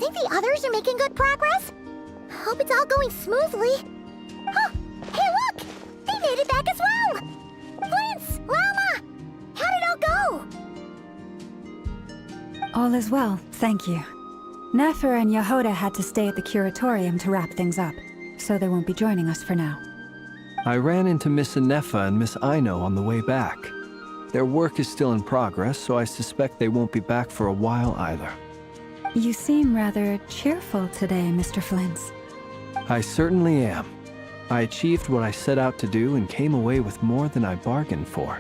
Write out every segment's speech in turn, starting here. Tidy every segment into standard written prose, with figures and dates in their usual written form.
think the others are making good progress? Hope it's all going smoothly. Oh, hey look! They made it back as well! Prince, Lama! How did it all go? All is well, thank you. Nefer and Yehoda had to stay at the curatorium to wrap things up, so they won't be joining us for now. I ran into Miss Anefa and Miss Aino on the way back. Their work is still in progress, so I suspect they won't be back for a while either. You seem rather cheerful today, Mr. Flintz. I certainly am. I achieved what I set out to do and came away with more than I bargained for.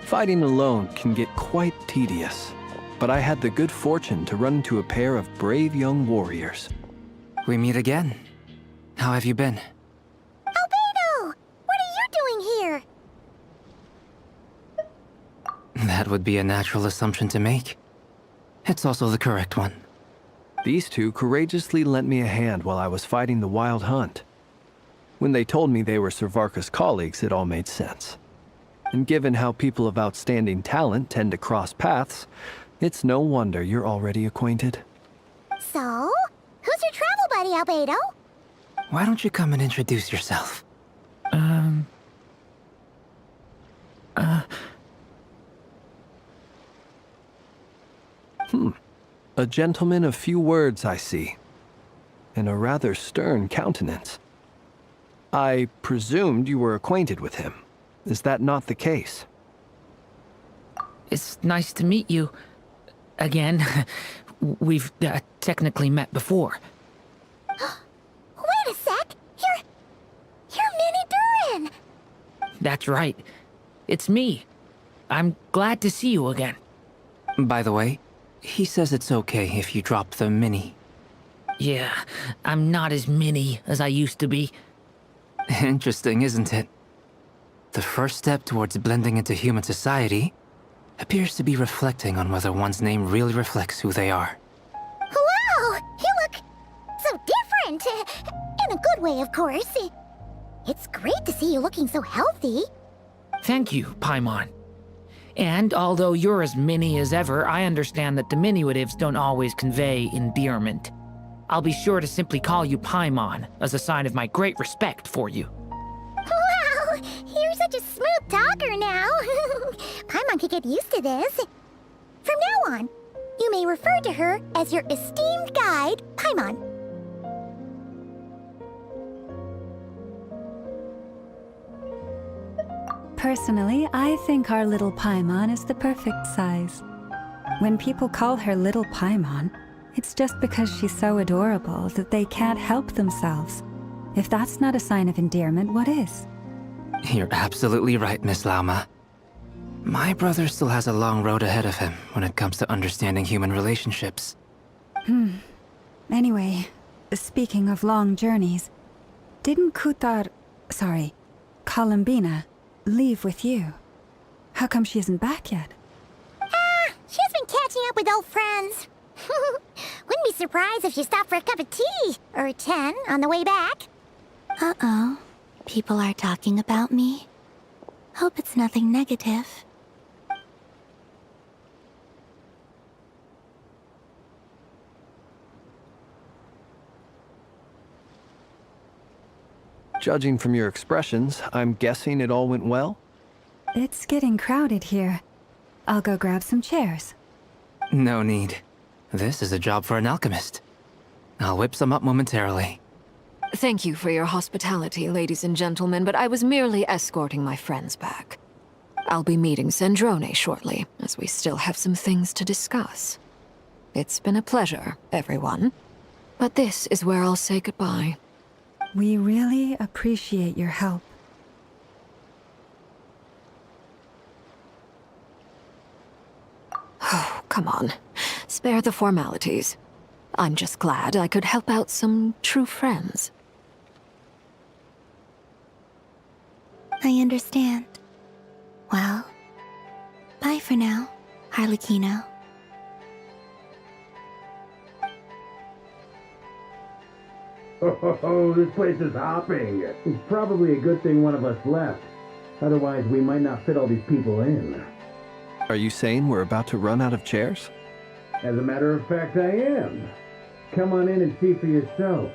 Fighting alone can get quite tedious, but I had the good fortune to run into a pair of brave young warriors. We meet again. How have you been? Albedo! What are you doing here? That would be a natural assumption to make. It's also the correct one. These two courageously lent me a hand while I was fighting the Wild Hunt. When they told me they were Servarka's colleagues, it all made sense. And given how people of outstanding talent tend to cross paths, it's no wonder you're already acquainted. So, who's your travel buddy, Albedo? Why don't you come and introduce yourself? A gentleman of few words, I see. And a rather stern countenance. I presumed you were acquainted with him. Is that not the case? It's nice to meet you. Again. We've technically met before. Wait a sec! You're Minnie Durin! That's right. It's me. I'm glad to see you again. By the way, he says it's okay if you drop the mini. Yeah, I'm not as mini as I used to be. Interesting, isn't it? The first step towards blending into human society appears to be reflecting on whether one's name really reflects who they are. Wow! You look so different! In a good way, of course. It's great to see you looking so healthy. Thank you, Paimon. And although you're as mini as ever, I understand that diminutives don't always convey endearment. I'll be sure to simply call you Paimon as a sign of my great respect for you. Wow! You're such a smooth talker now. Paimon could get used to this. From now on, you may refer to her as your esteemed guide, Paimon. Personally, I think our little Paimon is the perfect size. When people call her Little Paimon, it's just because she's so adorable that they can't help themselves. If that's not a sign of endearment, what is? You're absolutely right, Miss Lauma. My brother still has a long road ahead of him when it comes to understanding human relationships. Anyway, speaking of long journeys, didn't Columbina, leave with you? How come she isn't back yet? She's been catching up with old friends. Wouldn't be surprised if she stopped for a cup of tea or 10 on the way back. Uh-oh. People are talking about me. Hope it's nothing negative. Judging from your expressions, I'm guessing it all went well? It's getting crowded here. I'll go grab some chairs. No need. This is a job for an alchemist. I'll whip some up momentarily. Thank you for your hospitality, ladies and gentlemen, but I was merely escorting my friends back. I'll be meeting Sandrone shortly, as we still have some things to discuss. It's been a pleasure, everyone. But this is where I'll say goodbye. We really appreciate your help. Oh, come on. Spare the formalities. I'm just glad I could help out some true friends. I understand. Well, bye for now, Oh, this place is hopping. It's probably a good thing one of us left. Otherwise, we might not fit all these people in. Are you saying we're about to run out of chairs? As a matter of fact, I am. Come on in and see for yourself.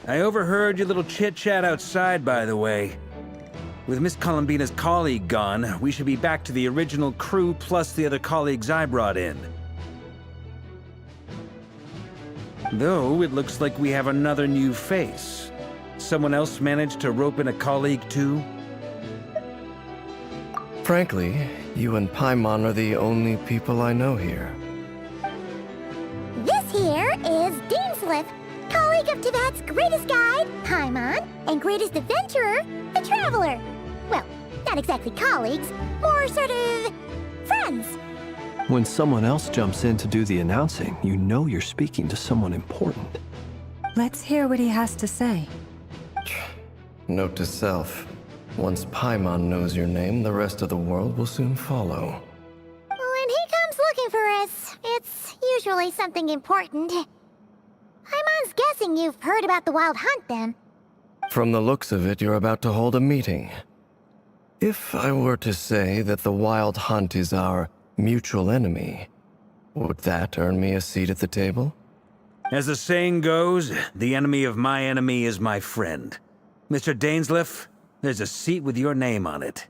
I overheard your little chit-chat outside, by the way. With Miss Columbina's colleague gone, we should be back to the original crew plus the other colleagues I brought in. Though, it looks like we have another new face. Someone else managed to rope in a colleague too? Frankly, you and Paimon are the only people I know here. This here is Dainsleif, colleague of Teyvat's greatest guide, Paimon, and greatest adventurer, the Traveler. Well, not exactly colleagues, more sort of friends. When someone else jumps in to do the announcing, you know you're speaking to someone important. Let's hear what he has to say. Note to self. Once Paimon knows your name, the rest of the world will soon follow. When he comes looking for us, it's usually something important. Paimon's guessing you've heard about the Wild Hunt, then. From the looks of it, you're about to hold a meeting. If I were to say that the Wild Hunt is our mutual enemy, would that earn me a seat at the table? As the saying goes, the enemy of my enemy is my friend. Mr. Dainsleif, there's a seat with your name on it.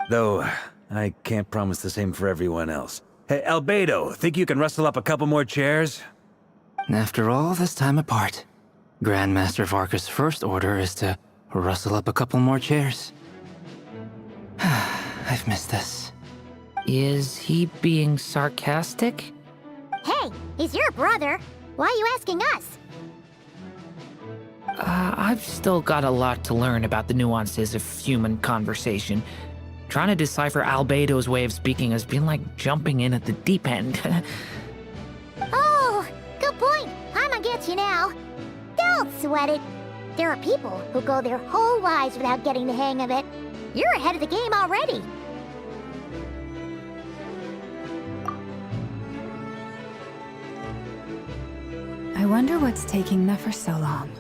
Though, I can't promise the same for everyone else. Hey, Albedo, think you can rustle up a couple more chairs? After all this time apart, Grandmaster Varka's first order is to rustle up a couple more chairs. I've missed this. Is he being sarcastic? Hey, he's your brother. Why are you asking us? I've still got a lot to learn about the nuances of human conversation. Trying to decipher Albedo's way of speaking has been like jumping in at the deep end. Oh, good point. Paimon gets you now. Don't sweat it. There are people who go their whole lives without getting the hang of it. You're ahead of the game already. I wonder what's taking Nefer so long.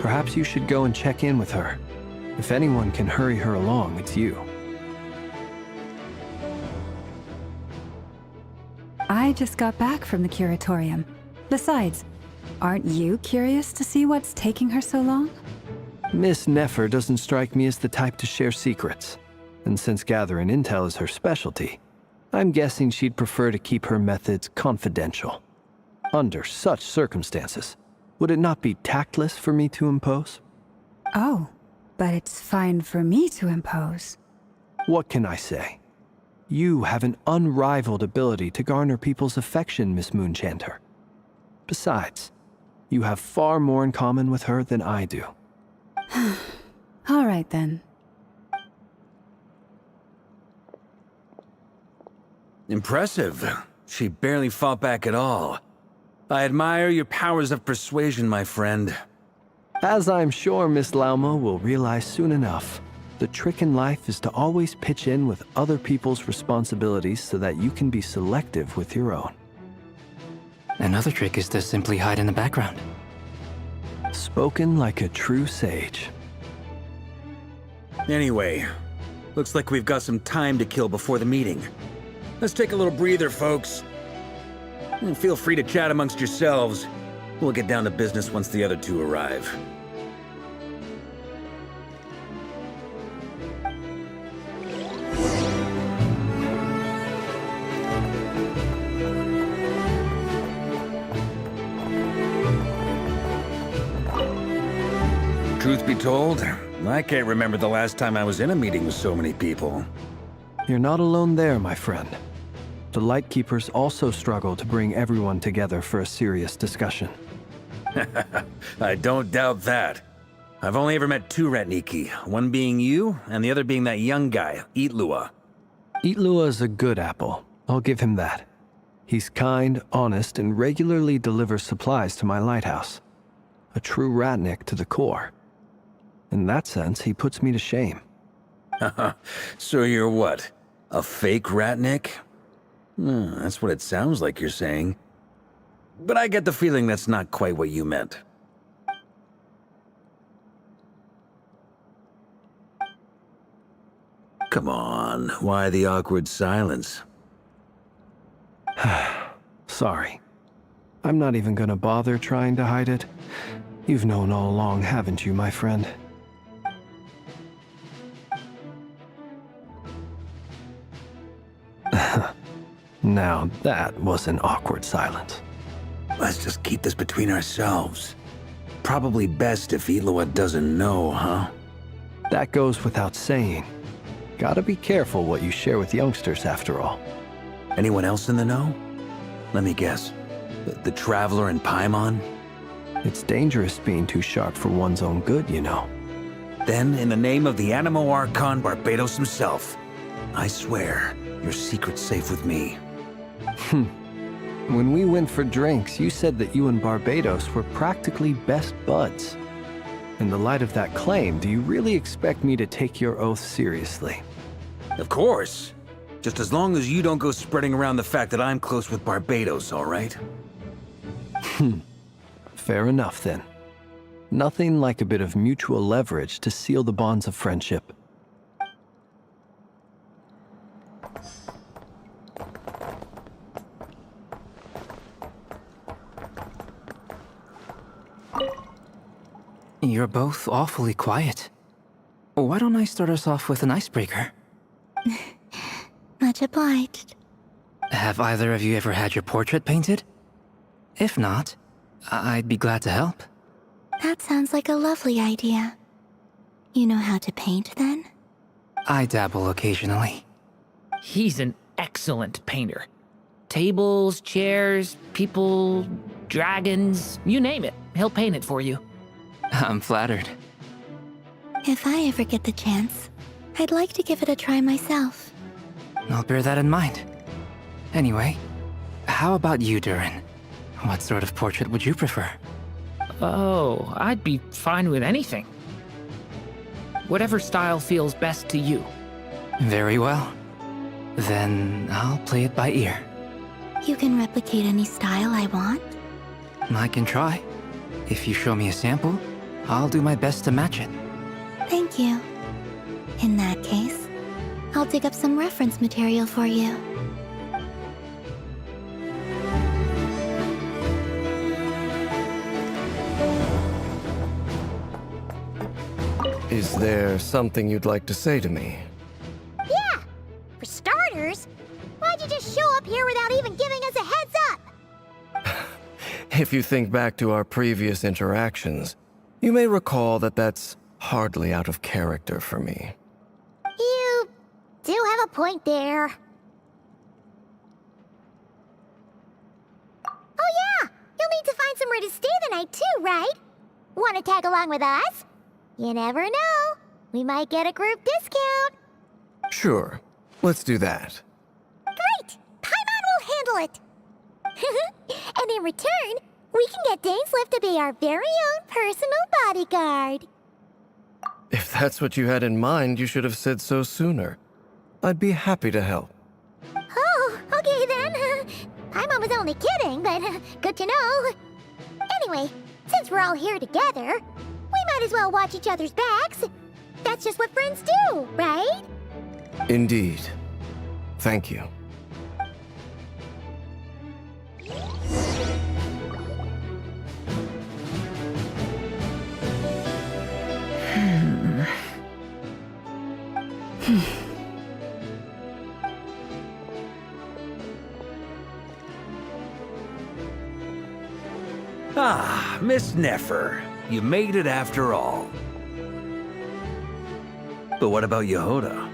Perhaps you should go and check in with her. If anyone can hurry her along, it's you. I just got back from the curatorium. Besides, aren't you curious to see what's taking her so long? Miss Nefer doesn't strike me as the type to share secrets. And since gathering intel is her specialty, I'm guessing she'd prefer to keep her methods confidential. Under such circumstances, would it not be tactless for me to impose? Oh, but it's fine for me to impose. What can I say? You have an unrivaled ability to garner people's affection, Miss Moonchanter. Besides, you have far more in common with her than I do. All right then. Impressive. She barely fought back at all. I admire your powers of persuasion, my friend. As I'm sure Miss Lauma will realize soon enough, the trick in life is to always pitch in with other people's responsibilities so that you can be selective with your own. Another trick is to simply hide in the background. Spoken like a true sage. Anyway, looks like we've got some time to kill before the meeting. Let's take a little breather, folks. And feel free to chat amongst yourselves. We'll get down to business once the other two arrive. Truth be told, I can't remember the last time I was in a meeting with so many people. You're not alone there, my friend. The Lightkeepers also struggle to bring everyone together for a serious discussion. I don't doubt that. I've only ever met two Retniki, one being you, and the other being that young guy, Itlua. Itlua is a good apple. I'll give him that. He's kind, honest, and regularly delivers supplies to my lighthouse. A true ratnik to the core. In that sense, he puts me to shame. So you're what? A fake ratnik? That's what it sounds like you're saying. But I get the feeling that's not quite what you meant. Come on, why the awkward silence? Sorry. I'm not even gonna bother trying to hide it. You've known all along, haven't you, my friend? Now that was an awkward silence. Let's just keep this between ourselves. Probably best if Itlua doesn't know, huh? That goes without saying. Gotta be careful what you share with youngsters, after all. Anyone else in the know? Let me guess. The Traveler and Paimon? It's dangerous being too sharp for one's own good, you know. Then, in the name of the Animo Archon Barbados himself, I swear your secret's safe with me. When we went for drinks, you said that you and Barbados were practically best buds. In the light of that claim, do you really expect me to take your oath seriously? Of course. Just as long as you don't go spreading around the fact that I'm close with Barbados, all right? Fair enough, then. Nothing like a bit of mutual leverage to seal the bonds of friendship. You're both awfully quiet. Why don't I start us off with an icebreaker? Much obliged. Have either of you ever had your portrait painted? If not, I'd be glad to help. That sounds like a lovely idea. You know how to paint, then? I dabble occasionally. He's an excellent painter. Tables, chairs, people, dragons, you name it. He'll paint it for you. I'm flattered. If I ever get the chance, I'd like to give it a try myself. I'll bear that in mind. Anyway, how about you, Durin? What sort of portrait would you prefer? Oh, I'd be fine with anything. Whatever style feels best to you. Very well. Then I'll play it by ear. You can replicate any style I want? I can try. If you show me a sample, I'll do my best to match it. Thank you. In that case, I'll dig up some reference material for you. Is there something you'd like to say to me? Yeah! For starters, why'd you just show up here without even giving us a heads up? If you think back to our previous interactions, you may recall that that's hardly out of character for me. You do have a point there. Oh yeah! You'll need to find somewhere to stay the night too, right? Want to tag along with us? You never know. We might get a group discount. Sure, let's do that. Great! Paimon will handle it! And in return, we can get Dainslift to be our very own personal bodyguard. If that's what you had in mind, you should have said so sooner. I'd be happy to help. Oh, okay then. Paimon was only kidding, but good to know. Anyway, since we're all here together, we might as well watch each other's backs. That's just what friends do, right? Indeed. Thank you. Ah, Miss Nefer. You made it after all. But what about Yehoda?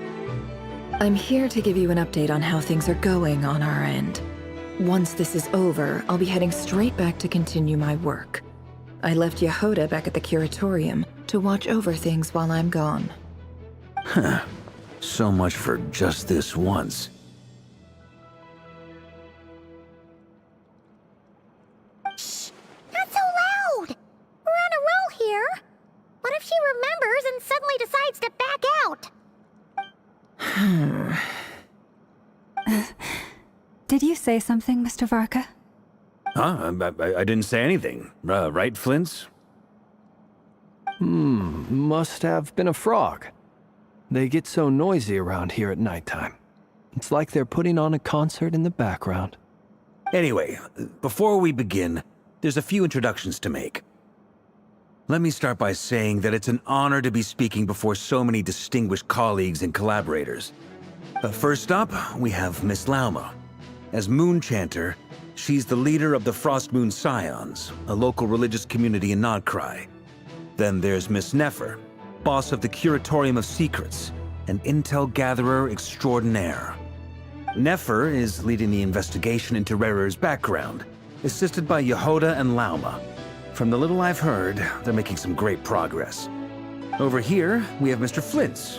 I'm here to give you an update on how things are going on our end. Once this is over, I'll be heading straight back to continue my work. I left Yehoda back at the curatorium to watch over things while I'm gone. Huh. So much for just this once. Shh! Not so loud! We're on a roll here. What if she remembers and suddenly decides to back out? Did you say something, Mr. Varka? Huh? I didn't say anything. Right, Flint's? Must have been a frog. They get so noisy around here at nighttime. It's like they're putting on a concert in the background. Anyway, before we begin, there's a few introductions to make. Let me start by saying that it's an honor to be speaking before so many distinguished colleagues and collaborators. First up, we have Miss Lauma. As Moon Chanter, she's the leader of the Frost Moon Scions, a local religious community in Nodcry. Then there's Miss Nefer, boss of the Curatorium of Secrets, an intel gatherer extraordinaire. Nefer is leading the investigation into Rerer's background, assisted by Yehoda and Lauma. From the little I've heard, they're making some great progress. Over here, we have Mr. Flint's,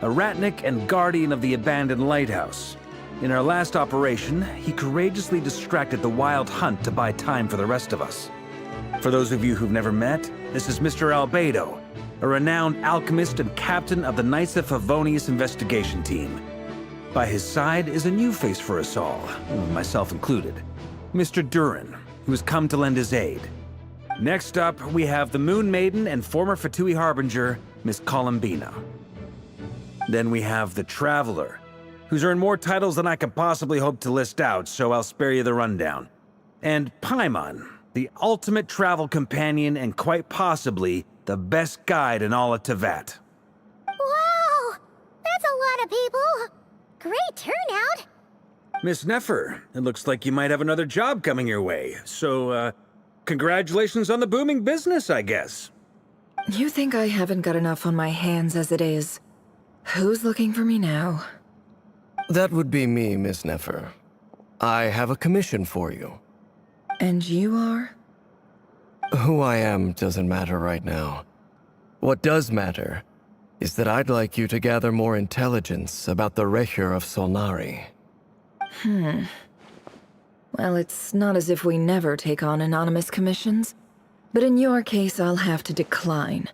a ratnik and guardian of the abandoned lighthouse. In our last operation, he courageously distracted the Wild Hunt to buy time for the rest of us. For those of you who've never met, this is Mr. Albedo, a renowned alchemist and captain of the Knights of Favonius investigation team. By his side is a new face for us all, myself included, Mr. Durin, who has come to lend his aid. Next up, we have the Moon Maiden and former Fatui Harbinger, Miss Columbina. Then we have the Traveler, who's earned more titles than I could possibly hope to list out, so I'll spare you the rundown. And Paimon, the ultimate travel companion and quite possibly the best guide in all of Teyvat. Wow! That's a lot of people! Great turnout! Miss Nefer, it looks like you might have another job coming your way, so, congratulations on the booming business, I guess. You think I haven't got enough on my hands as it is? Who's looking for me now? That would be me, Miss Nefer. I have a commission for you. And you are? Who I am doesn't matter right now. What does matter is that I'd like you to gather more intelligence about the Recher of Solnari. Well, it's not as if we never take on anonymous commissions. But in your case, I'll have to decline.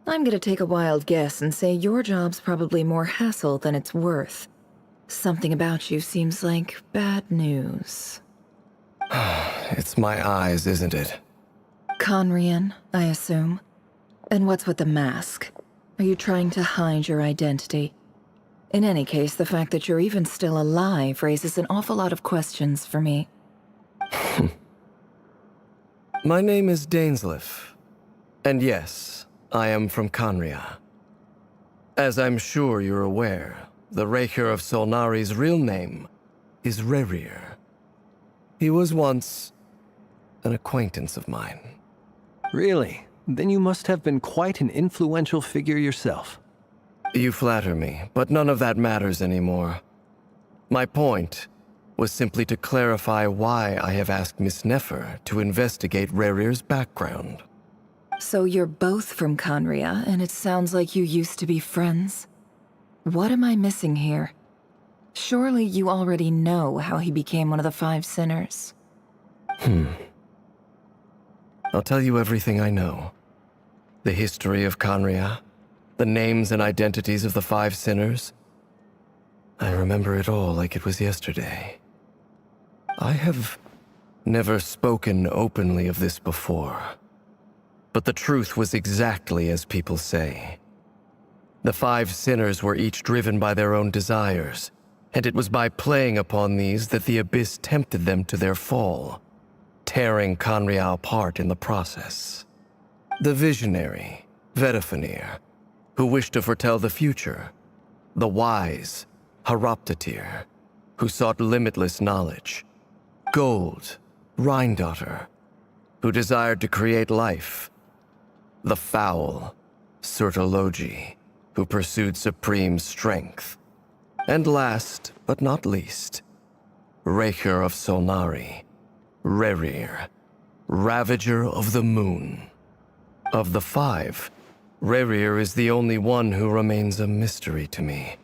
I'm gonna take a wild guess and say your job's probably more hassle than it's worth. Something about you seems like bad news. It's my eyes, isn't it? Conrian, I assume. And what's with the mask? Are you trying to hide your identity? In any case, the fact that you're even still alive raises an awful lot of questions for me. My name is Dainsleif. And yes, I am from Conria. As I'm sure you're aware, the Recher of Solnari's real name is Rerir. He was once an acquaintance of mine. Really? Then you must have been quite an influential figure yourself. You flatter me, but none of that matters anymore. My point was simply to clarify why I have asked Miss Nefer to investigate Rerir's background. So you're both from Conria, and it sounds like you used to be friends? What am I missing here? Surely you already know how he became one of the Five Sinners. I'll tell you everything I know. The history of Conria, the names and identities of the Five Sinners. I remember it all like it was yesterday. I have never spoken openly of this before. But the truth was exactly as people say. The Five Sinners were each driven by their own desires, and it was by playing upon these that the Abyss tempted them to their fall, tearing Conria apart in the process. The visionary, Vedafenir, who wished to foretell the future. The wise, Haroptatir, who sought limitless knowledge. Gold, Rhindaughter, who desired to create life. The foul, Surtologi, who pursued supreme strength. And last, but not least, Recher of Solnari, Rerir, Ravager of the Moon. Of the five, Rerir is the only one who remains a mystery to me.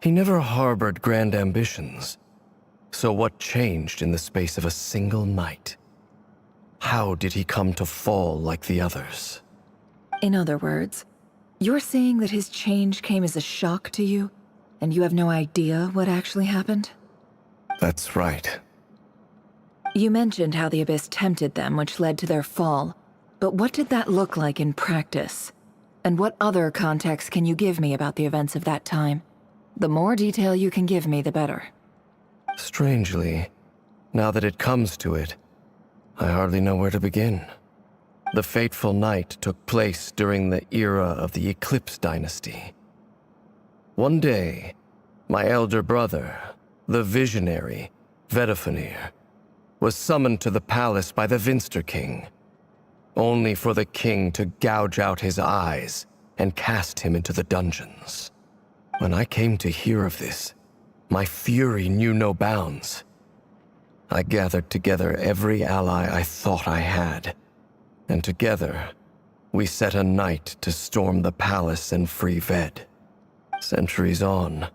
He never harbored grand ambitions. So what changed in the space of a single night? How did he come to fall like the others? In other words, you're saying that his change came as a shock to you, and you have no idea what actually happened? That's right. You mentioned how the Abyss tempted them, which led to their fall. But what did that look like in practice? And what other context can you give me about the events of that time? The more detail you can give me, the better. Strangely, now that it comes to it, I hardly know where to begin. The fateful night took place during the era of the Eclipse Dynasty. One day, my elder brother, the visionary, Vedifenir, was summoned to the palace by the Vinster King, only for the king to gouge out his eyes and cast him into the dungeons. When I came to hear of this, my fury knew no bounds. I gathered together every ally I thought I had, and together, we set a night to storm the palace and free Ved. Centuries on,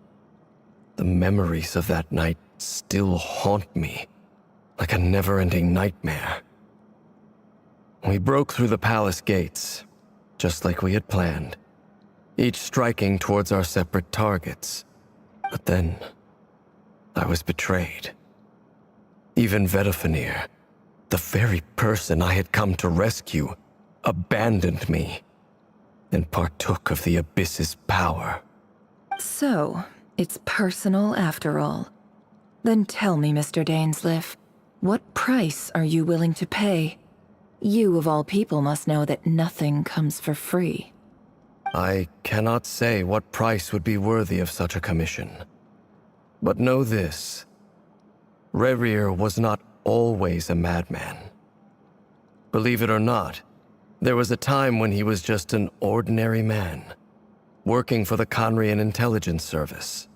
the memories of that night still haunt me, like a never-ending nightmare. We broke through the palace gates, just like we had planned, each striking towards our separate targets. But then, I was betrayed. Even Vedifenir, the very person I had come to rescue, abandoned me and partook of the Abyss's power. So, it's personal after all. Then tell me, Mr. Dainsleif, what price are you willing to pay? You, of all people, must know that nothing comes for free. I cannot say what price would be worthy of such a commission. But know this. Rerir was not always a madman. Believe it or not, there was a time when he was just an ordinary man, working for the Conrian Intelligence Service.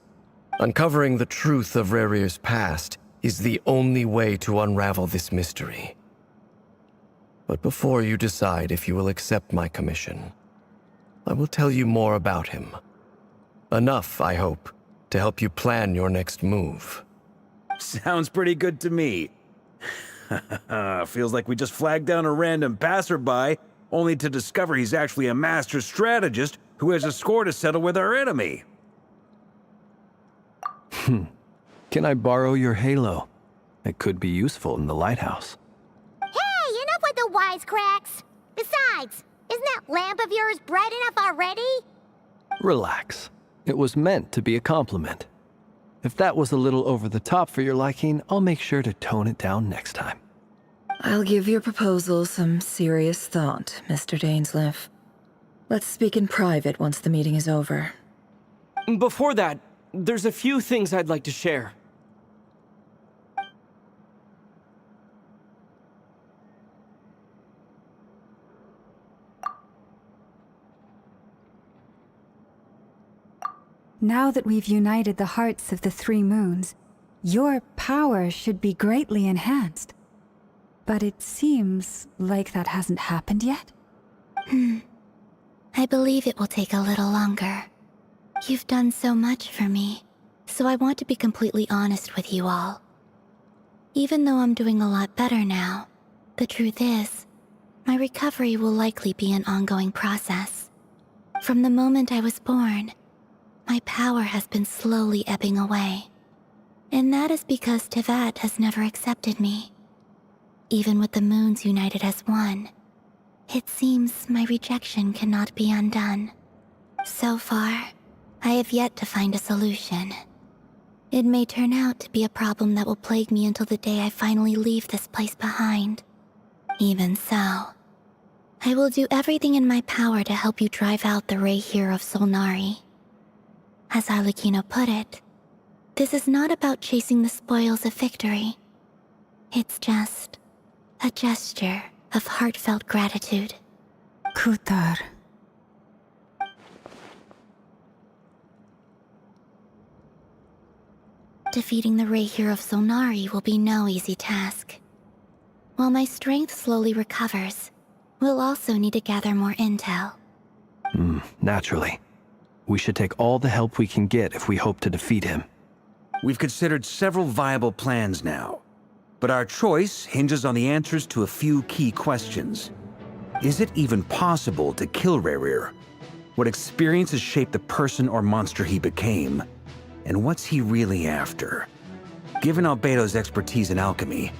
Uncovering the truth of Rerir's past is the only way to unravel this mystery. But before you decide if you will accept my commission, I will tell you more about him. Enough, I hope, to help you plan your next move. Sounds pretty good to me. Feels like we just flagged down a random passerby, only to discover he's actually a master strategist who has a score to settle with our enemy. Can I borrow your halo? It could be useful in the lighthouse. Hey, enough with the wisecracks! Besides, isn't that lamp of yours bright enough already? Relax. It was meant to be a compliment. If that was a little over the top for your liking, I'll make sure to tone it down next time. I'll give your proposal some serious thought, Mr. Dainsleif. Let's speak in private once the meeting is over. Before that, there's a few things I'd like to share. Now that we've united the hearts of the three moons, your power should be greatly enhanced. But it seems like that hasn't happened yet? I believe it will take a little longer. You've done so much for me, so I want to be completely honest with you all. Even though I'm doing a lot better now, the truth is, my recovery will likely be an ongoing process. From the moment I was born, my power has been slowly ebbing away. And that is because Teyvat has never accepted me. Even with the moons united as one, it seems my rejection cannot be undone. So far, I have yet to find a solution. It may turn out to be a problem that will plague me until the day I finally leave this place behind. Even so, I will do everything in my power to help you drive out the Ray here of Solnari. As Arlecchino put it, this is not about chasing the spoils of victory. It's just a gesture of heartfelt gratitude. Kutar. Defeating the Ray here of Solnari will be no easy task. While my strength slowly recovers, we'll also need to gather more intel. Naturally. We should take all the help we can get if we hope to defeat him. We've considered several viable plans now, but our choice hinges on the answers to a few key questions. Is it even possible to kill Rerir? What experiences shaped the person or monster he became? And what's he really after? Given Albedo's expertise in alchemy,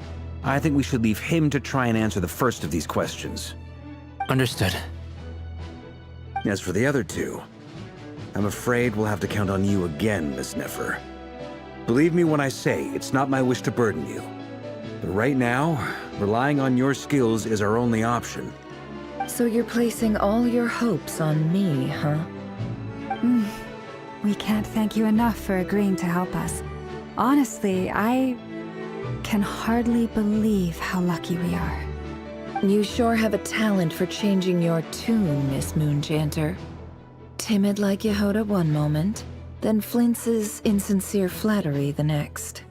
I think we should leave him to try and answer the first of these questions. Understood. As for the other two, I'm afraid we'll have to count on you again, Miss Nefer. Believe me when I say it's not my wish to burden you. But right now, relying on your skills is our only option. So you're placing all your hopes on me, huh? We can't thank you enough for agreeing to help us. Honestly, I can hardly believe how lucky we are. You sure have a talent for changing your tune, Miss Moonchanter. Timid like Yehoda one moment, then flinches insincere flattery the next.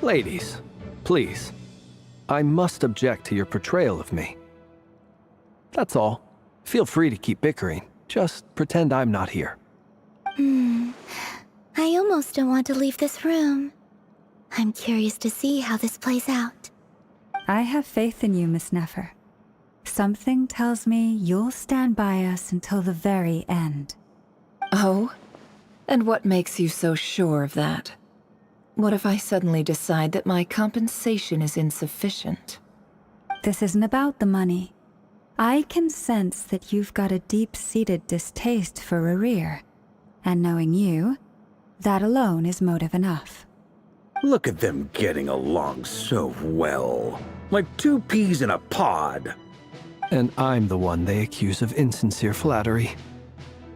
Ladies, please. I must object to your portrayal of me. That's all. Feel free to keep bickering. Just pretend I'm not here. I almost don't want to leave this room. I'm curious to see how this plays out. I have faith in you, Miss Nefer. Something tells me you'll stand by us until the very end. Oh? And what makes you so sure of that? What if I suddenly decide that my compensation is insufficient? This isn't about the money. I can sense that you've got a deep-seated distaste for Rerir. And knowing you, that alone is motive enough. Look at them getting along so well. Like two peas in a pod. And I'm the one they accuse of insincere flattery.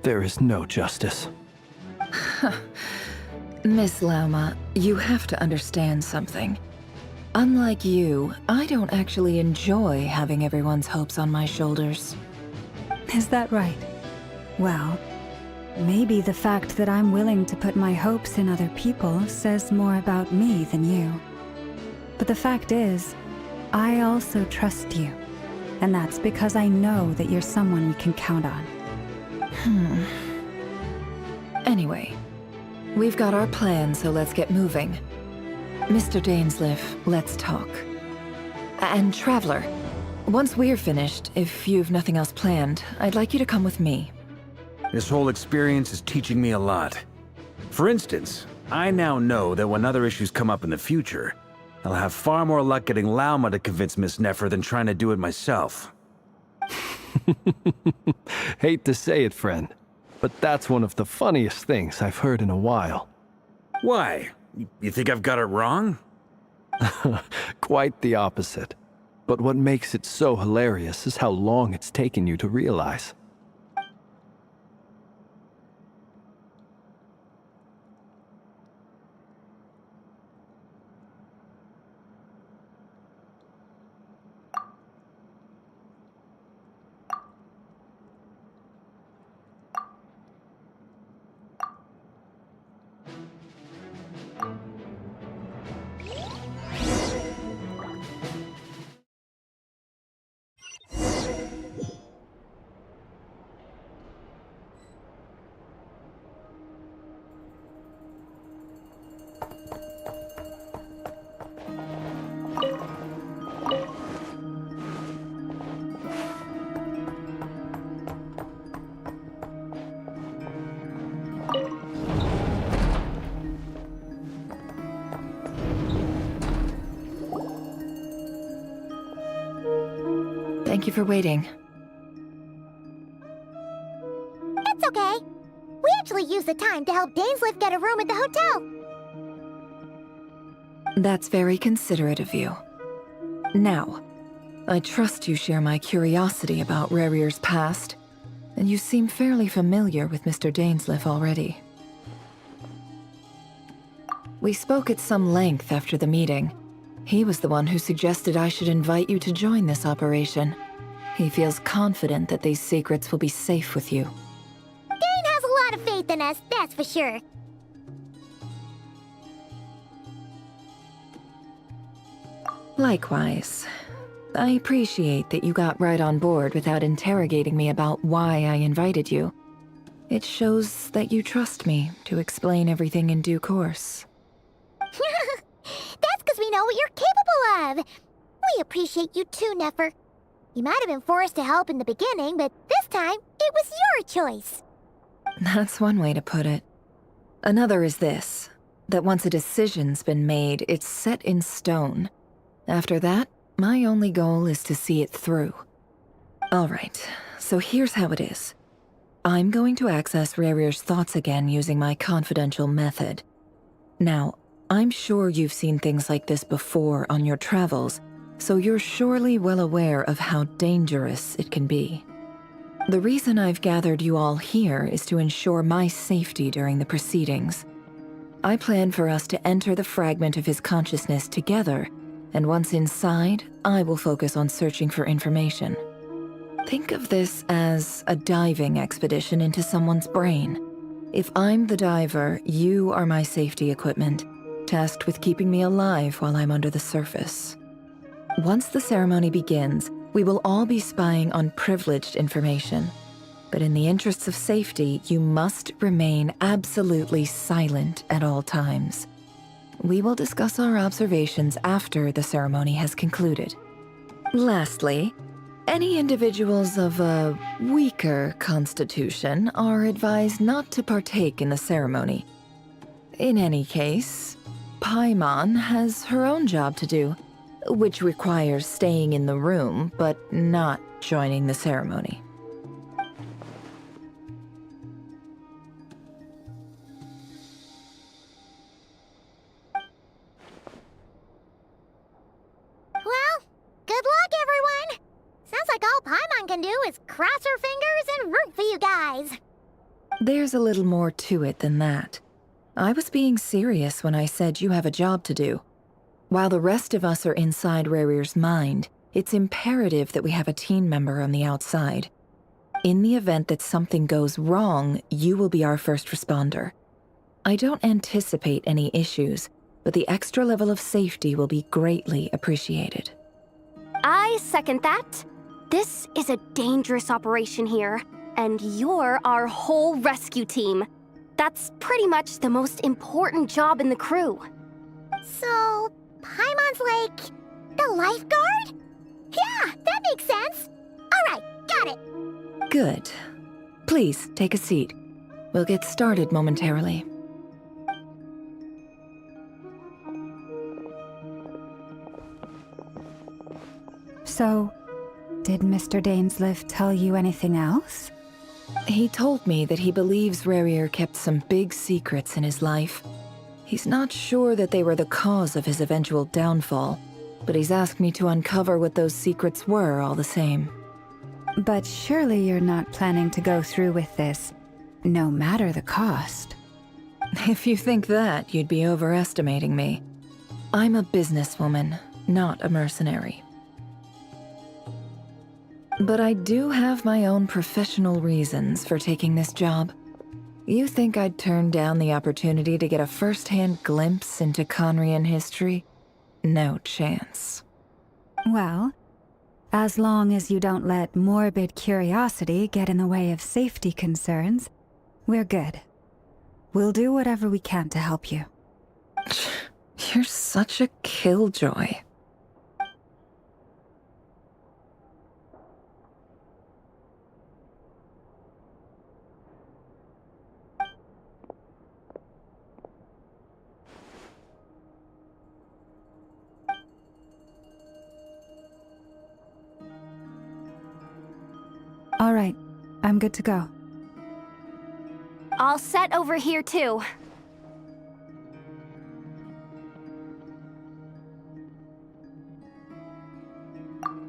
There is no justice. Miss Lauma, you have to understand something. Unlike you, I don't actually enjoy having everyone's hopes on my shoulders. Is that right? Well, maybe the fact that I'm willing to put my hopes in other people says more about me than you. But the fact is, I also trust you. And that's because I know that you're someone we can count on. Anyway, we've got our plan, so let's get moving. Mr. Dainsleif, let's talk. And Traveler, once we're finished, if you've nothing else planned, I'd like you to come with me. This whole experience is teaching me a lot. For instance, I now know that when other issues come up in the future, I'll have far more luck getting Lauma to convince Miss Nefer than trying to do it myself. Hate to say it, friend, but that's one of the funniest things I've heard in a while. Why? You think I've got it wrong? Quite the opposite. But what makes it so hilarious is how long it's taken you to realize. Thank you for waiting. It's okay. We actually used the time to help Dainsleif get a room at the hotel. That's very considerate of you. Now, I trust you share my curiosity about Rerir's past, and you seem fairly familiar with Mr. Dainsleif already. We spoke at some length after the meeting. He was the one who suggested I should invite you to join this operation. He feels confident that these secrets will be safe with you. Dane has a lot of faith in us, that's for sure. Likewise. I appreciate that you got right on board without interrogating me about why I invited you. It shows that you trust me to explain everything in due course. That's because we know what you're capable of. We appreciate you too, Nefer. You might have been forced to help in the beginning, but this time, it was your choice. That's one way to put it. Another is this, that once a decision's been made, it's set in stone. After that, my only goal is to see it through. Alright, so here's how it is. I'm going to access Rerir's thoughts again using my confidential method. Now, I'm sure you've seen things like this before on your travels, so you're surely well aware of how dangerous it can be. The reason I've gathered you all here is to ensure my safety during the proceedings. I plan for us to enter the fragment of his consciousness together, and once inside, I will focus on searching for information. Think of this as a diving expedition into someone's brain. If I'm the diver, you are my safety equipment, tasked with keeping me alive while I'm under the surface. Once the ceremony begins, we will all be spying on privileged information. But in the interests of safety, you must remain absolutely silent at all times. We will discuss our observations after the ceremony has concluded. Lastly, any individuals of a weaker constitution are advised not to partake in the ceremony. In any case, Paimon has her own job to do, which requires staying in the room but not joining the ceremony. Well, good luck, everyone! Sounds like all Paimon can do is cross her fingers and root for you guys. There's a little more to it than that. I was being serious when I said you have a job to do. While the rest of us are inside Rerir's mind, it's imperative that we have a team member on the outside. In the event that something goes wrong, you will be our first responder. I don't anticipate any issues, but the extra level of safety will be greatly appreciated. I second that. This is a dangerous operation here, and you're our whole rescue team. That's pretty much the most important job in the crew. So, Paimon's like the lifeguard? Yeah, that makes sense. All right, got it. Good. Please, take a seat. We'll get started momentarily. So, did Mr. Dainsleif tell you anything else? He told me that he believes Rerir kept some big secrets in his life. He's not sure that they were the cause of his eventual downfall, but he's asked me to uncover what those secrets were all the same. But surely you're not planning to go through with this, no matter the cost. If you think that, you'd be overestimating me. I'm a businesswoman, not a mercenary. But I do have my own professional reasons for taking this job. You think I'd turn down the opportunity to get a first-hand glimpse into Conrian history? No chance. Well, as long as you don't let morbid curiosity get in the way of safety concerns, we're good. We'll do whatever we can to help you. You're such a killjoy. All right, I'm good to go. All set over here, too.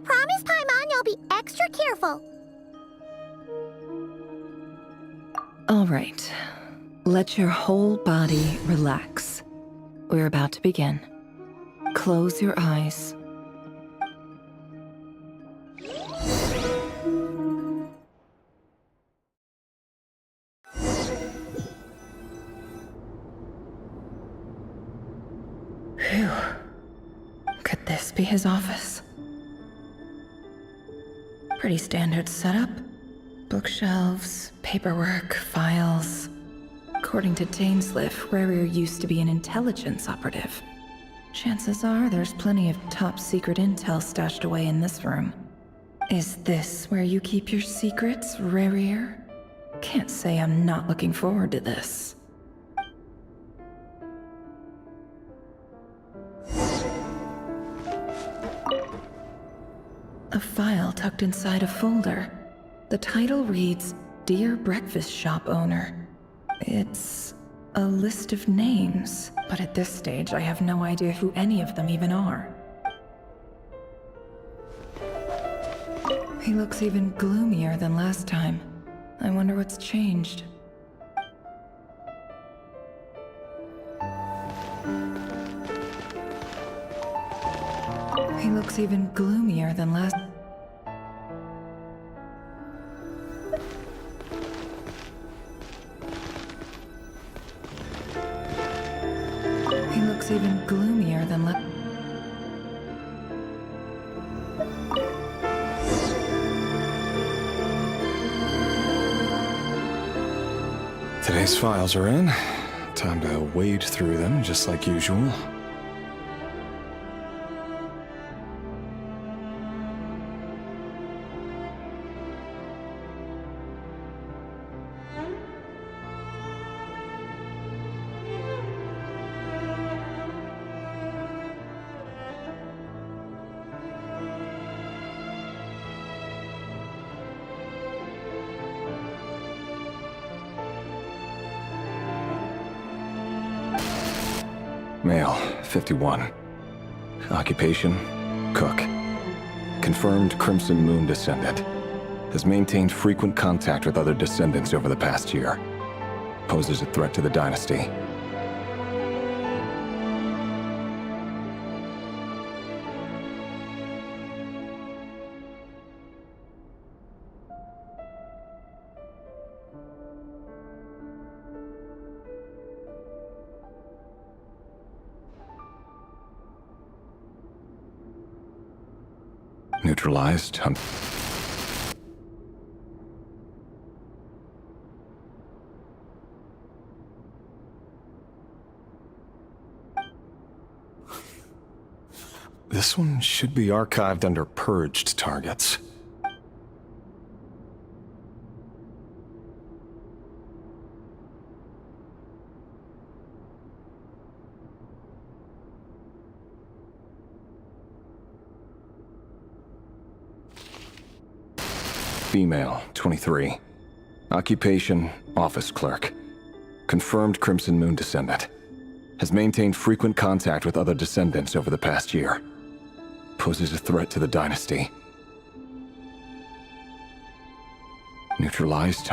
Promise, Paimon, you'll be extra careful. All right. Let your whole body relax. We're about to begin. Close your eyes. Phew. Could this be his office? Pretty standard setup. Bookshelves, paperwork, files. According to Dainsliff, Rarier used to be an intelligence operative. Chances are there's plenty of top-secret intel stashed away in this room. Is this where you keep your secrets, Rarier? Can't say I'm not looking forward to this. A file tucked inside a folder. The title reads, Dear Breakfast Shop Owner. It's a list of names, but at this stage I have no idea who any of them even are. He looks even gloomier than last time. I wonder what's changed. He looks even gloomier than last... He looks even gloomier than last... Today's files are in. Time to wade through them just like usual. Male, 51. Occupation, cook. Confirmed Crimson Moon descendant. Has maintained frequent contact with other descendants over the past year. Poses a threat to the dynasty. Neutralized. This one should be archived under purged targets. Female, 23. Occupation, office clerk. Confirmed Crimson Moon descendant. Has maintained frequent contact with other descendants over the past year. Poses a threat to the dynasty. Neutralized.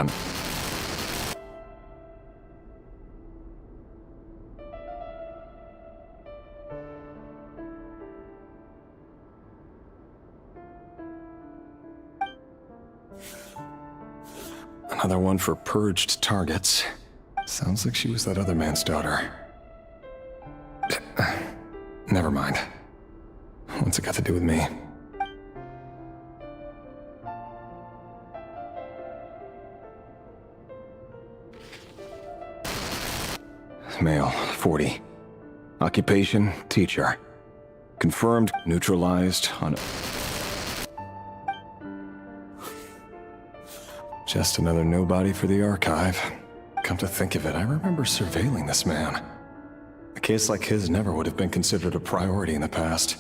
Another one for purged targets. Sounds like she was that other man's daughter. Never mind. What's it got to do with me? Male, 40. Occupation, teacher. Confirmed, neutralized on... Just another nobody for the archive. Come to think of it, I remember surveilling this man. A case like his never would have been considered a priority in the past.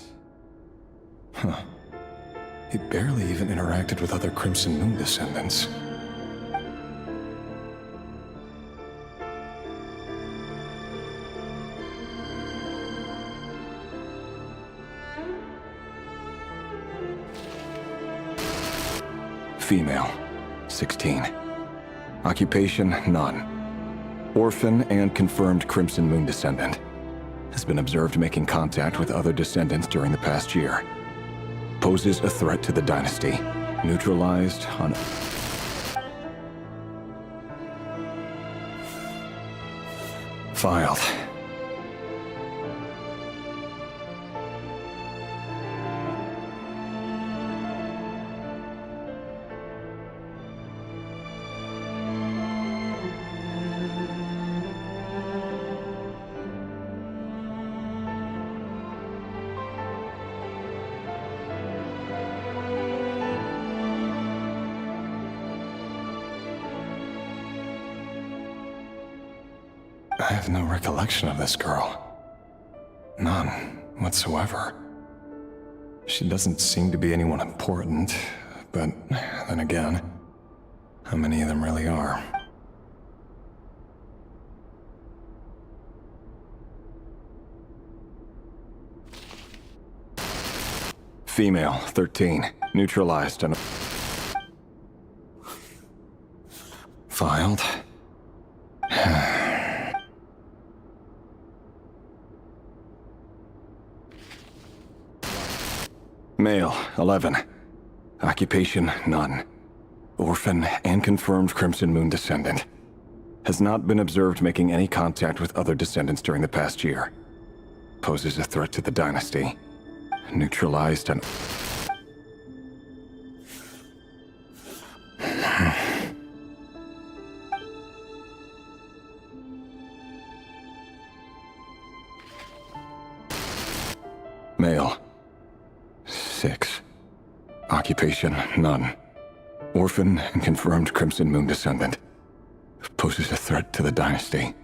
Huh. He barely even interacted with other Crimson Moon descendants. Female, 16. Occupation, none. Orphan and confirmed Crimson Moon descendant. Has been observed making contact with other descendants during the past year. Poses a threat to the dynasty. Neutralized on... Filed. I have no recollection of this girl. None whatsoever. She doesn't seem to be anyone important, but then again, how many of them really are? Female, 13. Neutralized and... Filed. Male, 11. Occupation, none. Orphan and confirmed Crimson Moon descendant. Has not been observed making any contact with other descendants during the past year. Poses a threat to the dynasty. Neutralized and... Male. 6. Occupation, none. Orphan and confirmed Crimson Moon descendant. Poses a threat to the dynasty.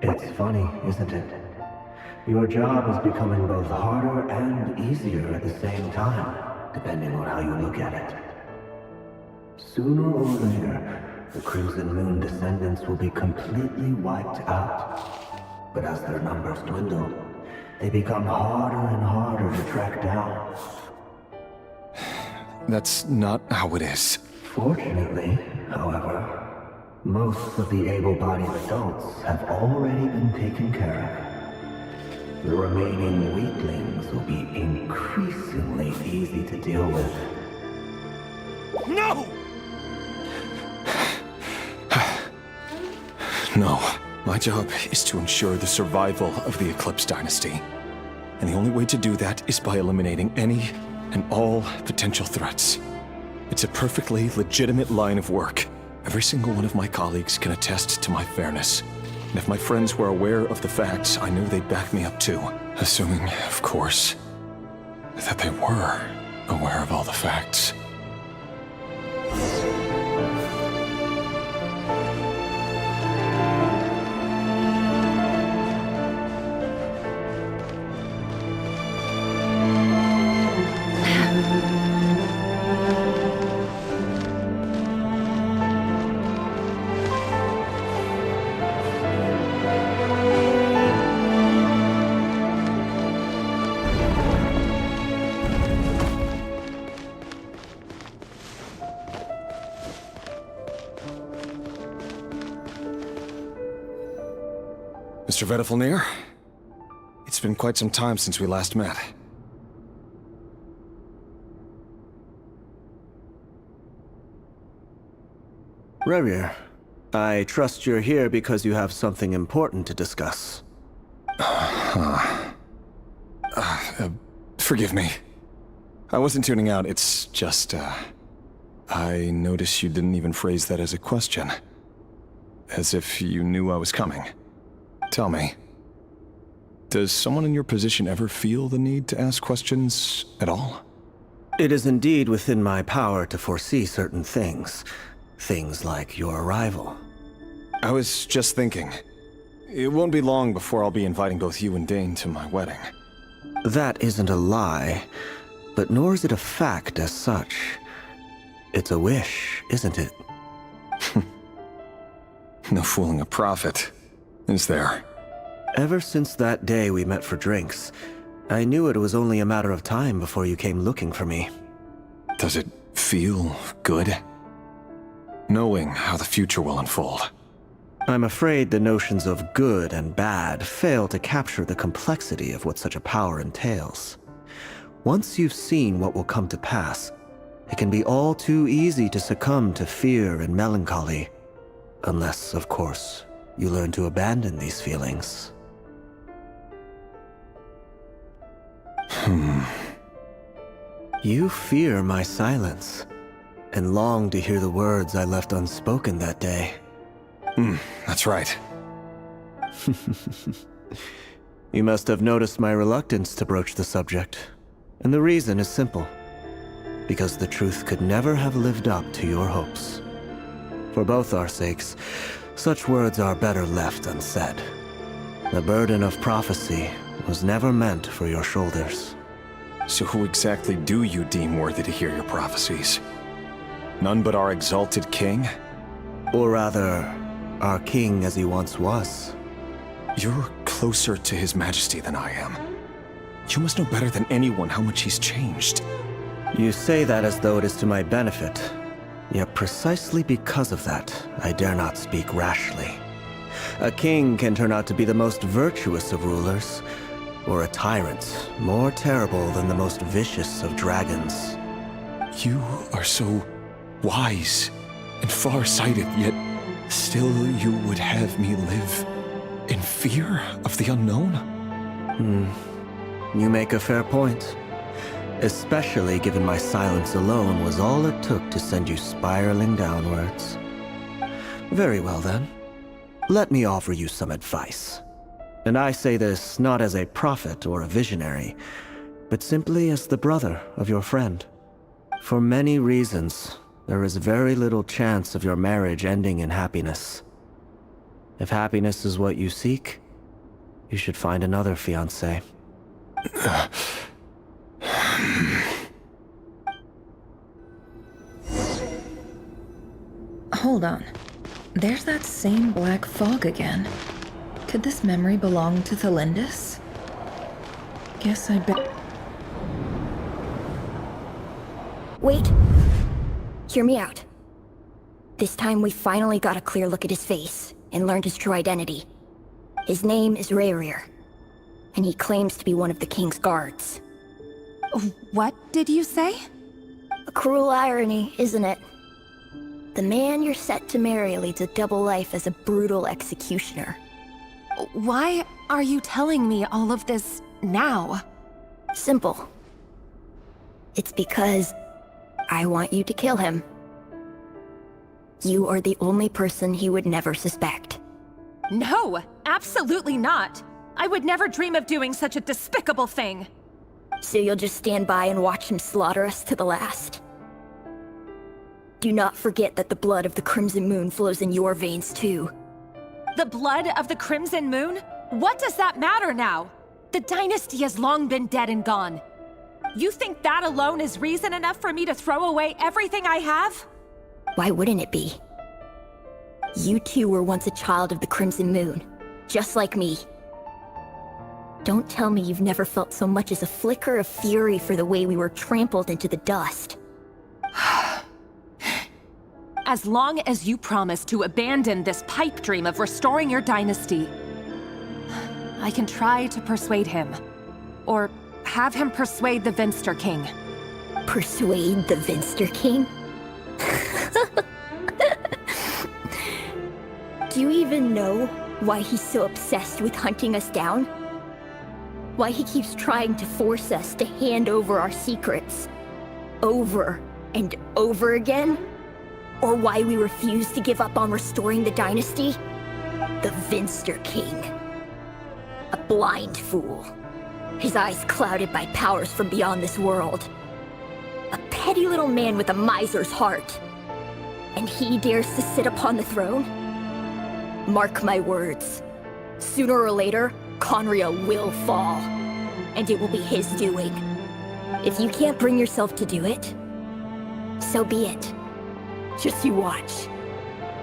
It's funny, isn't it? Your job is becoming both harder and easier at the same time, depending on how you look at it. Sooner or later, the Crimson Moon descendants will be completely wiped out. But as their numbers dwindle, they become harder and harder to track down. That's not how it is. Fortunately, however, most of the able-bodied adults have already been taken care of. The remaining weaklings will be increasingly easy to deal with. No! No. My job is to ensure the survival of the Eclipse Dynasty. And the only way to do that is by eliminating any and all potential threats. It's a perfectly legitimate line of work. Every single one of my colleagues can attest to my fairness. And if my friends were aware of the facts, I know they'd back me up too. Assuming, of course, that they were aware of all the facts. Mr. Vedifalnir, it's been quite some time since we last met. Rerir, I trust you're here because you have something important to discuss. Forgive me. I wasn't tuning out, it's just, I noticed you didn't even phrase that as a question. As if you knew I was coming. Tell me, does someone in your position ever feel the need to ask questions at all? It is indeed within my power to foresee certain things. Things like your arrival. I was just thinking, it won't be long before I'll be inviting both you and Dane to my wedding. That isn't a lie, but nor is it a fact as such. It's a wish, isn't it? No fooling a prophet, is there? Ever since that day we met for drinks, I knew it was only a matter of time before you came looking for me. Does it feel good? Knowing how the future will unfold. I'm afraid the notions of good and bad fail to capture the complexity of what such a power entails. Once you've seen what will come to pass, it can be all too easy to succumb to fear and melancholy. Unless, of course, you learn to abandon these feelings. You fear my silence, and long to hear the words I left unspoken that day. That's right. You must have noticed my reluctance to broach the subject. And the reason is simple. Because the truth could never have lived up to your hopes. For both our sakes, such words are better left unsaid. The burden of prophecy was never meant for your shoulders. So who exactly do you deem worthy to hear your prophecies? None but our exalted king? Or rather, our king as he once was. You're closer to His Majesty than I am. You must know better than anyone how much he's changed. You say that as though it is to my benefit. Yet precisely because of that, I dare not speak rashly. A king can turn out to be the most virtuous of rulers, or a tyrant more terrible than the most vicious of dragons. You are so wise and far-sighted, yet still you would have me live in fear of the unknown? You make a fair point. Especially given my silence alone was all it took to send you spiraling downwards. Very well then. Let me offer you some advice. And I say this not as a prophet or a visionary, but simply as the brother of your friend. For many reasons, there is very little chance of your marriage ending in happiness. If happiness is what you seek, you should find another fiancé. Hold on. There's that same black fog again. Could this memory belong to Thelindis? Guess I bet. Wait. Hear me out. This time we finally got a clear look at his face and learned his true identity. His name is Rayrir, and he claims to be one of the king's guards. What did you say? A cruel irony, isn't it? The man you're set to marry leads a double life as a brutal executioner. Why are you telling me all of this now? Simple. It's because I want you to kill him. You are the only person he would never suspect. No, absolutely not. I would never dream of doing such a despicable thing. So you'll just stand by and watch him slaughter us to the last? Do not forget that the blood of the Crimson Moon flows in your veins too. The blood of the Crimson Moon? What does that matter now? The dynasty has long been dead and gone. You think that alone is reason enough for me to throw away everything I have? Why wouldn't it be? You two were once a child of the Crimson Moon, just like me. Don't tell me you've never felt so much as a flicker of fury for the way we were trampled into the dust. As long as you promise to abandon this pipe dream of restoring your dynasty, I can try to persuade him. Or have him persuade the Vinster King. Persuade the Vinster King? Do you even know why he's so obsessed with hunting us down? Why he keeps trying to force us to hand over our secrets over and over again? Or why we refuse to give up on restoring the dynasty? The Vinster King. A blind fool. His eyes clouded by powers from beyond this world. A petty little man with a miser's heart. And he dares to sit upon the throne? Mark my words. Sooner or later, Conria will fall. And it will be his doing. If you can't bring yourself to do it, so be it. Just you watch.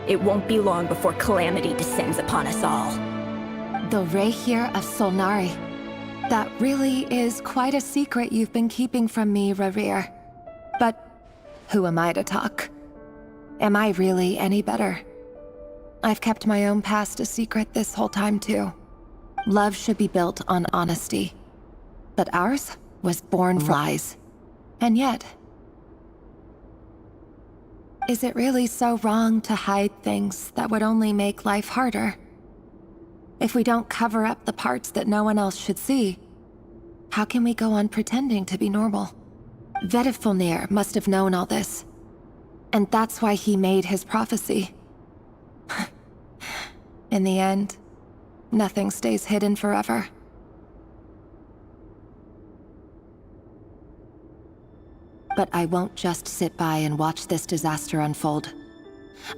It won't be long before calamity descends upon us all. The Rayrir of Solnari. That really is quite a secret you've been keeping from me, Rayrir. But who am I to talk? Am I really any better? I've kept my own past a secret this whole time too. Love should be built on honesty. But ours was born from lies. And yet, is it really so wrong to hide things that would only make life harder? If we don't cover up the parts that no one else should see, how can we go on pretending to be normal? Vedifulnir must have known all this. And that's why he made his prophecy. In the end, nothing stays hidden forever. But I won't just sit by and watch this disaster unfold.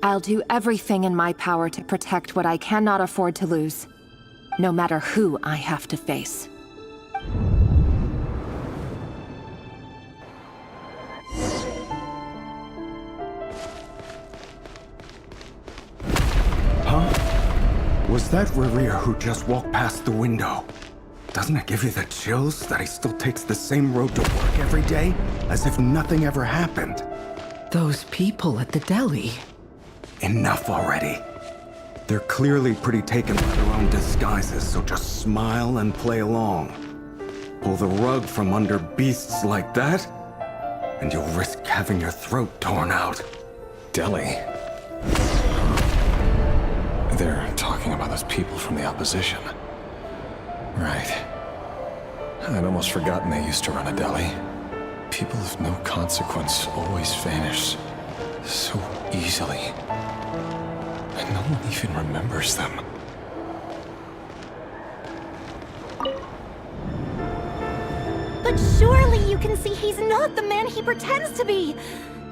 I'll do everything in my power to protect what I cannot afford to lose, no matter who I have to face. Was that Rerir who just walked past the window? Doesn't it give you the chills that he still takes the same road to work every day, as if nothing ever happened? Those people at the deli. Enough already. They're clearly pretty taken by their own disguises, so just smile and play along. Pull the rug from under beasts like that, and you'll risk having your throat torn out. Deli? They're talking about those people from the opposition. Right. I'd almost forgotten they used to run a deli. People of no consequence always vanish so easily. And no one even remembers them. But surely you can see he's not the man he pretends to be!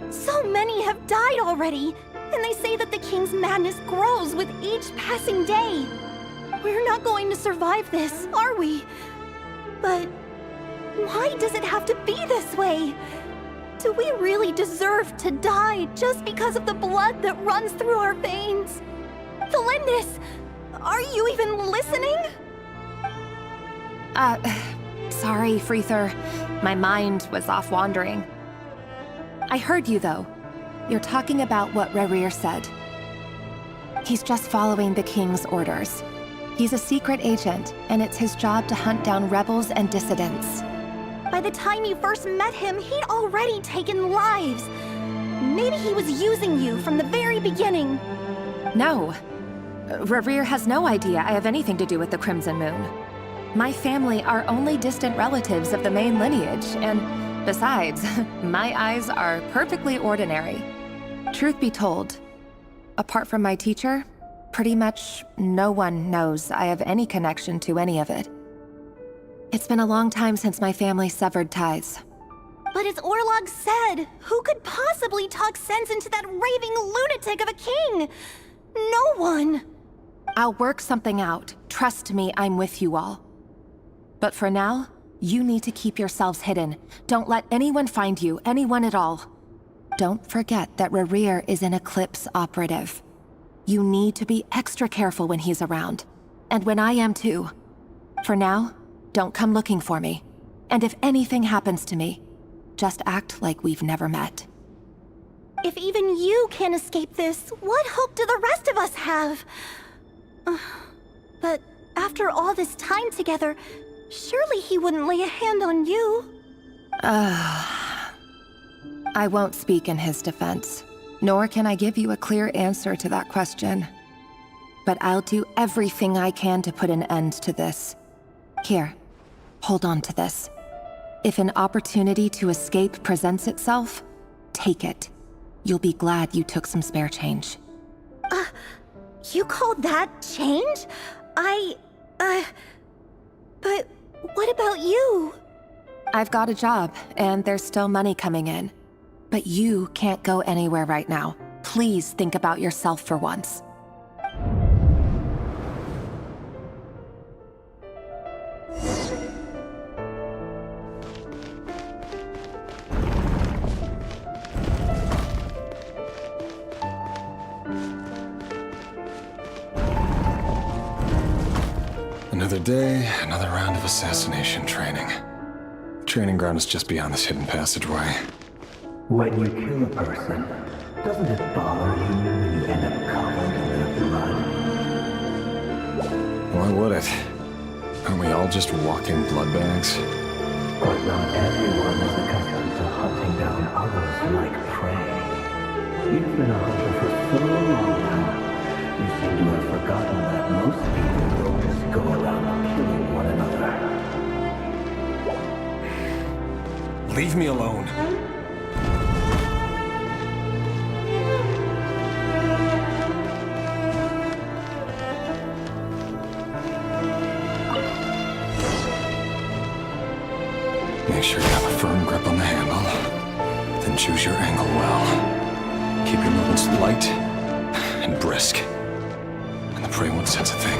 So many have died already, and they say that the king's madness grows with each passing day. We're not going to survive this, are we? But why does it have to be this way? Do we really deserve to die just because of the blood that runs through our veins? Felindis, are you even listening? Sorry, Freether. My mind was off wandering. I heard you, though. You're talking about what Rerir said. He's just following the king's orders. He's a secret agent, and it's his job to hunt down rebels and dissidents. By the time you first met him, he'd already taken lives. Maybe he was using you from the very beginning. No. Rerir has no idea I have anything to do with the Crimson Moon. My family are only distant relatives of the main lineage, and besides, my eyes are perfectly ordinary. Truth be told, apart from my teacher, pretty much no one knows I have any connection to any of it. It's been a long time since my family severed ties. But as Orlog said, who could possibly talk sense into that raving lunatic of a king? No one. I'll work something out. Trust me, I'm with you all. But for now, you need to keep yourselves hidden. Don't let anyone find you, anyone at all. Don't forget that Rerir is an Eclipse operative. You need to be extra careful when he's around. And when I am too. For now, don't come looking for me. And if anything happens to me, just act like we've never met. If even you can't escape this, what hope do the rest of us have? But after all this time together, surely he wouldn't lay a hand on you. I won't speak in his defense, nor can I give you a clear answer to that question. But I'll do everything I can to put an end to this. Here, hold on to this. If an opportunity to escape presents itself, take it. You'll be glad you took some spare change. You call that change? But what about you? I've got a job, and there's still money coming in. But you can't go anywhere right now. Please think about yourself for once. Another day, another round of assassination training. The training ground is just beyond this hidden passageway. When you kill a person, doesn't it bother you when you end up covered in their blood? Why would it? Aren't we all just walking blood bags? But not everyone is accustomed to hunting down others like prey. You've been a hunter for so long now, you seem to have forgotten that most people don't just go around killing one another. Leave me alone. Make sure you have a firm grip on the handle. Choose your angle well. Keep your movements light and brisk. And the prey won't sense a thing.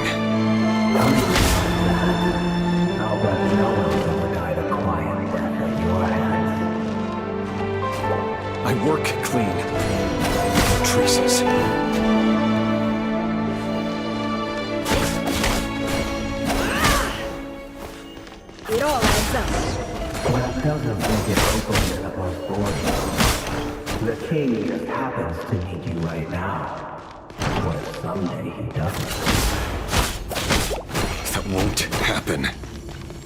I'll bet no one's ever died a quiet death at your hands. I work clean. No traces. It all adds up. That doesn't make it open above board. The king just happens to need you right now. What if someday he doesn't? That won't happen.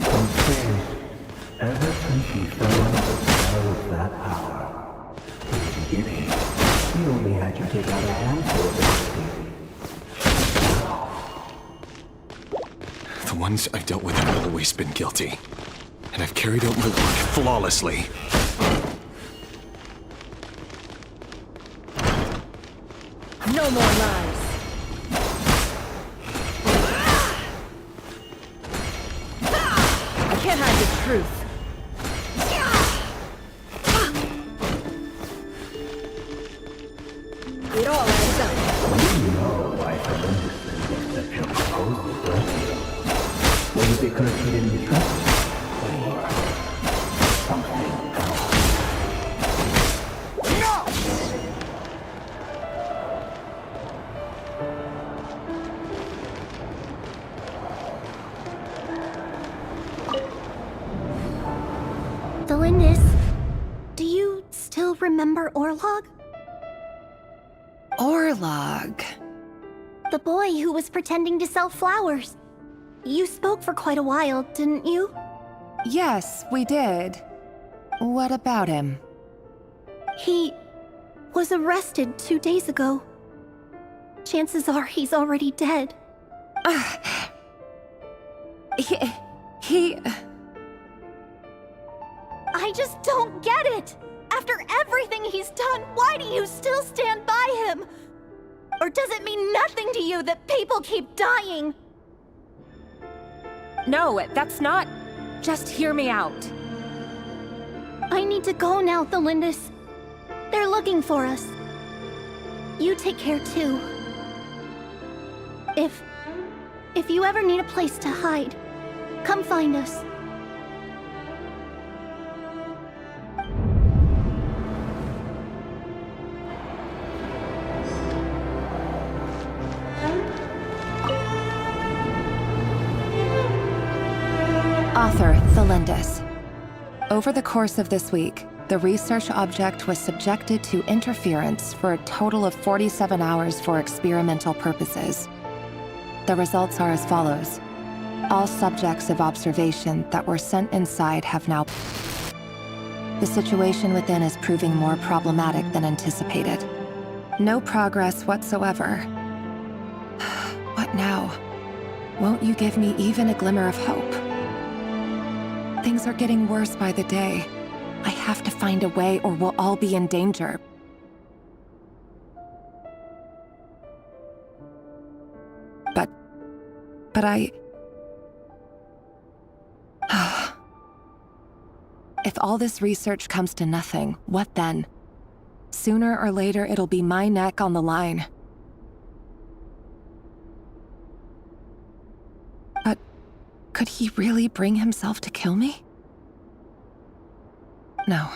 Okay. Ever since he fell into the spell of that power, in the beginning, he only had you take out a handful of it. The ones I've dealt with have always been guilty. And I've carried out my work flawlessly. No more lies. I can't hide the truth. It all adds up. You know why Columbus didn't accept your proposal, don't you? Was it because he didn't trust you? Or something else? Delindis, do you still remember Orlog? Orlog. The boy who was pretending to sell flowers. You spoke for quite a while, didn't you? Yes, we did. What about him? He was arrested 2 days ago. Chances are he's already dead. He... I just don't get it! After everything he's done, why do you still stand by him? Or does it mean nothing to you that people keep dying? No, that's not... Just hear me out. I need to go now, Thelindis. They're looking for us. You take care too. If you ever need a place to hide, come find us. Author, Thelindis. Over the course of this week, the research object was subjected to interference for a total of 47 hours for experimental purposes. The results are as follows. All subjects of observation that were sent inside have now... The situation within is proving more problematic than anticipated. No progress whatsoever. What now? Won't you give me even a glimmer of hope? Things are getting worse by the day. I have to find a way or we'll all be in danger. But I... If all this research comes to nothing, what then? Sooner or later, it'll be my neck on the line. But could he really bring himself to kill me? No.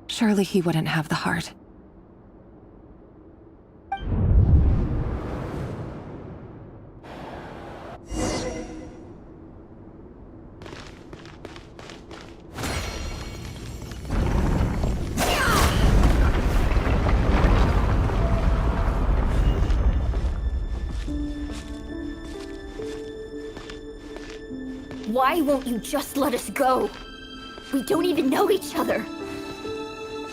Surely he wouldn't have the heart. Why won't you just let us go? We don't even know each other.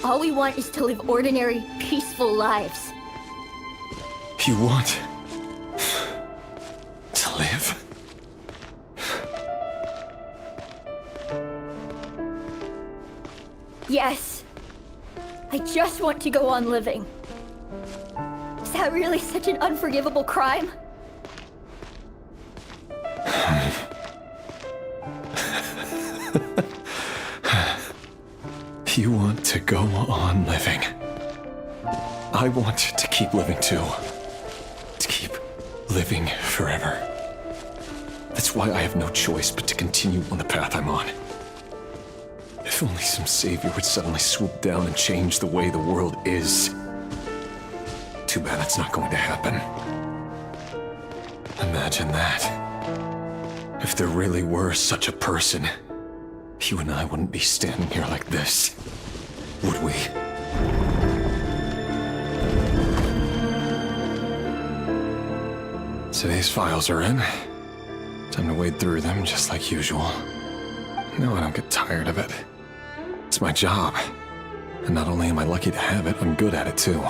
All we want is to live ordinary, peaceful lives. You want... to live? Yes. I just want to go on living. Is that really such an unforgivable crime? You want to go on living. I want to keep living too. To keep living forever. That's why I have no choice but to continue on the path I'm on. If only some savior would suddenly swoop down and change the way the world is. Too bad that's not going to happen. Imagine that. If there really were such a person, you and I wouldn't be standing here like this, would we? Today's files are in. Time to wade through them just like usual. No, I don't get tired of it. It's my job. And not only am I lucky to have it, I'm good at it too.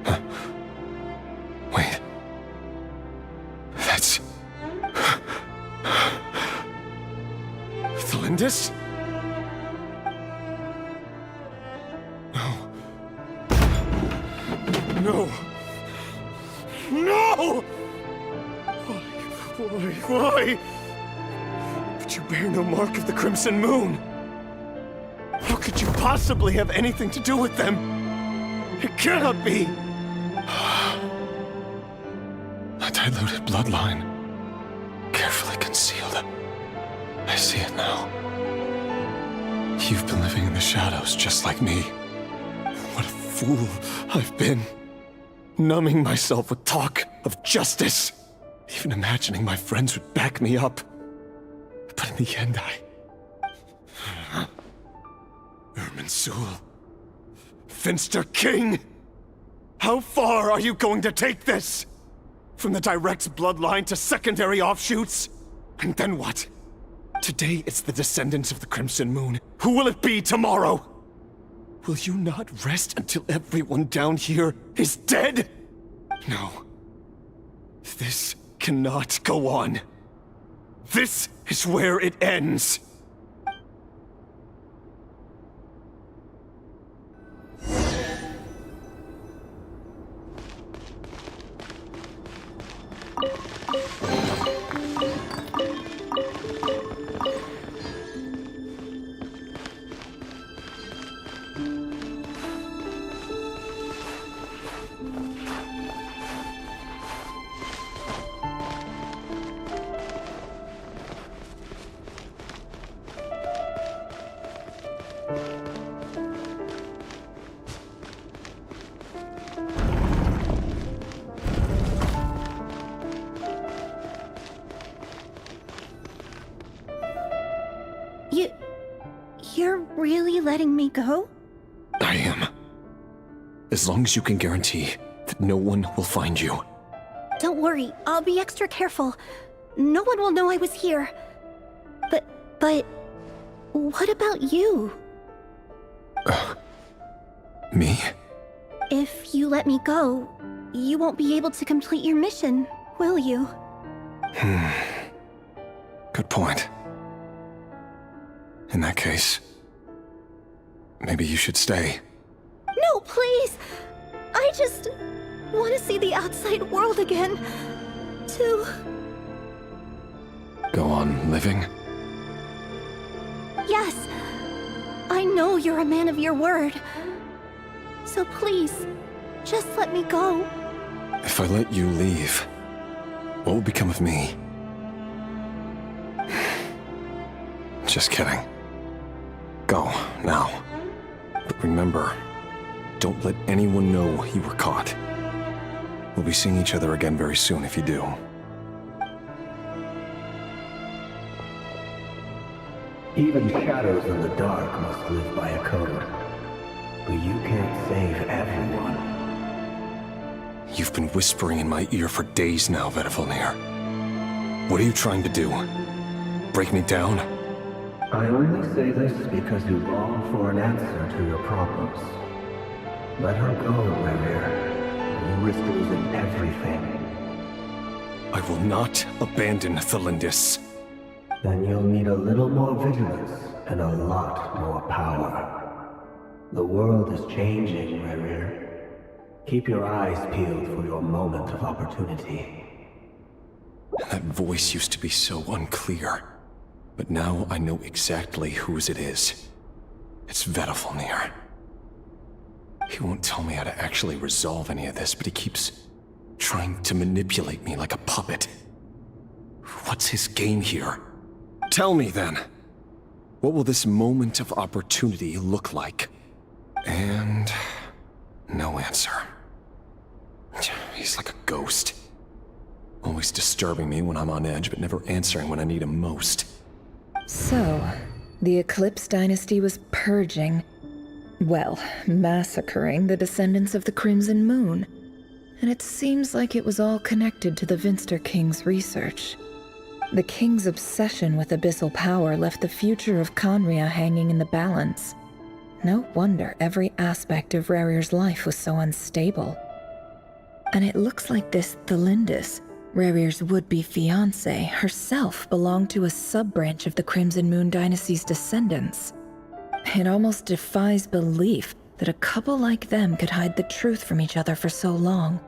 Huh. Wait. That's... Thelindis? No. No! Why? But you bear no mark of the Crimson Moon. How could you possibly have anything to do with them? It cannot be. A diluted bloodline. Carefully concealed. I see it now. You've been living in the shadows just like me. What a fool I've been. Numbing myself with talk of justice. Even imagining my friends would back me up. But in the end, Irminsul. Finster King! How far are you going to take this? From the direct bloodline to secondary offshoots? And then what? Today it's the descendants of the Crimson Moon. Who will it be tomorrow? Will you not rest until everyone down here is dead? No. This cannot go on. This is where it ends. You're really letting me go? I am. As long as you can guarantee that no one will find you. Don't worry, I'll be extra careful. No one will know I was here. But... what about you? Me? If you let me go, you won't be able to complete your mission, will you? Good point. In that case, maybe you should stay. No, please! I just want to see the outside world again. To... Go on living? Yes. I know you're a man of your word. So please, just let me go. If I let you leave, what will become of me? Just kidding. Go, now. But remember, don't let anyone know you were caught. We'll be seeing each other again very soon if you do. Even shadows in the dark must live by a code. But you can't save everyone. You've been whispering in my ear for days now, Vedifalnir. What are you trying to do? Break me down? I only say this because you long for an answer to your problems. Let her go, Revere. You risk losing everything. I will not abandon Thelindis. Then you'll need a little more vigilance and a lot more power. The world is changing, Revere. Keep your eyes peeled for your moment of opportunity. That voice used to be so unclear. But now I know exactly whose it is. It's Vedalfnir. He won't tell me how to actually resolve any of this, but he keeps trying to manipulate me like a puppet. What's his game here? Tell me then. What will this moment of opportunity look like? And no answer. He's like a ghost. Always disturbing me when I'm on edge, but never answering when I need him most. So, the Eclipse Dynasty was purging, well, massacring the descendants of the Crimson Moon. And it seems like it was all connected to the Vinster King's research. The King's obsession with abyssal power left the future of Conria hanging in the balance. No wonder every aspect of Rerir's life was so unstable. And it looks like this Thelindis, Rerir's would-be fiancée, herself belonged to a sub-branch of the Crimson Moon Dynasty's descendants. It almost defies belief that a couple like them could hide the truth from each other for so long.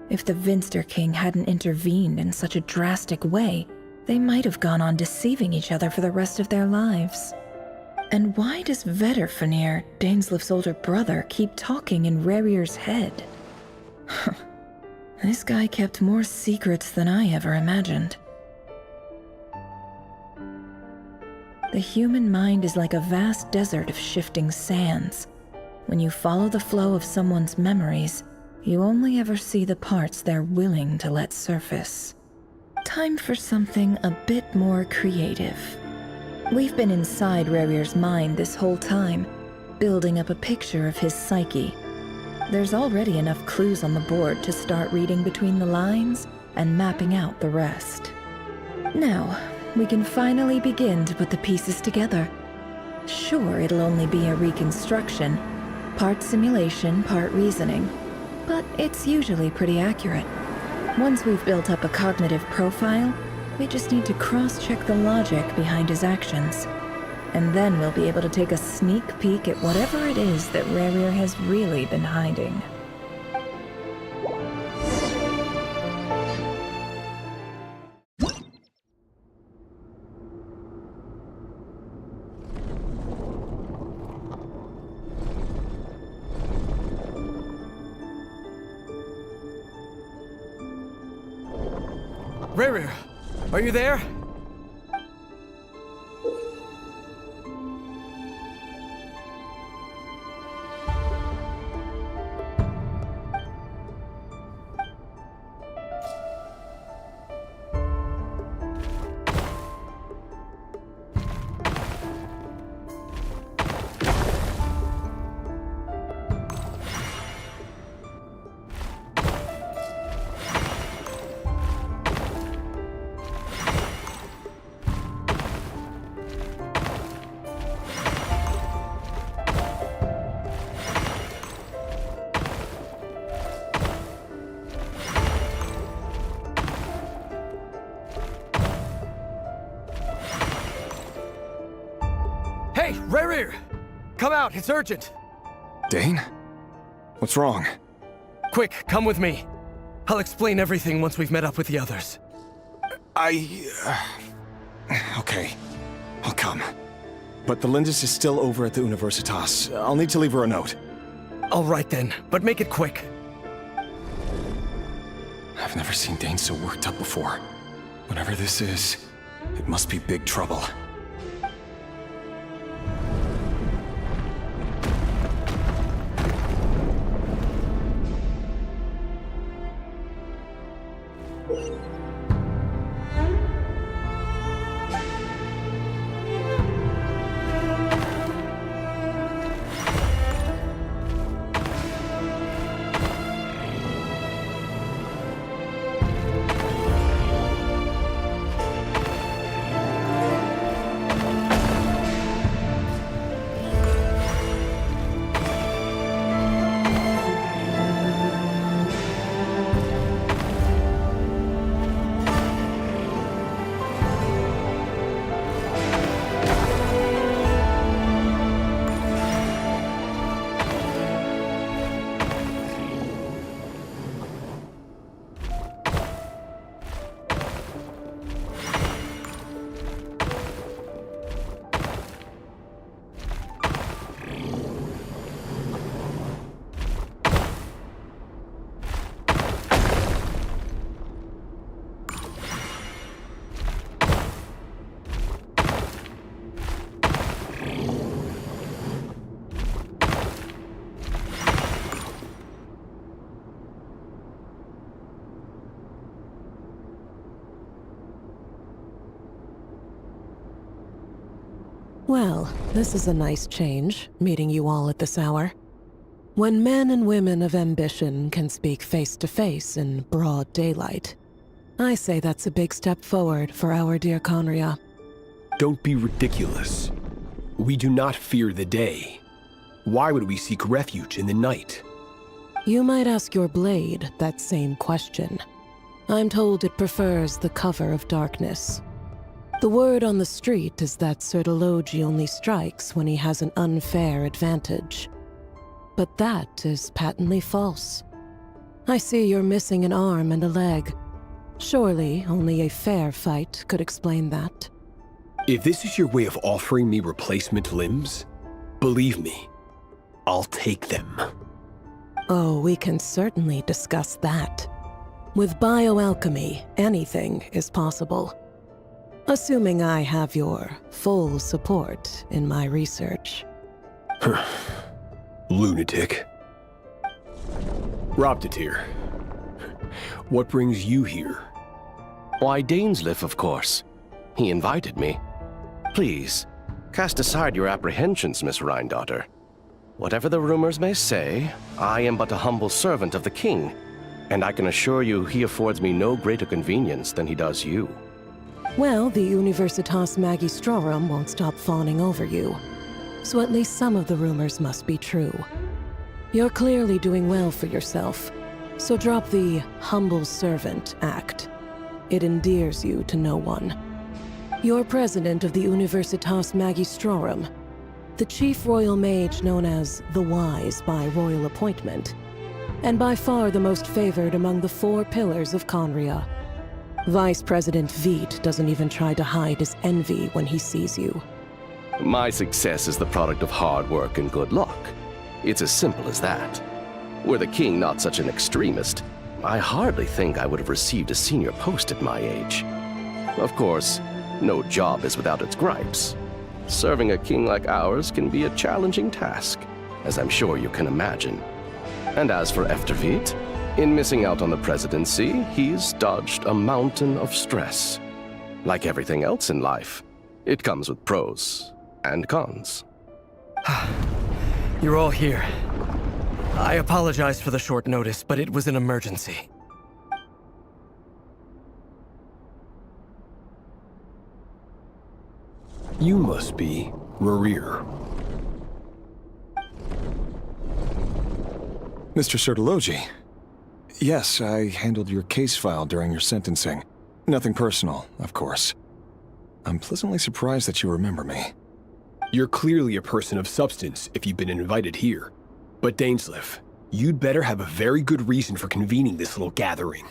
If the Vinster King hadn't intervened in such a drastic way, they might have gone on deceiving each other for the rest of their lives. And why does Vedalfnir, Daneslif's older brother, keep talking in Rerir's head? This guy kept more secrets than I ever imagined. The human mind is like a vast desert of shifting sands. When you follow the flow of someone's memories, you only ever see the parts they're willing to let surface. Time for something a bit more creative. We've been inside Rerir's mind this whole time, building up a picture of his psyche. There's already enough clues on the board to start reading between the lines and mapping out the rest. Now, we can finally begin to put the pieces together. Sure, it'll only be a reconstruction, part simulation, part reasoning, but it's usually pretty accurate. Once we've built up a cognitive profile, we just need to cross-check the logic behind his actions. And then we'll be able to take a sneak peek at whatever it is that Rerir has really been hiding. Rerir, are you there? Hey, Rerir! Come out, it's urgent! Dane? What's wrong? Quick, come with me. I'll explain everything once we've met up with the others. Okay, I'll come. But Thelindis is still over at the Universitas. I'll need to leave her a note. All right then, but make it quick. I've never seen Dane so worked up before. Whatever this is, it must be big trouble. Well, this is a nice change, meeting you all at this hour. When men and women of ambition can speak face to face in broad daylight, I say that's a big step forward for our dear Conria. Don't be ridiculous. We do not fear the day. Why would we seek refuge in the night? You might ask your blade that same question. I'm told it prefers the cover of darkness. The word on the street is that Sir Elegy only strikes when he has an unfair advantage. But that is patently false. I see you're missing an arm and a leg. Surely only a fair fight could explain that. If this is your way of offering me replacement limbs, believe me, I'll take them. Oh, we can certainly discuss that. With bioalchemy, anything is possible. Assuming I have your full support in my research. Lunatic. Robtatir, what brings you here? Why, Dainsleif, of course. He invited me. Please, cast aside your apprehensions, Miss Rhine-daughter. Whatever the rumors may say, I am but a humble servant of the king, and I can assure you he affords me no greater convenience than he does you. Well, the Universitas Magistrorum won't stop fawning over you, so at least some of the rumors must be true. You're clearly doing well for yourself, so drop the humble servant act. It endears you to no one. You're president of the Universitas Magistrorum, the chief royal mage known as the Wise by royal appointment, and by far the most favored among the 4 pillars of Conria. Vice President Veit doesn't even try to hide his envy when he sees you. My success is the product of hard work and good luck. It's as simple as that. Were the king not such an extremist, I hardly think I would have received a senior post at my age. Of course, no job is without its gripes. Serving a king like ours can be a challenging task, as I'm sure you can imagine. And as for Efterveit, in missing out on the presidency, he's dodged a mountain of stress. Like everything else in life, it comes with pros and cons. You're all here. I apologize for the short notice, but it was an emergency. You must be Rerir. Mr. Sir Elegy. Yes, I handled your case file during your sentencing. Nothing personal, of course. I'm pleasantly surprised that you remember me. You're clearly a person of substance if you've been invited here. But Dainsleif, you'd better have a very good reason for convening this little gathering.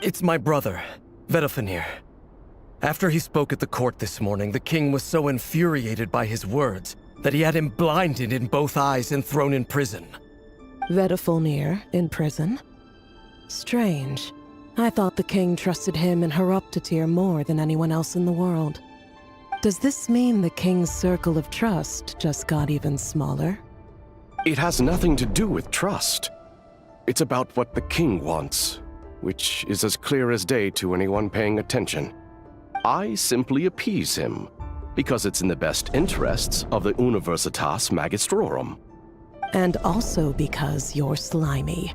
It's my brother, Vedofenir. After he spoke at the court this morning, the king was so infuriated by his words that he had him blinded in both eyes and thrown in prison. Vedofenir in prison? Strange. I thought the king trusted him and Horoptatir more than anyone else in the world. Does this mean the king's circle of trust just got even smaller? It has nothing to do with trust. It's about what the king wants, which is as clear as day to anyone paying attention. I simply appease him, because it's in the best interests of the Universitas Magistrorum. And also because you're slimy.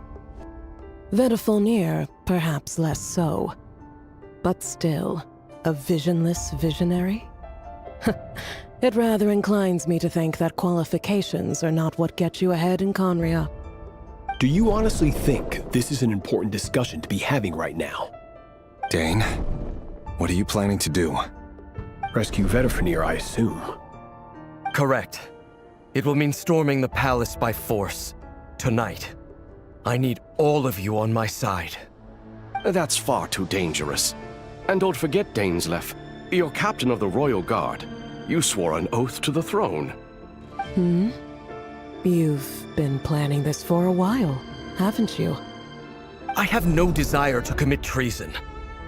Vedofenir, perhaps less so. But still, a visionless visionary? It rather inclines me to think that qualifications are not what get you ahead in Conria. Do you honestly think this is an important discussion to be having right now? Dane, what are you planning to do? Rescue Vedofenir, I assume. Correct. It will mean storming the palace by force. Tonight. I need all of you on my side. That's far too dangerous. And don't forget, Dainsleif, you're captain of the Royal Guard. You swore an oath to the throne. You've been planning this for a while, haven't you? I have no desire to commit treason.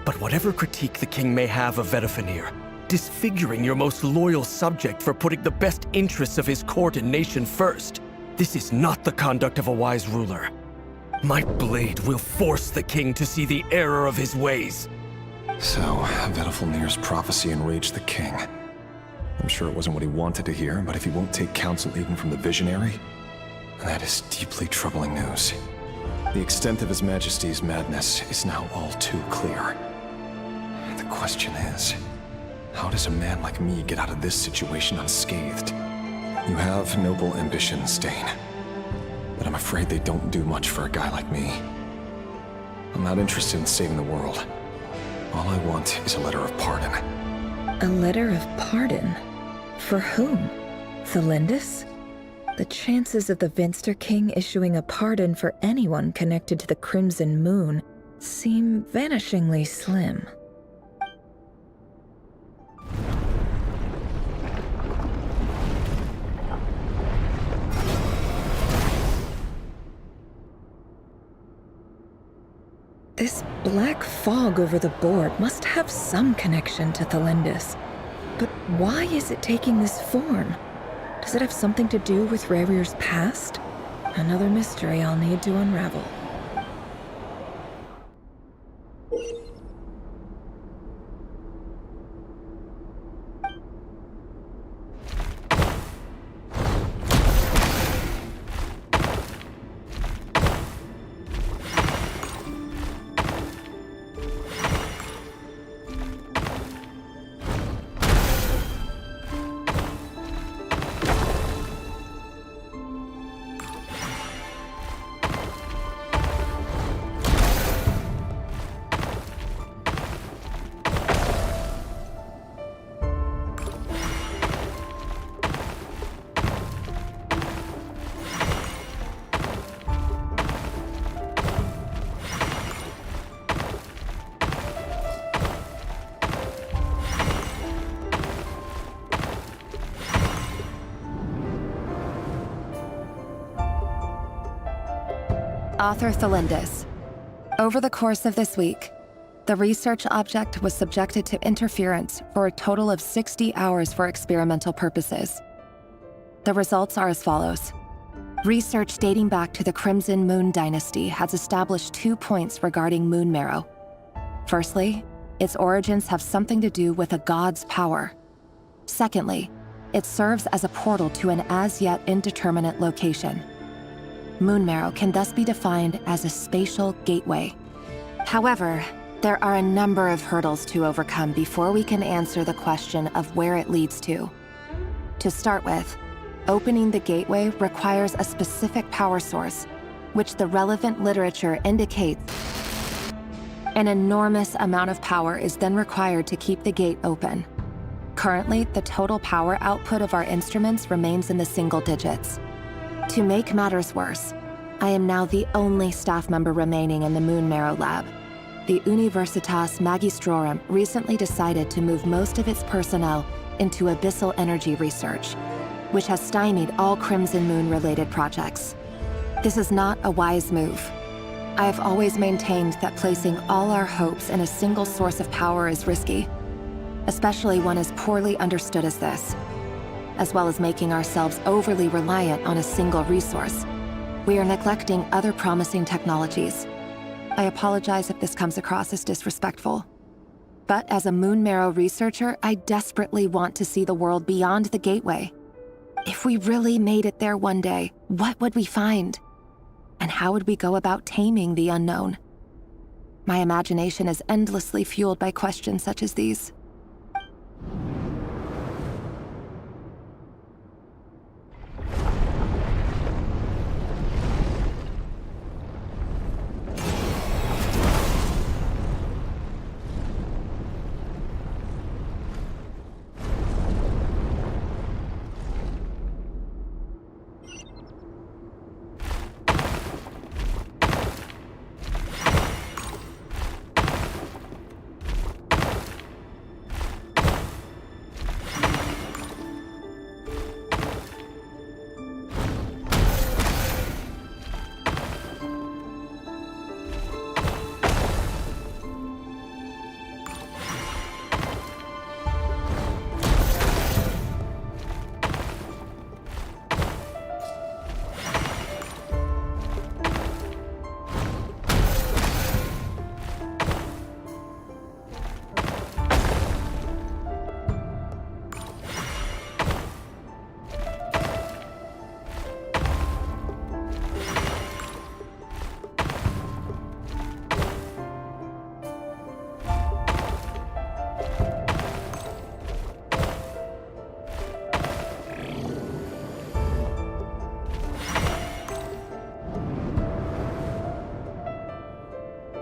But whatever critique the king may have of Vedofenir, disfiguring your most loyal subject for putting the best interests of his court and nation first, this is not the conduct of a wise ruler. My blade will force the king to see the error of his ways. So, Vedofenir's prophecy enraged the king. I'm sure it wasn't what he wanted to hear, but if he won't take counsel even from the visionary, that is deeply troubling news. The extent of His Majesty's madness is now all too clear. The question is, how does a man like me get out of this situation unscathed? You have noble ambitions, Dane, but I'm afraid they don't do much for a guy like me. I'm not interested in saving the world. All I want is a letter of pardon. A letter of pardon? For whom? Thelindis? The chances of the Vinster King issuing a pardon for anyone connected to the Crimson Moon seem vanishingly slim. This black fog over the board must have some connection to Thelindis. But why is it taking this form? Does it have something to do with Rarir's past? Another mystery I'll need to unravel. Author Thelindis. Over the course of this week, the research object was subjected to interference for a total of 60 hours for experimental purposes. The results are as follows. Research dating back to the Crimson Moon dynasty has established 2 points regarding moon marrow. Firstly, its origins have something to do with a god's power. Secondly, it serves as a portal to an as-yet indeterminate location. Moon marrow can thus be defined as a spatial gateway. However, there are a number of hurdles to overcome before we can answer the question of where it leads to. To start with, opening the gateway requires a specific power source, which the relevant literature indicates. An enormous amount of power is then required to keep the gate open. Currently, the total power output of our instruments remains in the single digits. To make matters worse, I am now the only staff member remaining in the Moon Marrow lab. The Universitas Magistrorum recently decided to move most of its personnel into abyssal energy research, which has stymied all Crimson Moon-related projects. This is not a wise move. I have always maintained that placing all our hopes in a single source of power is risky, especially one as poorly understood as this. As well as making ourselves overly reliant on a single resource, we are neglecting other promising technologies. I apologize if this comes across as disrespectful. But as a Moon Marrow researcher, I desperately want to see the world beyond the gateway. If we really made it there one day, what would we find? And how would we go about taming the unknown? My imagination is endlessly fueled by questions such as these.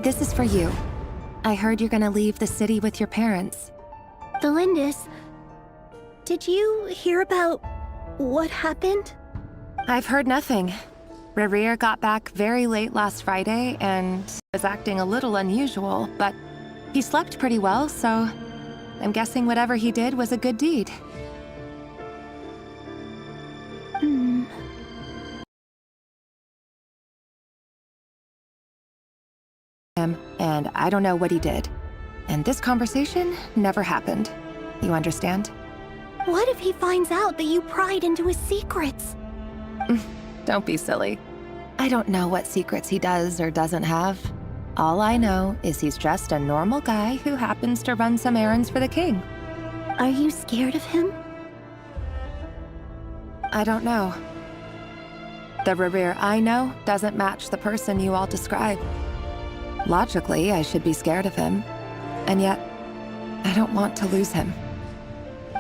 This is for you. I heard you're gonna leave the city with your parents. Delindis, did you hear about what happened? I've heard nothing. Rerir got back very late last Friday and was acting a little unusual, but he slept pretty well, so I'm guessing whatever he did was a good deed. And I don't know what he did. And this conversation never happened. You understand? What if he finds out that you pried into his secrets? Don't be silly. I don't know what secrets he does or doesn't have. All I know is he's just a normal guy who happens to run some errands for the king. Are you scared of him? I don't know. The Rerir I know doesn't match the person you all describe. Logically, I should be scared of him. And yet, I don't want to lose him.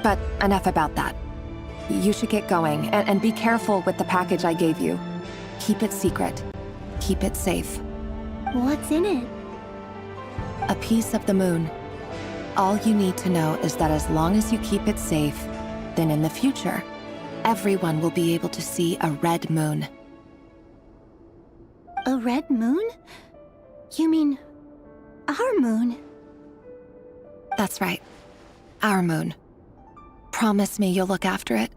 But enough about that. You should get going, and be careful with the package I gave you. Keep it secret. Keep it safe. What's in it? A piece of the moon. All you need to know is that as long as you keep it safe, then in the future, everyone will be able to see a red moon. A red moon? You mean our moon? That's right. Our moon. Promise me you'll look after it.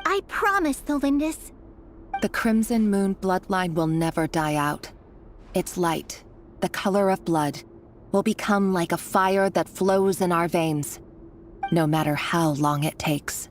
I promise, Delindis. The Crimson Moon bloodline will never die out. Its light, the color of blood, will become like a fire that flows in our veins, no matter how long it takes.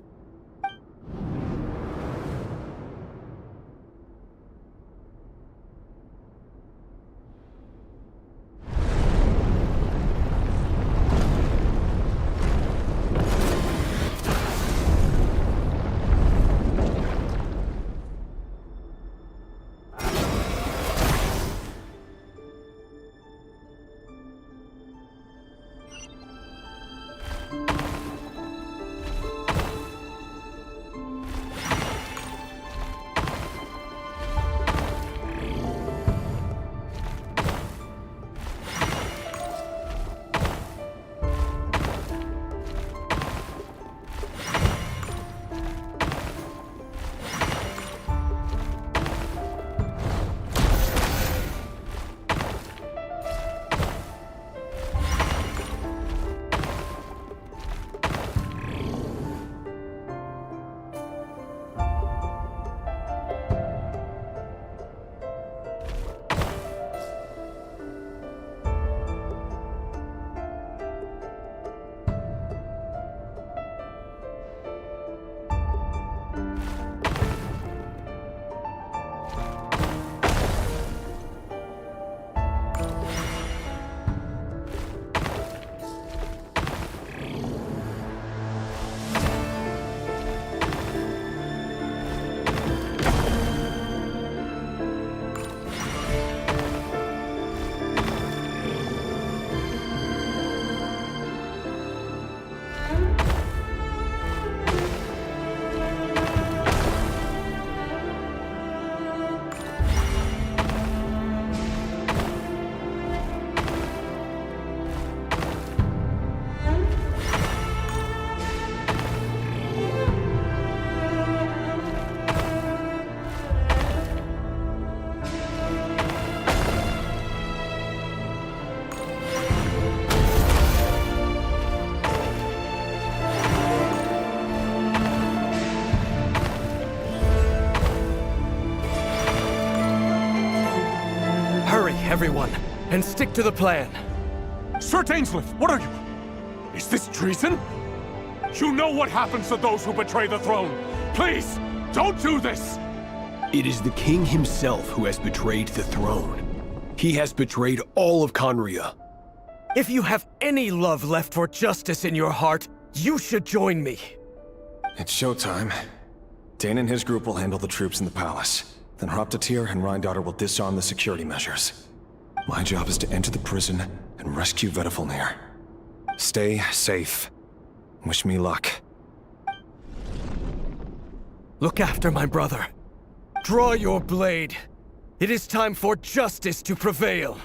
Everyone, and stick to the plan. Sir Dainsleif, what are you? Is this treason? You know what happens to those who betray the throne. Please, don't do this! It is the king himself who has betrayed the throne. He has betrayed all of Conria. If you have any love left for justice in your heart, you should join me. It's showtime. Dane and his group will handle the troops in the palace. Then Hraptatir and Rheindotter will disarm the security measures. My job is to enter the prison and rescue Vedifalnir. Stay safe. Wish me luck. Look after my brother. Draw your blade. It is time for justice to prevail.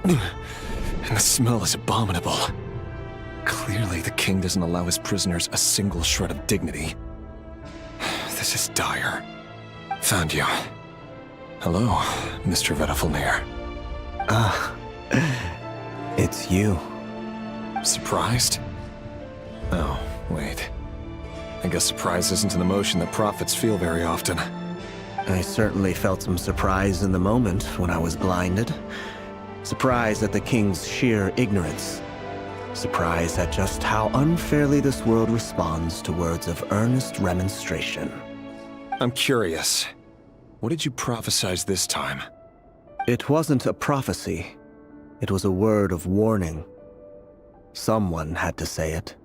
And the smell is abominable. Clearly, the king doesn't allow his prisoners a single shred of dignity. This is dire. Found you. Hello, Mr. Vedafulnir. It's you. Surprised? Oh, wait. I guess surprise isn't an emotion that prophets feel very often. I certainly felt some surprise in the moment when I was blinded. Surprise at the king's sheer ignorance. Surprise at just how unfairly this world responds to words of earnest remonstration. I'm curious. What did you prophesize this time? It wasn't a prophecy. It was a word of warning. Someone had to say it.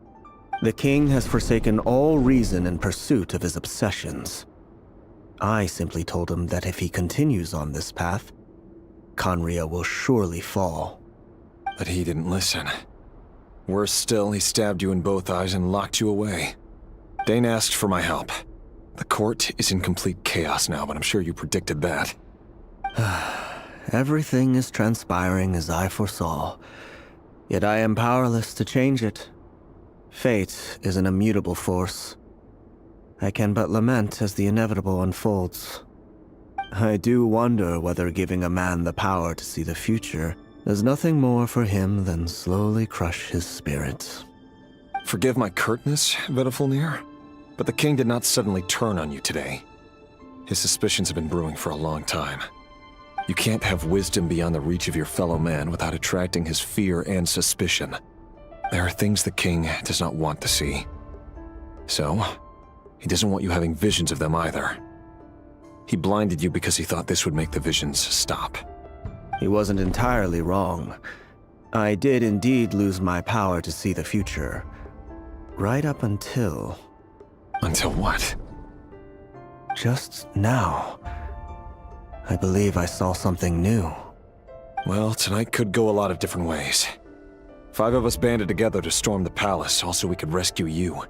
The king has forsaken all reason in pursuit of his obsessions. I simply told him that if he continues on this path, Khaenri'ah will surely fall. But he didn't listen. Worse still, he stabbed you in both eyes and locked you away. Dane asked for my help. The court is in complete chaos now, but I'm sure you predicted that. Everything is transpiring as I foresaw, yet I am powerless to change it. Fate is an immutable force. I can but lament as the inevitable unfolds. I do wonder whether giving a man the power to see the future does nothing more for him than slowly crush his spirit. Forgive my curtness, Vedafulnir, but the king did not suddenly turn on you today. His suspicions have been brewing for a long time. You can't have wisdom beyond the reach of your fellow man without attracting his fear and suspicion. There are things the king does not want to see. So, he doesn't want you having visions of them either. He blinded you because he thought this would make the visions stop. He wasn't entirely wrong. I did indeed lose my power to see the future. Right up until... Until what? Just now. I believe I saw something new. Well, tonight could go a lot of different ways. 5 of us banded together to storm the palace, also we could rescue you.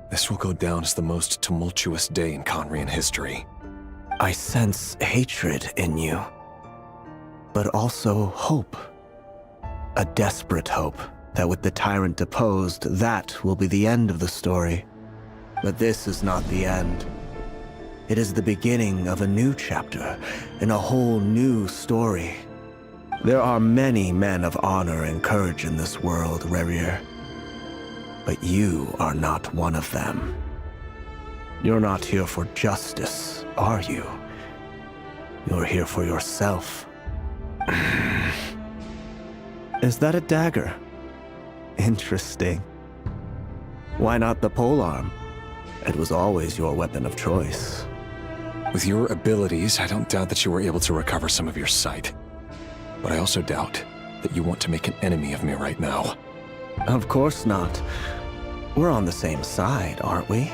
This will go down as the most tumultuous day in Khaenri'ah history. I sense hatred in you, but also hope. A desperate hope that with the tyrant deposed, that will be the end of the story. But this is not the end. It is the beginning of a new chapter, in a whole new story. There are many men of honor and courage in this world, Rerir. But you are not one of them. You're not here for justice, are you? You're here for yourself. Is that a dagger? Interesting. Why not the polearm? It was always your weapon of choice. With your abilities, I don't doubt that you were able to recover some of your sight. But I also doubt that you want to make an enemy of me right now. Of course not. We're on the same side, aren't we?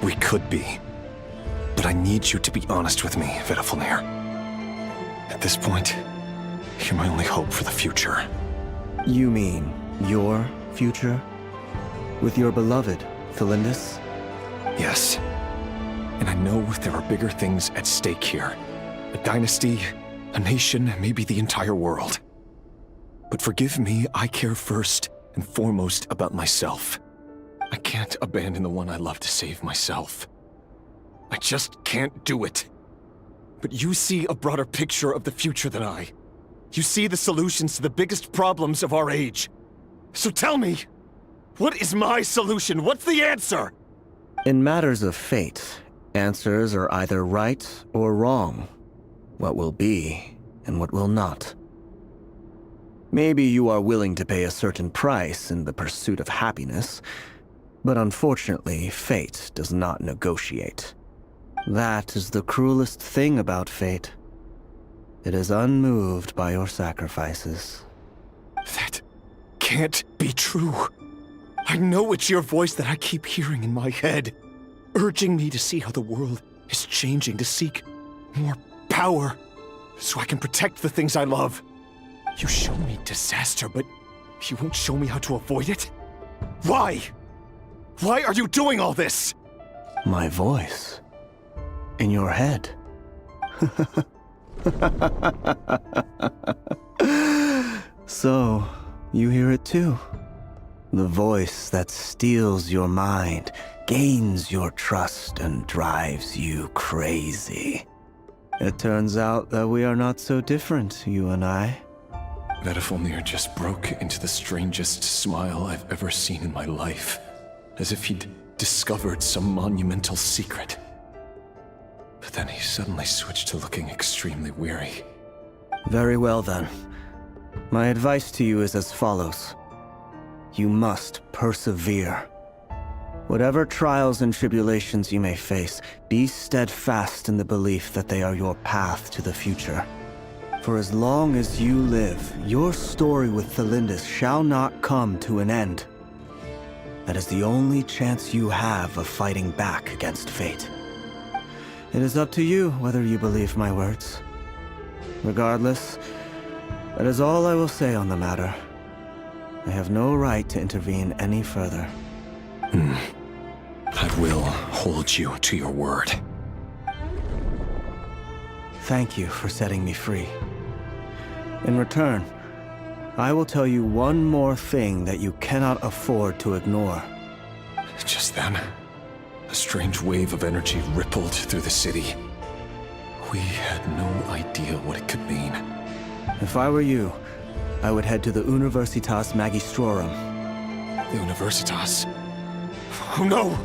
We could be. But I need you to be honest with me, Vedafilnir. At this point, you're my only hope for the future. You mean your future? With your beloved, Thelindis? Yes. And I know there are bigger things at stake here. A dynasty, a nation, maybe the entire world. But forgive me, I care first and foremost about myself. I can't abandon the one I love to save myself. I just can't do it. But you see a broader picture of the future than I. You see the solutions to the biggest problems of our age. So tell me, what is my solution? What's the answer? In matters of fate, answers are either right or wrong. What will be and what will not. Maybe you are willing to pay a certain price in the pursuit of happiness, but unfortunately, fate does not negotiate. That is the cruelest thing about fate. It is unmoved by your sacrifices. That can't be true. I know it's your voice that I keep hearing in my head, urging me to see how the world is changing, to seek more power, so I can protect the things I love. You show me disaster, but you won't show me how to avoid it? Why? Why are you doing all this? My voice. In your head. So, you hear it too. The voice that steals your mind, gains your trust, and drives you crazy. It turns out that we are not so different, you and I. Vedafilnir just broke into the strangest smile I've ever seen in my life, as if he'd discovered some monumental secret. But then he suddenly switched to looking extremely weary. Very well then. My advice to you is as follows. You must persevere. Whatever trials and tribulations you may face, be steadfast in the belief that they are your path to the future. For as long as you live, your story with Thelindis shall not come to an end. That is the only chance you have of fighting back against fate. It is up to you whether you believe my words. Regardless, that is all I will say on the matter. I have no right to intervene any further. I will hold you to your word. Thank you for setting me free. In return, I will tell you one more thing that you cannot afford to ignore. Just then, a strange wave of energy rippled through the city. We had no idea what it could mean. If I were you, I would head to the Universitas Magistrorum. The Universitas? Oh no!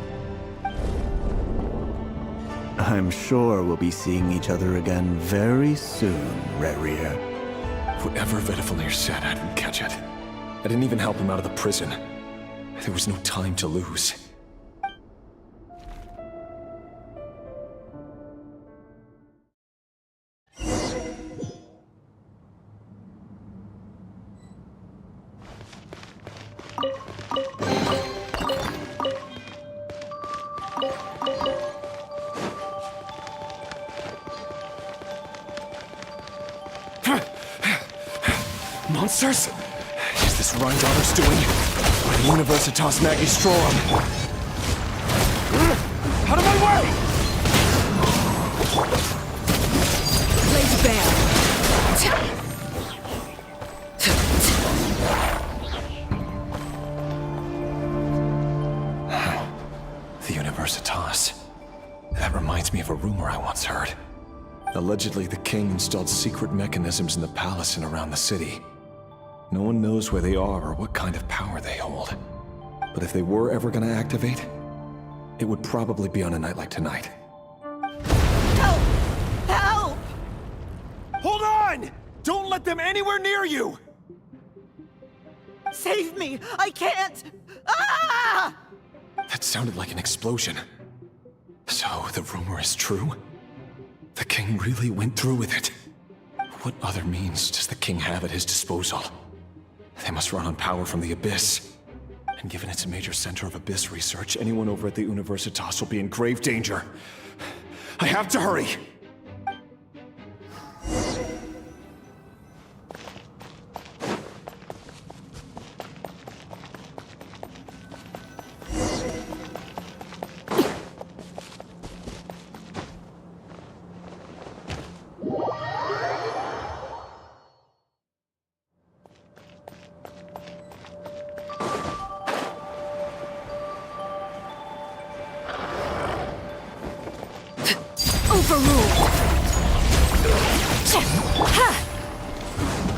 I'm sure we'll be seeing each other again very soon, Rerir. Whatever Vedafilnir said, I didn't catch it. I didn't even help him out of the prison. There was no time to lose. Monsters? Is this Rheindarter's doing? By the Universitas Magistrorum. Out of my way! Blaze Bear! The Universitas. That reminds me of a rumor I once heard. Allegedly, the king installed secret mechanisms in the palace and around the city. No one knows where they are or what kind of power they hold. But if they were ever gonna activate, it would probably be on a night like tonight. Help! Help! Hold on! Don't let them anywhere near you! Save me! I can't! Ah! That sounded like an explosion. So, the rumor is true? The king really went through with it. What other means does the king have at his disposal? They must run on power from the Abyss. And given it's a major center of Abyss research, anyone over at the Universitas will be in grave danger. I have to hurry!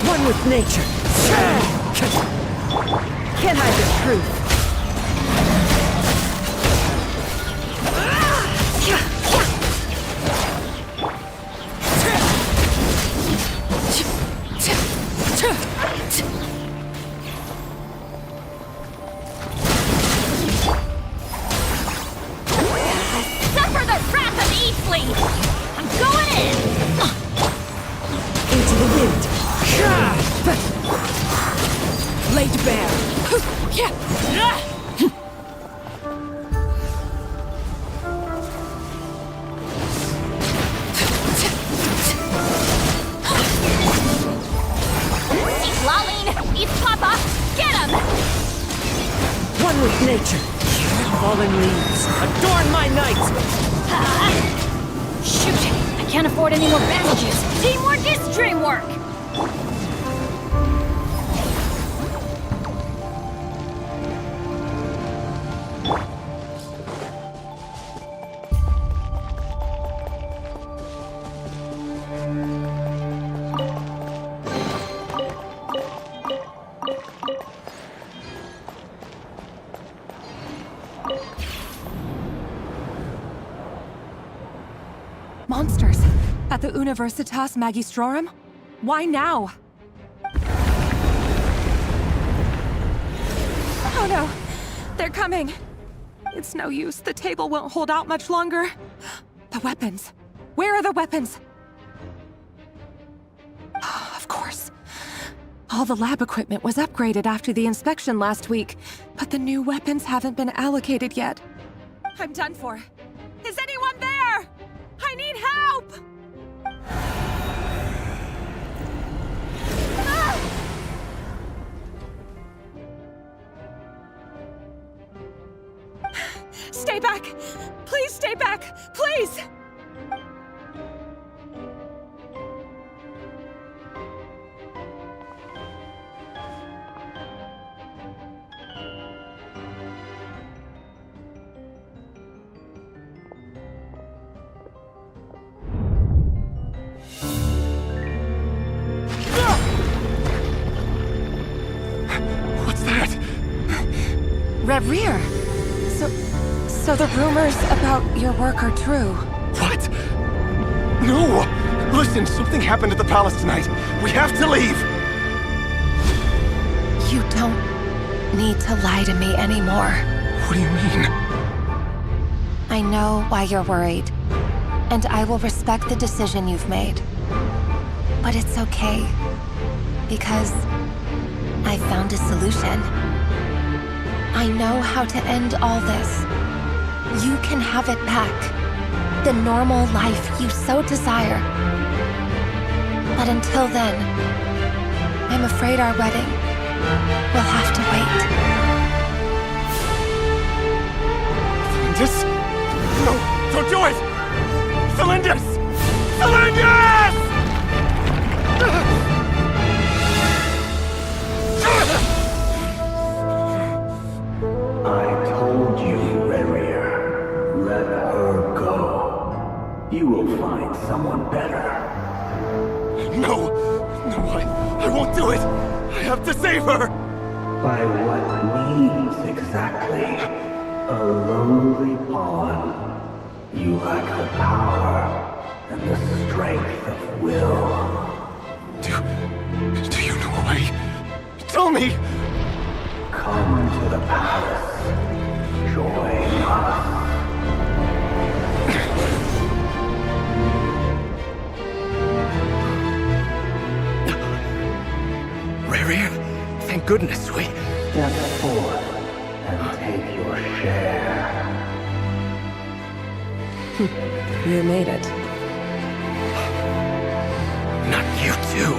One with nature. Can't hide the truth. Suffer the wrath of Eastling! I'm going in! Into the wind. Laid bare. He's lolling! He's Papa! Get him! One with nature. Fallen leaves. Adorn my night! Shoot! I can't afford any more bandages! Teamwork is dreamwork! Monsters. At the Universitas Magistrorum? Why now? Oh no! They're coming! It's no use. The table won't hold out much longer. The weapons. Where are the weapons? Of course. All the lab equipment was upgraded after the inspection last week, but the new weapons haven't been allocated yet. I'm done for. Is anyone there? I need help! Stay back! Please stay back! Please! What's that? Reverie! So the rumors about your work are true. What? No! Listen, something happened at the palace tonight. We have to leave! You don't need to lie to me anymore. What do you mean? I know why you're worried, and I will respect the decision you've made. But it's okay, because I found a solution. I know how to end all this. You can have it back. The normal life you so desire. But until then, I'm afraid our wedding will have to wait. Celindus? No, don't do it! Celindus! Celindus! I told you, Reverie. Let her go. You will find someone better. No! No, I won't do it! I have to save her! By what means exactly? A lowly pawn. You lack the power and the strength of will. Tell me! Come to the palace. Join us. Rerir, thank goodness we... Step forth and take your share. You made it. Not you too.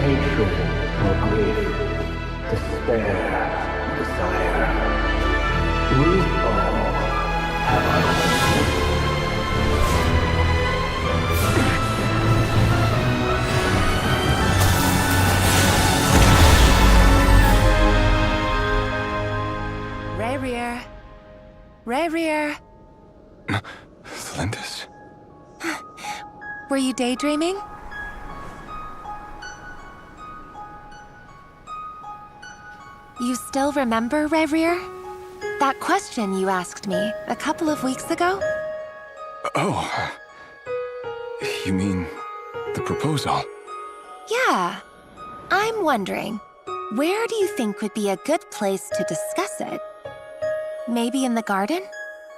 Hatred or grief, despair, desire. We all have our own. Rerir. Rerir. Lindis? Were you daydreaming? You still remember, Rerir? That question you asked me a couple of weeks ago? Oh. You mean the proposal? Yeah. I'm wondering, where do you think would be a good place to discuss it? Maybe in the garden?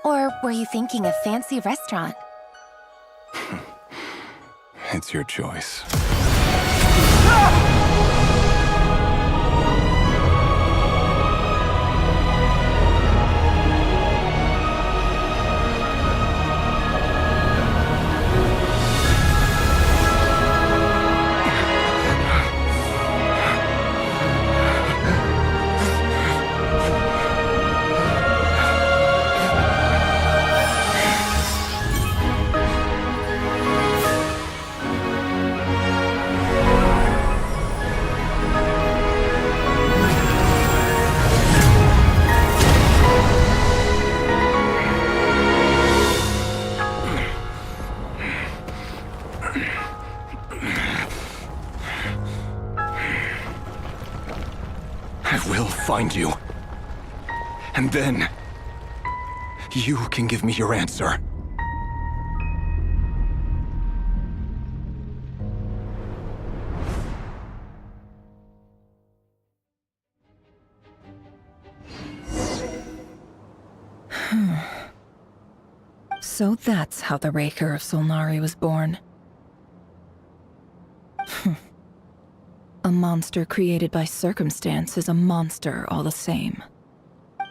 Or were you thinking a fancy restaurant? It's your choice. Find you. And then, you can give me your answer. So that's how the Raker of Solnari was born. A monster created by circumstance is a monster all the same.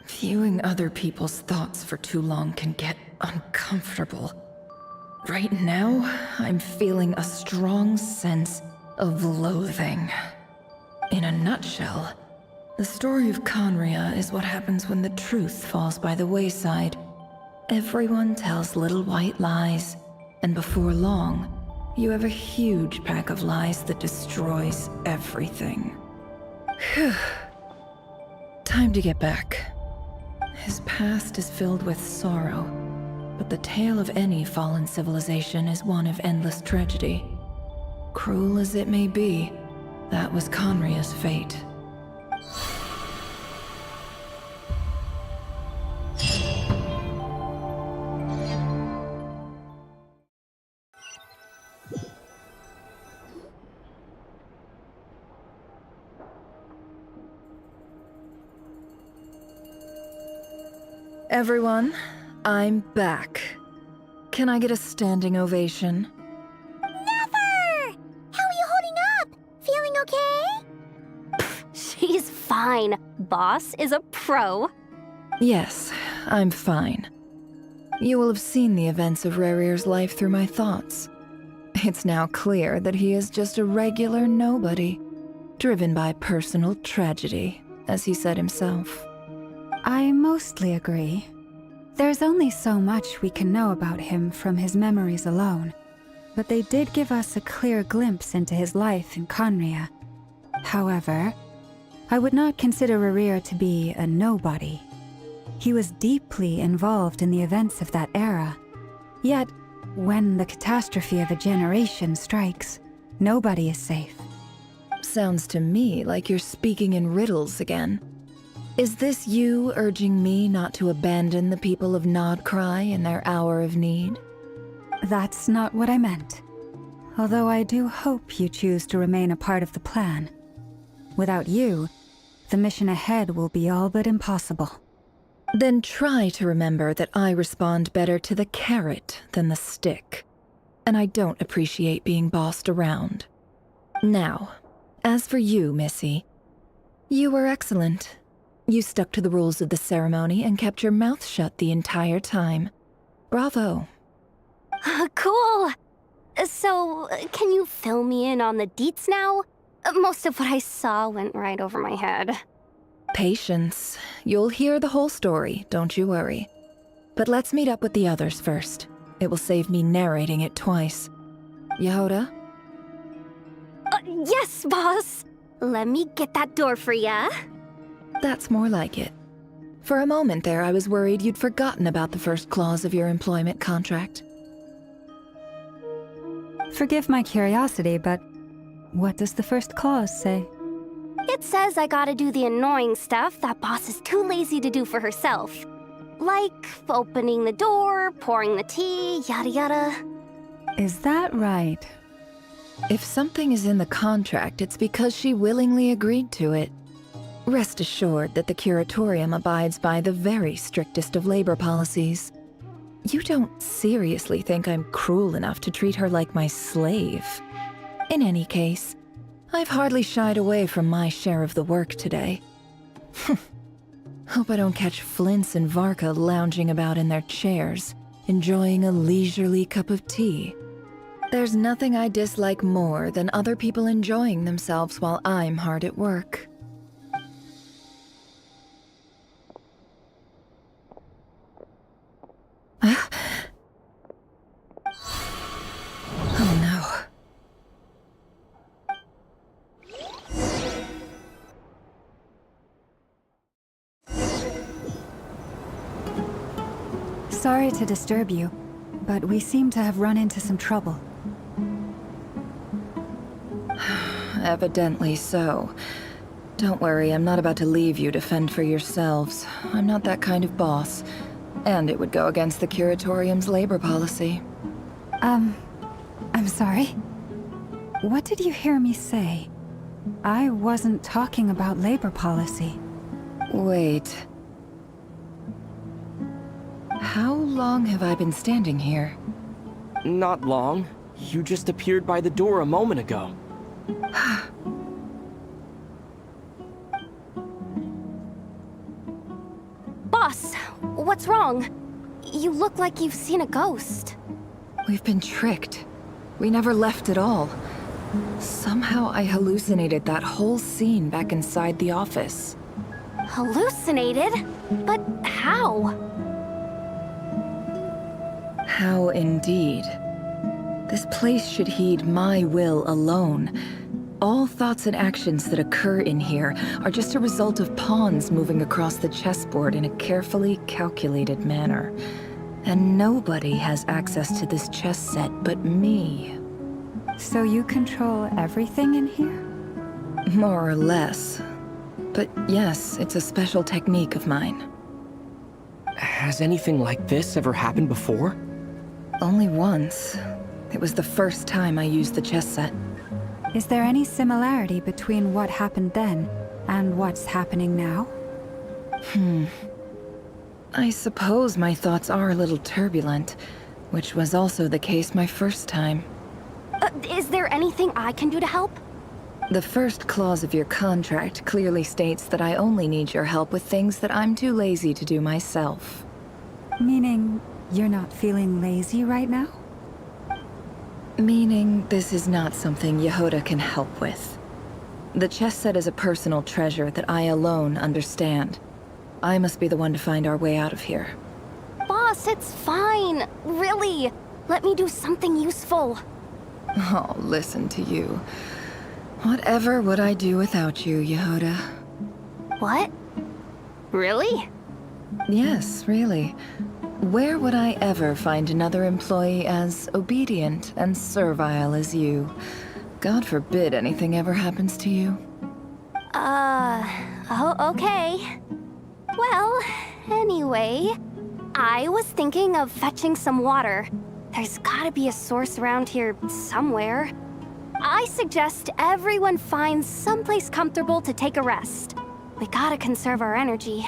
Viewing other people's thoughts for too long can get uncomfortable. Right now, I'm feeling a strong sense of loathing. In a nutshell, the story of Conria is what happens when the truth falls by the wayside. Everyone tells little white lies, and before long, you have a huge pack of lies that destroys everything. Phew. Time to get back. His past is filled with sorrow, but the tale of any fallen civilization is one of endless tragedy. Cruel as it may be, that was Conria's fate. Everyone, I'm back. Can I get a standing ovation? Never! How are you holding up? Feeling okay? She's fine. Boss is a pro. Yes, I'm fine. You will have seen the events of Rerir's life through my thoughts. It's now clear that he is just a regular nobody, driven by personal tragedy, as he said himself. I mostly agree. There's only so much we can know about him from his memories alone, but they did give us a clear glimpse into his life in Conria. However, I would not consider Rerir to be a nobody. He was deeply involved in the events of that era. Yet, when the catastrophe of a generation strikes, nobody is safe. Sounds to me like you're speaking in riddles again. Is this you urging me not to abandon the people of Nodcry in their hour of need? That's not what I meant. Although I do hope you choose to remain a part of the plan. Without you, the mission ahead will be all but impossible. Then try to remember that I respond better to the carrot than the stick. And I don't appreciate being bossed around. Now, as for you, Missy, you were excellent. You stuck to the rules of the ceremony and kept your mouth shut the entire time. Bravo. Cool! So, can you fill me in on the deets now? Most of what I saw went right over my head. Patience. You'll hear the whole story, don't you worry. But let's meet up with the others first. It will save me narrating it twice. Yehoda? Yes, boss! Let me get that door for ya. That's more like it. For a moment there, I was worried you'd forgotten about the first clause of your employment contract. Forgive my curiosity, but what does the first clause say? It says I gotta do the annoying stuff that boss is too lazy to do for herself. Like opening the door, pouring the tea, yada yada. Is that right? If something is in the contract, it's because she willingly agreed to it. Rest assured that the Curatorium abides by the very strictest of labor policies. You don't seriously think I'm cruel enough to treat her like my slave? In any case, I've hardly shied away from my share of the work today. Hope I don't catch Flintz and Varka lounging about in their chairs, enjoying a leisurely cup of tea. There's nothing I dislike more than other people enjoying themselves while I'm hard at work. Oh no. Sorry to disturb you, but we seem to have run into some trouble. Evidently so. Don't worry, I'm not about to leave you to fend for yourselves. I'm not that kind of boss. And it would go against the Curatorium's labor policy. I'm sorry? What did you hear me say? I wasn't talking about labor policy. Wait. How long have I been standing here? Not long. You just appeared by the door a moment ago. Boss, what's wrong? You look like you've seen a ghost. We've been tricked. We never left at all. Somehow I hallucinated that whole scene back inside the office. Hallucinated? But how? How indeed. This place should heed my will alone. All thoughts and actions that occur in here are just a result of pawns moving across the chessboard in a carefully calculated manner. And nobody has access to this chess set but me. So you control everything in here? More or less. But yes, it's a special technique of mine. Has anything like this ever happened before? Only once. It was the first time I used the chess set. Is there any similarity between what happened then and what's happening now? I suppose my thoughts are a little turbulent, which was also the case my first time. Is there anything I can do to help? The first clause of your contract clearly states that I only need your help with things that I'm too lazy to do myself. Meaning you're not feeling lazy right now? Meaning this is not something Yehoda can help with. The chess set is a personal treasure that I alone understand. I must be the one to find our way out of here. Boss, it's fine. Really. Let me do something useful. Oh, listen to you. Whatever would I do without you, Yehoda? What? Really? Yes, really. Where would I ever find another employee as obedient and servile as you? God forbid anything ever happens to you. Oh, okay. Well, anyway, I was thinking of fetching some water. There's gotta be a source around here somewhere. I suggest everyone finds someplace comfortable to take a rest. We gotta conserve our energy.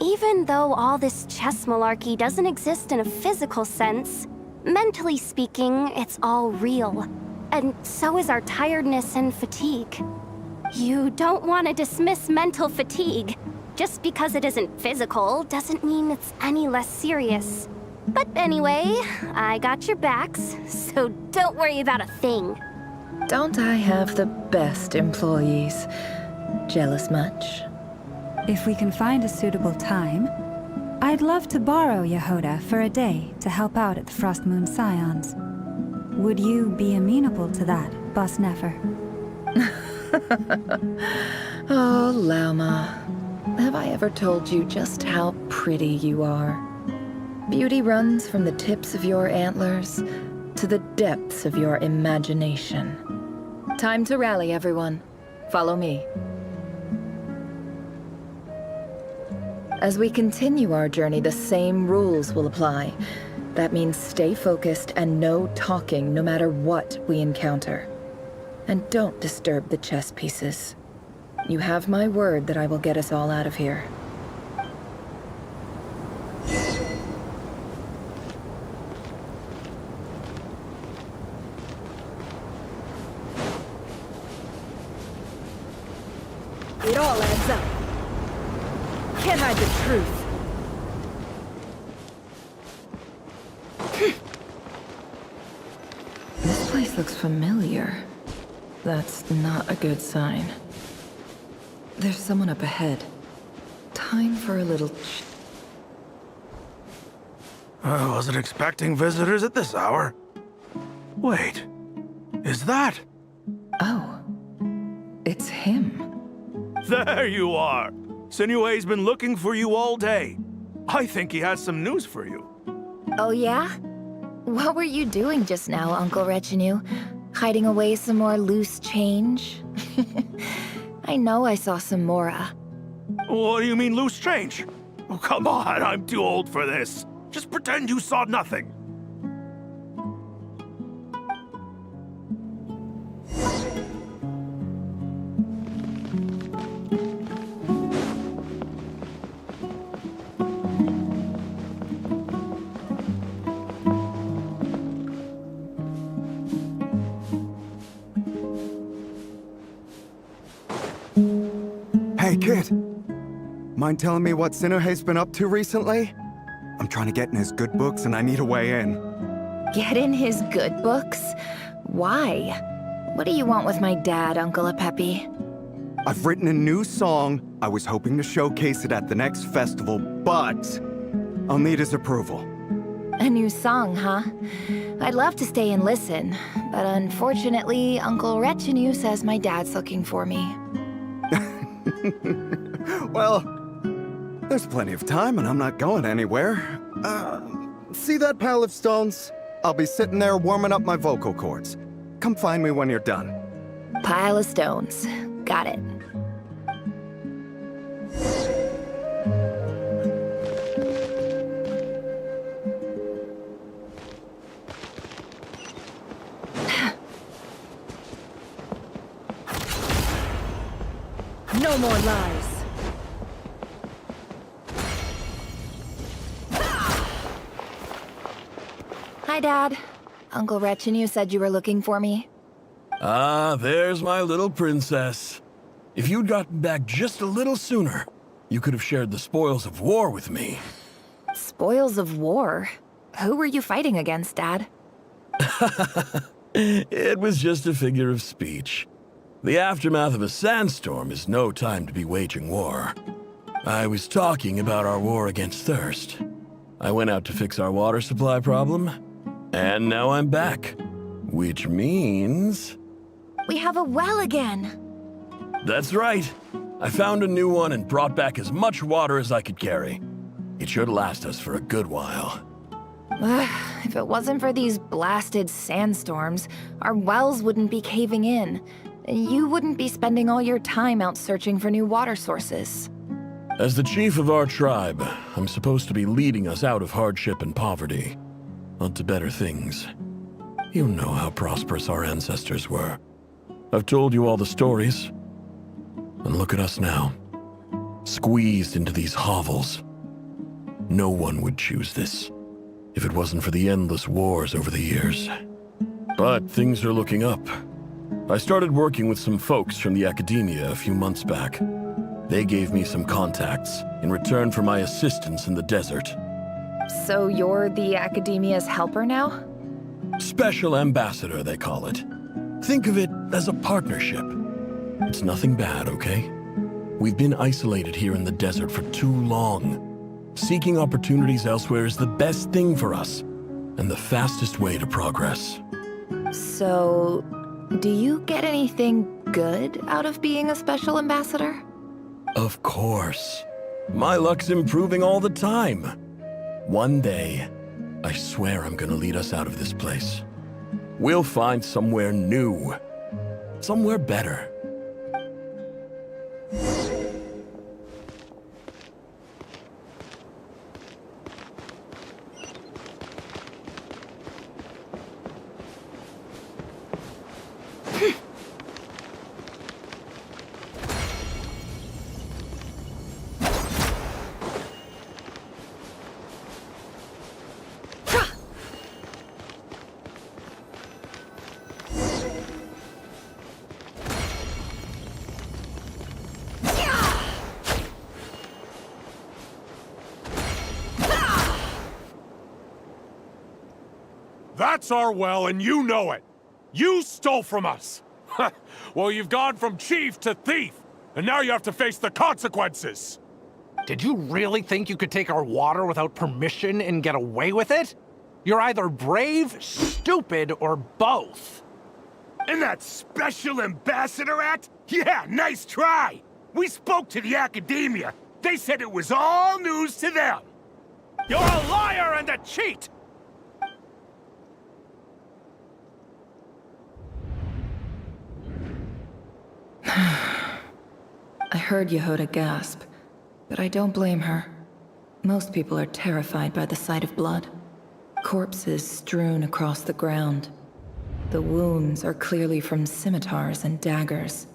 Even though all this chess malarkey doesn't exist in a physical sense, mentally speaking, it's all real. And so is our tiredness and fatigue. You don't want to dismiss mental fatigue. Just because it isn't physical doesn't mean it's any less serious. But anyway, I got your backs, so don't worry about a thing. Don't I have the best employees? Jealous much? If we can find a suitable time, I'd love to borrow Yehoda for a day to help out at the Frost Moon Scions. Would you be amenable to that, Boss Nefer? Oh, Lauma. Have I ever told you just how pretty you are? Beauty runs from the tips of your antlers to the depths of your imagination. Time to rally, everyone. Follow me. As we continue our journey, the same rules will apply. That means stay focused and no talking no matter what we encounter. And don't disturb the chess pieces. You have my word that I will get us all out of here. It all adds up. Can't hide the truth. This place looks familiar. That's not a good sign. There's someone up ahead. Time for a little I wasn't expecting visitors at this hour. Wait, is that? Oh, it's him. There you are! Sinue's been looking for you all day. I think he has some news for you. Oh yeah? What were you doing just now, Uncle Retinue? Hiding away some more loose change? I know I saw some Mora. What do you mean loose change? Oh, come on, I'm too old for this. Just pretend you saw nothing. Hey, kid. Mind telling me what Sinuhe's been up to recently? I'm trying to get in his good books and I need a way in. Get in his good books? Why? What do you want with my dad, Uncle Apepi? I've written a new song. I was hoping to showcase it at the next festival, but I'll need his approval. A new song, huh? I'd love to stay and listen, but unfortunately, Uncle Retinue says my dad's looking for me. Well, there's plenty of time and I'm not going anywhere. See that pile of stones? I'll be sitting there warming up my vocal cords. Come find me when you're done. Pile of stones. Got it. No more lies. Hi, Dad. Uncle Retinue said you were looking for me. Ah, there's my little princess. If you'd gotten back just a little sooner, you could have shared the spoils of war with me. Spoils of war? Who were you fighting against, Dad? It was just a figure of speech. The aftermath of a sandstorm is no time to be waging war. I was talking about our war against thirst. I went out to fix our water supply problem, and now I'm back. Which means... We have a well again! That's right. I found a new one and brought back as much water as I could carry. It should last us for a good while. If it wasn't for these blasted sandstorms, our wells wouldn't be caving in. You wouldn't be spending all your time out searching for new water sources. As the chief of our tribe, I'm supposed to be leading us out of hardship and poverty. onto better things. You know how prosperous our ancestors were. I've told you all the stories. And look at us now. Squeezed into these hovels. No one would choose this, if it wasn't for the endless wars over the years. But things are looking up. I started working with some folks from the academia a few months back. They gave me some contacts in return for my assistance in the desert. So you're the Academia's helper now? Special ambassador, they call it. Think of it as a partnership. It's nothing bad, okay? We've been isolated here in the desert for too long. Seeking opportunities elsewhere is the best thing for us, and the fastest way to progress. So, do you get anything good out of being a special ambassador? Of course. My luck's improving all the time. One day, I swear I'm gonna lead us out of this place. We'll find somewhere new. Somewhere better. That's our well, and you know it. You stole from us. Well, you've gone from chief to thief, and now you have to face the consequences. Did you really think you could take our water without permission and get away with it? You're either brave, stupid, or both. And that Special Ambassador Act? Yeah, nice try! We spoke to the Academia. They said it was all news to them. You're a liar and a cheat! I heard Yehuda gasp, but I don't blame her. Most people are terrified by the sight of blood. Corpses strewn across the ground. The wounds are clearly from scimitars and daggers.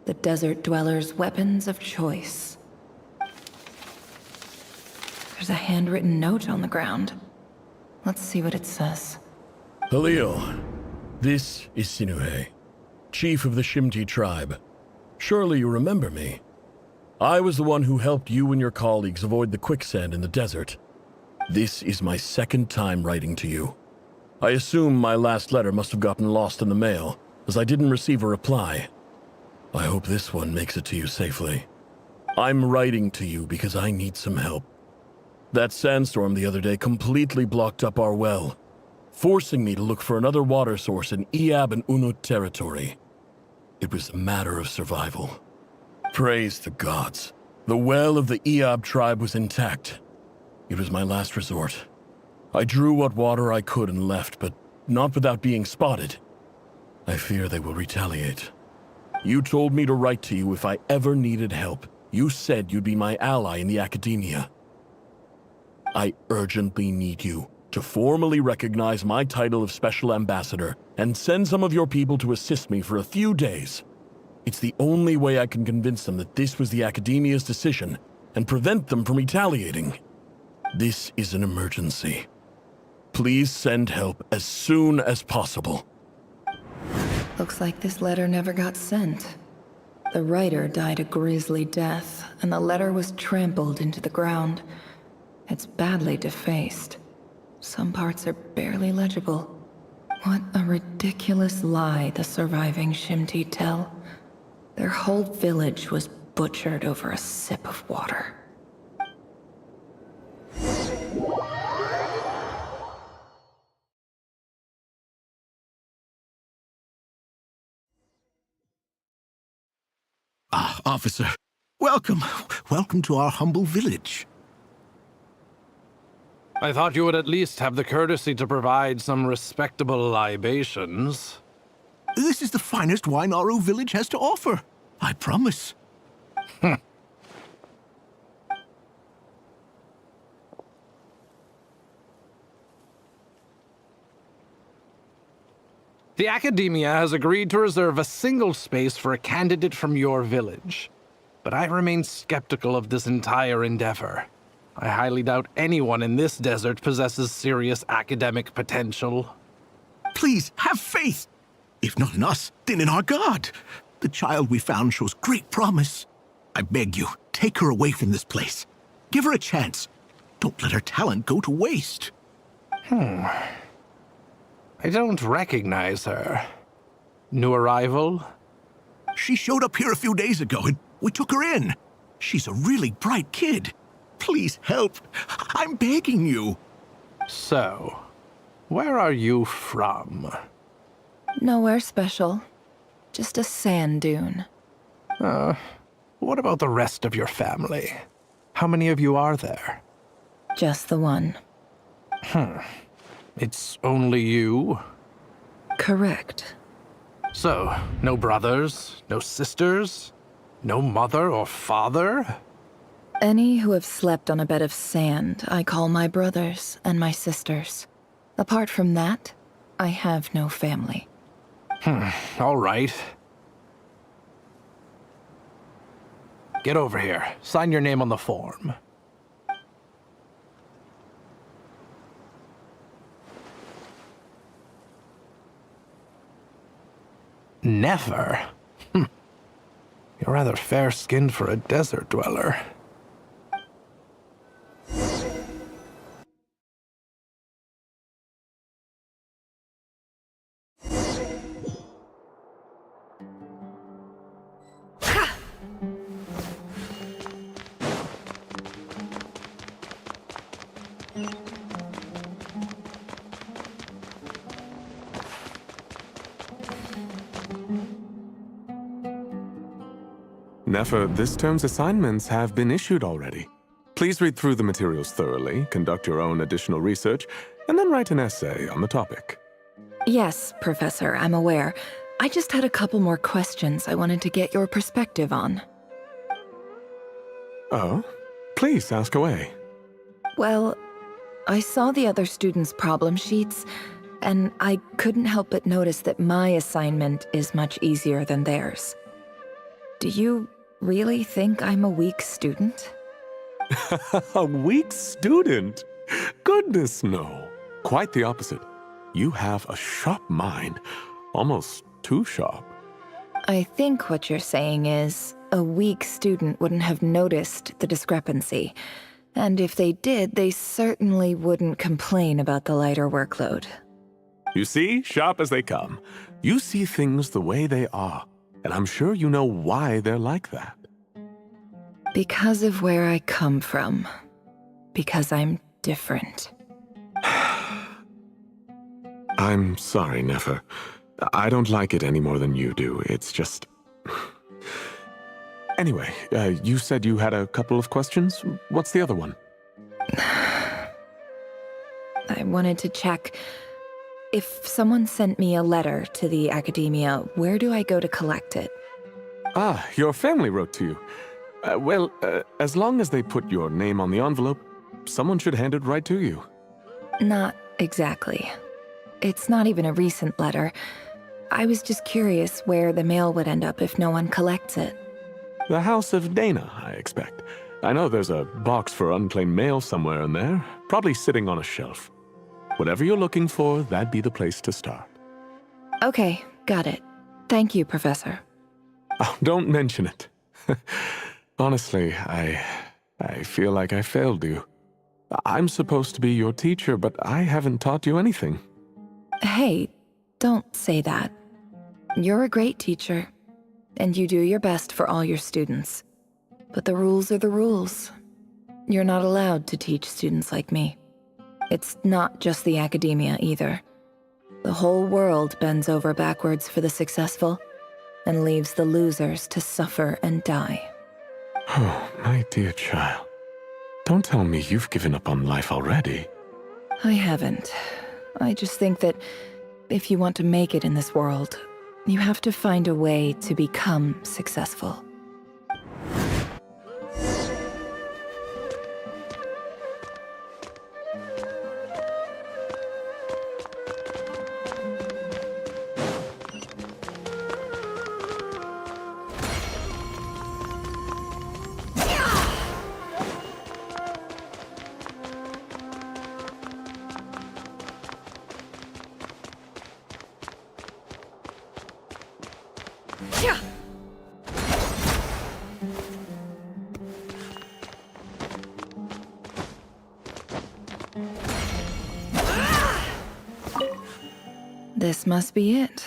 The desert dwellers' weapons of choice. There's a handwritten note on the ground. Let's see what it says. Halil, this is Sinuhe, chief of the Shimti tribe. Surely you remember me. I was the one who helped you and your colleagues avoid the quicksand in the desert. This is my second time writing to you. I assume my last letter must have gotten lost in the mail, as I didn't receive a reply. I hope this one makes it to you safely. I'm writing to you because I need some help. That sandstorm the other day completely blocked up our well, forcing me to look for another water source in Iab and Unut territory. It was a matter of survival. Praise the gods. The well of the Iab tribe was intact. It was my last resort. I drew what water I could and left, but not without being spotted. I fear they will retaliate. You told me to write to you if I ever needed help. You said you'd be my ally in the academia. I urgently need you to formally recognize my title of Special Ambassador and send some of your people to assist me for a few days. It's the only way I can convince them that this was the Academia's decision and prevent them from retaliating. This is an emergency. Please send help as soon as possible. Looks like this letter never got sent. The writer died a grisly death, and the letter was trampled into the ground. It's badly defaced. Some parts are barely legible. What a ridiculous lie the surviving Shimti tell. Their whole village was butchered over a sip of water. Ah, officer. Welcome. Welcome to our humble village. I thought you would at least have the courtesy to provide some respectable libations. This is the finest wine our village has to offer. I promise. The Academia has agreed to reserve a single space for a candidate from your village. But I remain skeptical of this entire endeavor. I highly doubt anyone in this desert possesses serious academic potential. Please, have faith! If not in us, then in our god. The child we found shows great promise. I beg you, take her away from this place. Give her a chance. Don't let her talent go to waste. I don't recognize her. New arrival? She showed up here a few days ago and we took her in. She's a really bright kid. Please help. I'm begging you. So, where are you from? Nowhere special. Just a sand dune. What about the rest of your family? How many of you are there? Just the one. It's only you? Correct. So, no brothers, no sisters, no mother or father? Any who have slept on a bed of sand, I call my brothers and my sisters. Apart from that, I have no family. All right. Get over here. Sign your name on the form. Never? You're rather fair-skinned for a desert dweller. Nefer, this term's assignments have been issued already. Please read through the materials thoroughly, conduct your own additional research, and then write an essay on the topic. Yes, Professor, I'm aware. I just had a couple more questions I wanted to get your perspective on. Oh? Please ask away. Well, I saw the other students' problem sheets, and I couldn't help but notice that my assignment is much easier than theirs. Do you really think I'm a weak student? A weak student? Goodness, no. Quite the opposite. You have a sharp mind. Almost too sharp. I think what you're saying is, a weak student wouldn't have noticed the discrepancy. And if they did, they certainly wouldn't complain about the lighter workload. You see, sharp as they come. You see things the way they are. And I'm sure you know why they're like that. Because of where I come from. Because I'm different. I'm sorry, Nefer. I don't like it any more than you do. It's just... Anyway, you said you had a couple of questions. What's the other one? I wanted to check... If someone sent me a letter to the Academia, where do I go to collect it? Ah, your family wrote to you. Well, as long as they put your name on the envelope, someone should hand it right to you. Not exactly. It's not even a recent letter. I was just curious where the mail would end up if no one collects it. The House of Dana, I expect. I know there's a box for unclaimed mail somewhere in there, probably sitting on a shelf. Whatever you're looking for, that'd be the place to start. Okay, got it. Thank you, Professor. Oh, don't mention it. Honestly, I feel like I failed you. I'm supposed to be your teacher, but I haven't taught you anything. Hey, don't say that. You're a great teacher, and you do your best for all your students. But the rules are the rules. You're not allowed to teach students like me. It's not just the Academia either. The whole world bends over backwards for the successful, and leaves the losers to suffer and die. Oh, my dear child. Don't tell me you've given up on life already. I haven't. I just think that if you want to make it in this world, you have to find a way to become successful. This must be it.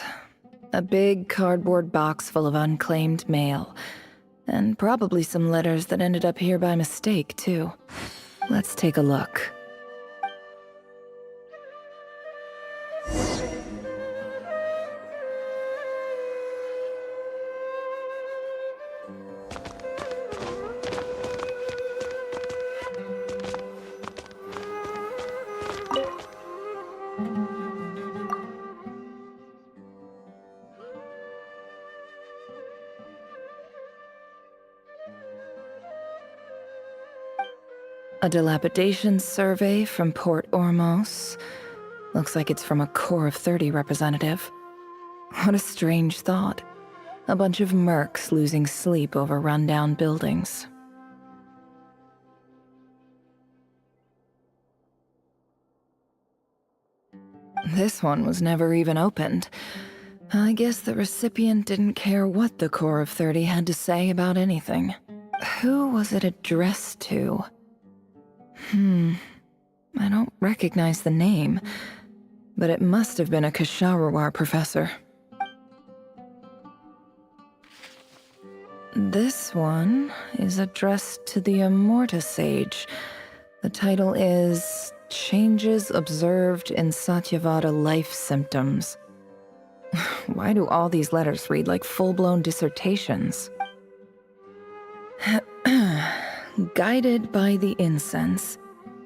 A big cardboard box full of unclaimed mail. And probably some letters that ended up here by mistake, too. Let's take a look. A dilapidation survey from Port Ormos. Looks like it's from a Core of 30 representative. What a strange thought. A bunch of mercs losing sleep over rundown buildings. This one was never even opened. I guess the recipient didn't care what the Core of 30 had to say about anything. Who was it addressed to? I don't recognize the name, but it must have been a Kasharawar professor. This one is addressed to the Immorta Sage. The title is Changes Observed in Satyavada Life Symptoms. Why do all these letters read like full-blown dissertations? Guided by the incense,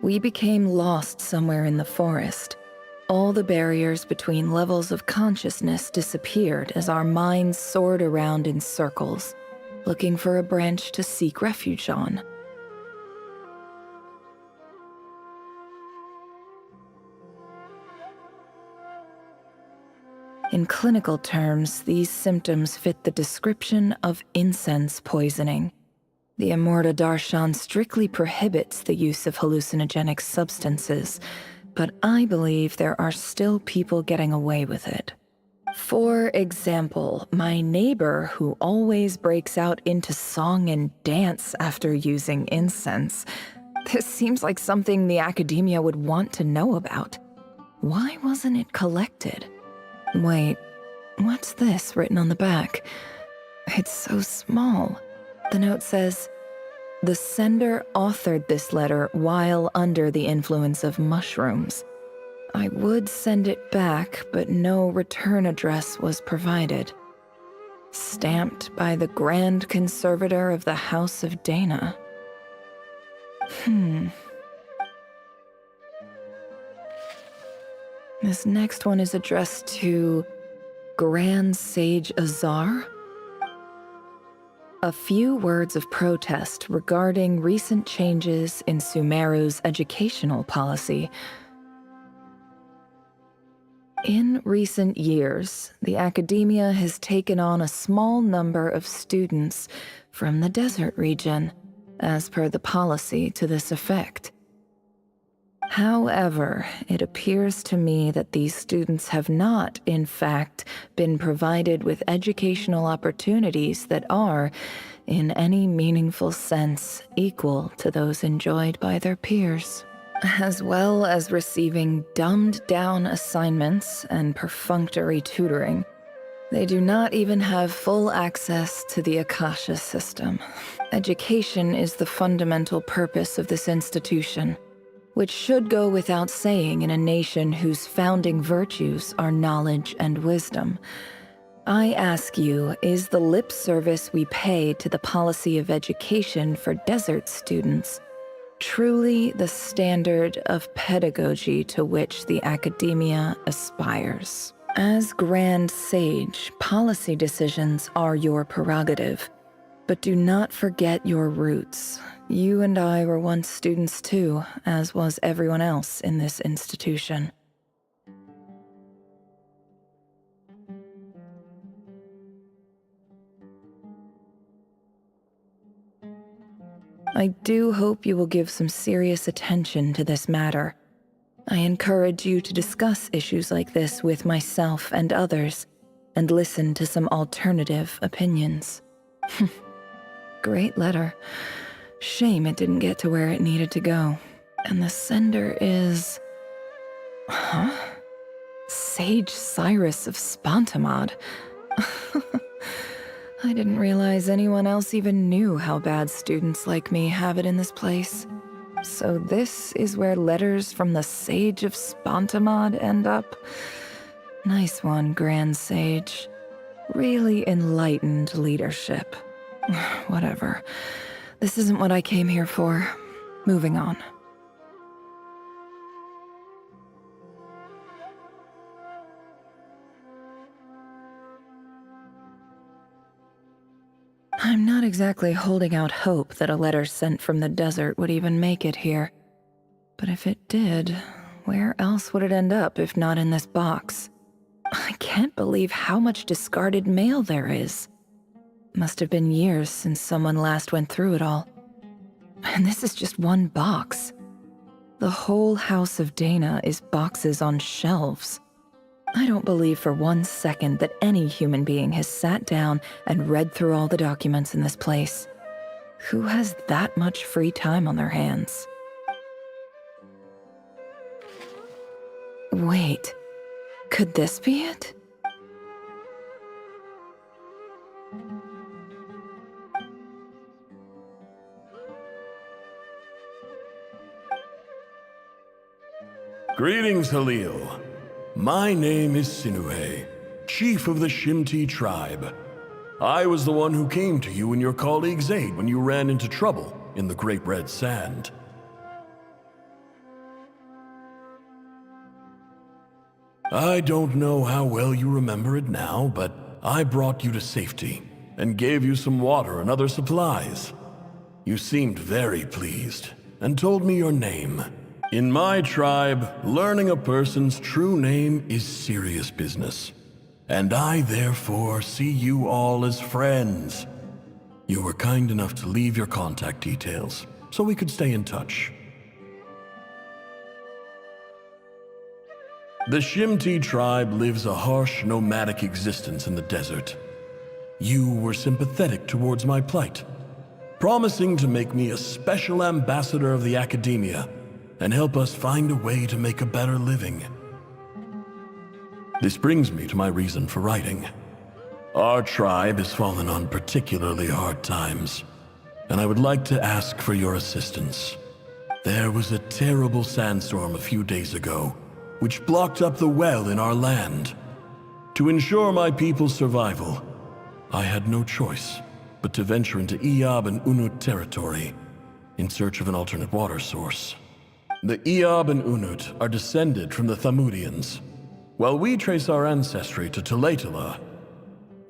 we became lost somewhere in the forest. All the barriers between levels of consciousness disappeared as our minds soared around in circles, looking for a branch to seek refuge on. In clinical terms, these symptoms fit the description of incense poisoning. The Immorta Darshan strictly prohibits the use of hallucinogenic substances, but I believe there are still people getting away with it. For example, my neighbor who always breaks out into song and dance after using incense. This seems like something the academia would want to know about. Why wasn't it collected? Wait, what's this written on the back? It's so small. The note says, "The sender authored this letter while under the influence of mushrooms. I would send it back, but no return address was provided. Stamped by the Grand Conservator of the House of Dana." This next one is addressed to Grand Sage Azar. A few words of protest regarding recent changes in Sumeru's educational policy. In recent years, the academia has taken on a small number of students from the desert region, as per the policy to this effect. However, it appears to me that these students have not, in fact, been provided with educational opportunities that are, in any meaningful sense, equal to those enjoyed by their peers, as well as receiving dumbed-down assignments and perfunctory tutoring. They do not even have full access to the Akasha system. Education is the fundamental purpose of this institution, which should go without saying in a nation whose founding virtues are knowledge and wisdom. I ask you, is the lip service we pay to the policy of education for desert students truly the standard of pedagogy to which the academia aspires? As Grand Sage, policy decisions are your prerogative, but do not forget your roots. You and I were once students too, as was everyone else in this institution. I do hope you will give some serious attention to this matter. I encourage you to discuss issues like this with myself and others, and listen to some alternative opinions. Great letter. Shame it didn't get to where it needed to go. And the sender is... Huh? Sage Cyrus of Spontamod. I didn't realize anyone else even knew how bad students like me have it in this place. So this is where letters from the Sage of Spontamod end up? Nice one, Grand Sage. Really enlightened leadership. Whatever. This isn't what I came here for. Moving on. I'm not exactly holding out hope that a letter sent from the desert would even make it here. But if it did, where else would it end up if not in this box? I can't believe how much discarded mail there is. Must have been years since someone last went through it all. And this is just one box. The whole House of Dana is boxes on shelves. I don't believe for 1 second that any human being has sat down and read through all the documents in this place. Who has that much free time on their hands? Wait, could this be it? Greetings, Halil. My name is Sinuhe, chief of the Shimti tribe. I was the one who came to you and your colleague's aid when you ran into trouble in the Great Red Sand. I don't know how well you remember it now, but I brought you to safety and gave you some water and other supplies. You seemed very pleased and told me your name. In my tribe, learning a person's true name is serious business, and I therefore see you all as friends. You were kind enough to leave your contact details, so we could stay in touch. The Shimti tribe lives a harsh, nomadic existence in the desert. You were sympathetic towards my plight, promising to make me a special ambassador of the academia and help us find a way to make a better living. This brings me to my reason for writing. Our tribe has fallen on particularly hard times, and I would like to ask for your assistance. There was a terrible sandstorm a few days ago, which blocked up the well in our land. To ensure my people's survival, I had no choice but to venture into Eob and Unut territory in search of an alternate water source. The Eob and Unut are descended from the Thamudians, while we trace our ancestry to Tulatala.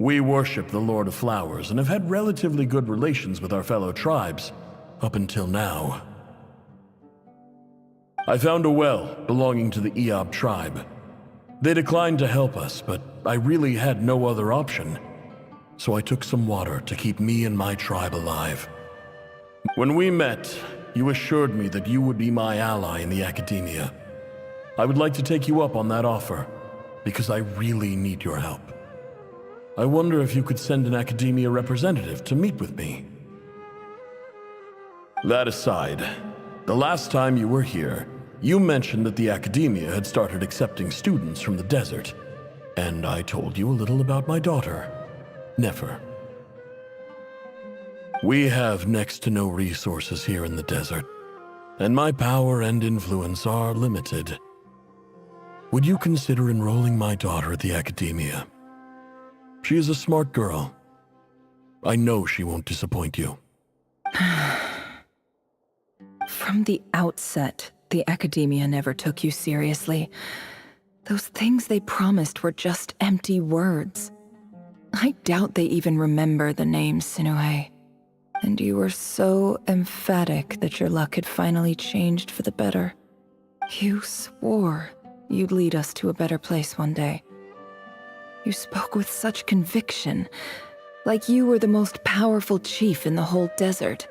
We worship the Lord of Flowers and have had relatively good relations with our fellow tribes up until now. I found a well belonging to the Eob tribe. They declined to help us, but I really had no other option, so I took some water to keep me and my tribe alive. When we met, you assured me that you would be my ally in the academia. I would like to take you up on that offer, because I really need your help. I wonder if you could send an academia representative to meet with me. That aside, the last time you were here, you mentioned that the academia had started accepting students from the desert, and I told you a little about my daughter, Nefer. We have next to no resources here in the desert, and my power and influence are limited. Would you consider enrolling my daughter at the academia? She is a smart girl. I know she won't disappoint you. From the outset, the academia never took you seriously. Those things they promised were just empty words. I doubt they even remember the name Sinuhe. And you were so emphatic that your luck had finally changed for the better. You swore you'd lead us to a better place one day. You spoke with such conviction, like you were the most powerful chief in the whole desert.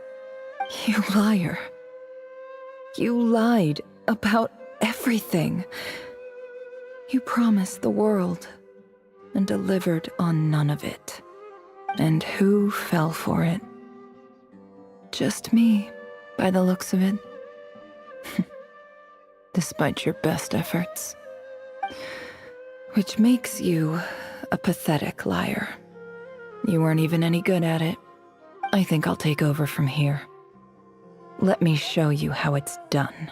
You liar. You lied about everything. You promised the world, and delivered on none of it. And who fell for it? Just me, by the looks of it. Despite your best efforts. Which makes you a pathetic liar. You weren't even any good at it. I think I'll take over from here. Let me show you how it's done.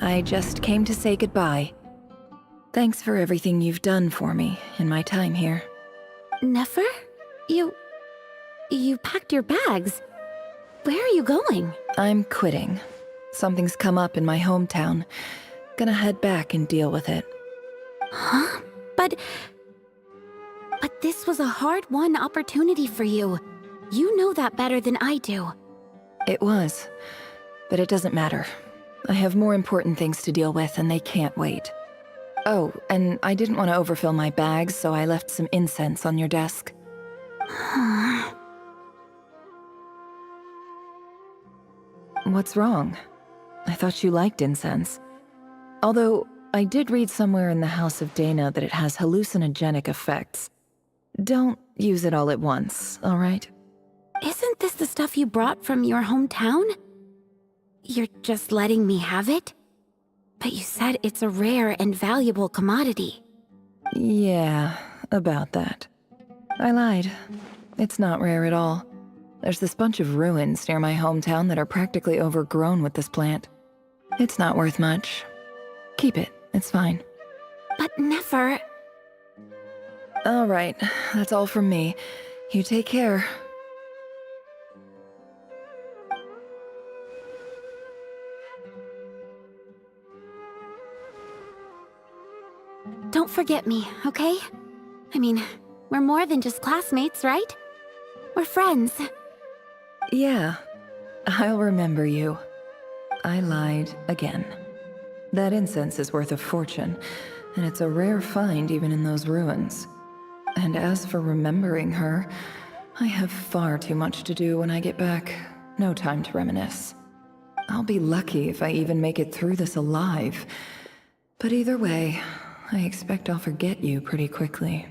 I just came to say goodbye. Thanks for everything you've done for me in my time here. Nefer? You packed your bags. Where are you going? I'm quitting. Something's come up in my hometown. Gonna head back and deal with it. Huh? But this was a hard-won opportunity for you. You know that better than I do. It was, but it doesn't matter. I have more important things to deal with, and they can't wait. Oh, and I didn't want to overfill my bags, so I left some incense on your desk. What's wrong? I thought you liked incense. Although, I did read somewhere in the House of Dana that it has hallucinogenic effects. Don't use it all at once, all right? Isn't this the stuff you brought from your hometown? You're just letting me have it? But you said it's a rare and valuable commodity. Yeah, about that. I lied. It's not rare at all. There's this bunch of ruins near my hometown that are practically overgrown with this plant. It's not worth much. Keep it, it's fine. But Nefer... All right, that's all from me. You take care. Don't forget me, okay? I mean, we're more than just classmates, right? We're friends. Yeah, I'll remember you. I lied again. That incense is worth a fortune, and it's a rare find even in those ruins. And as for remembering her, I have far too much to do when I get back. No time to reminisce. I'll be lucky if I even make it through this alive. But either way, I expect I'll forget you pretty quickly.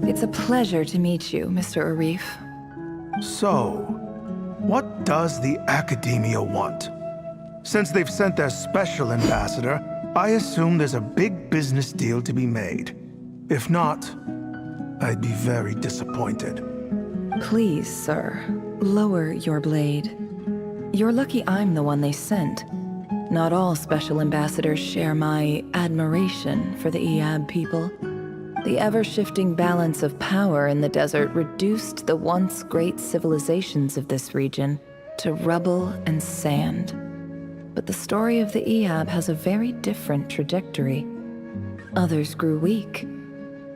It's a pleasure to meet you, Mr. Arif. So, what does the Academia want? Since they've sent their special ambassador, I assume there's a big business deal to be made. If not, I'd be very disappointed. Please, sir, lower your blade. You're lucky I'm the one they sent. Not all special ambassadors share my admiration for the Iab people. The ever-shifting balance of power in the desert reduced the once great civilizations of this region to rubble and sand. But the story of the Iab has a very different trajectory. Others grew weak,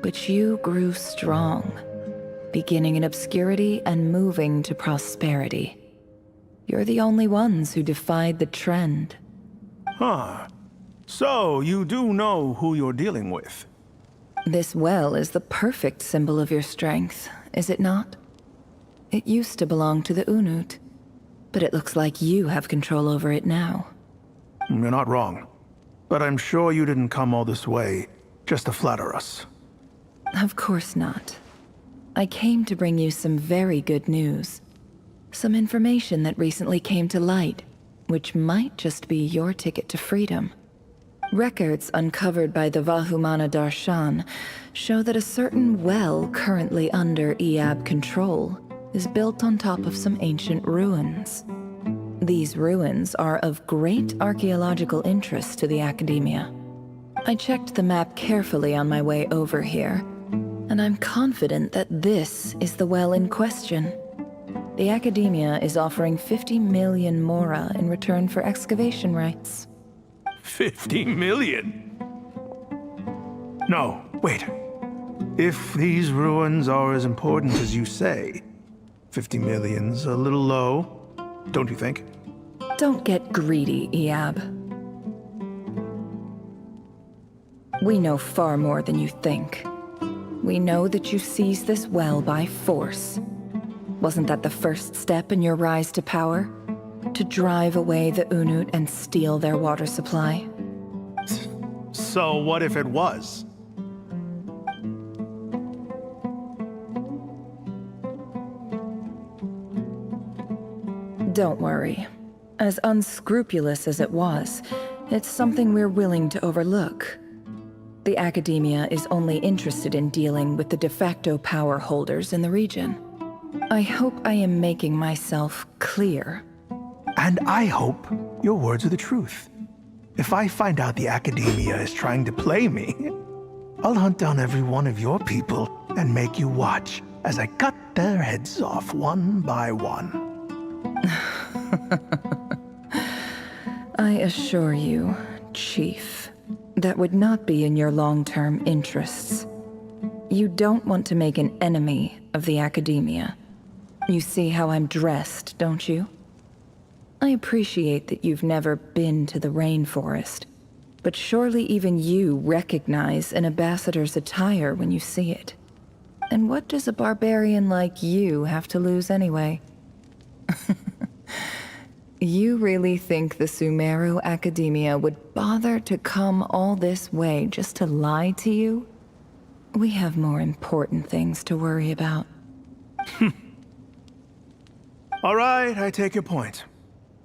but you grew strong, beginning in obscurity and moving to prosperity. You're the only ones who defied the trend. Huh. So, you do know who you're dealing with? This well is the perfect symbol of your strength, is it not? It used to belong to the Unut, but it looks like you have control over it now. You're not wrong. But I'm sure you didn't come all this way just to flatter us. Of course not. I came to bring you some very good news. Some information that recently came to light, which might just be your ticket to freedom. Records uncovered by the Vahumana Darshan show that a certain well currently under Iab control is built on top of some ancient ruins. These ruins are of great archaeological interest to the Academia. I checked the map carefully on my way over here, and I'm confident that this is the well in question. The Academia is offering 50 million mora in return for excavation rights. 50 million? No, wait. If these ruins are as important as you say, 50 million's a little low, don't you think? Don't get greedy, Iab. We know far more than you think. We know that you seized this well by force. Wasn't that the first step in your rise to power? To drive away the Unut and steal their water supply? So what if it was? Don't worry. As unscrupulous as it was, it's something we're willing to overlook. The Academia is only interested in dealing with the de facto power holders in the region. I hope I am making myself clear. And I hope your words are the truth. If I find out the Academia is trying to play me, I'll hunt down every one of your people and make you watch as I cut their heads off one by one. I assure you, Chief, that would not be in your long-term interests. You don't want to make an enemy of the Academia. You see how I'm dressed, don't you? I appreciate that you've never been to the rainforest, but surely even you recognize an ambassador's attire when you see it. And what does a barbarian like you have to lose anyway? You really think the Sumeru Academia would bother to come all this way just to lie to you? We have more important things to worry about. All right, I take your point.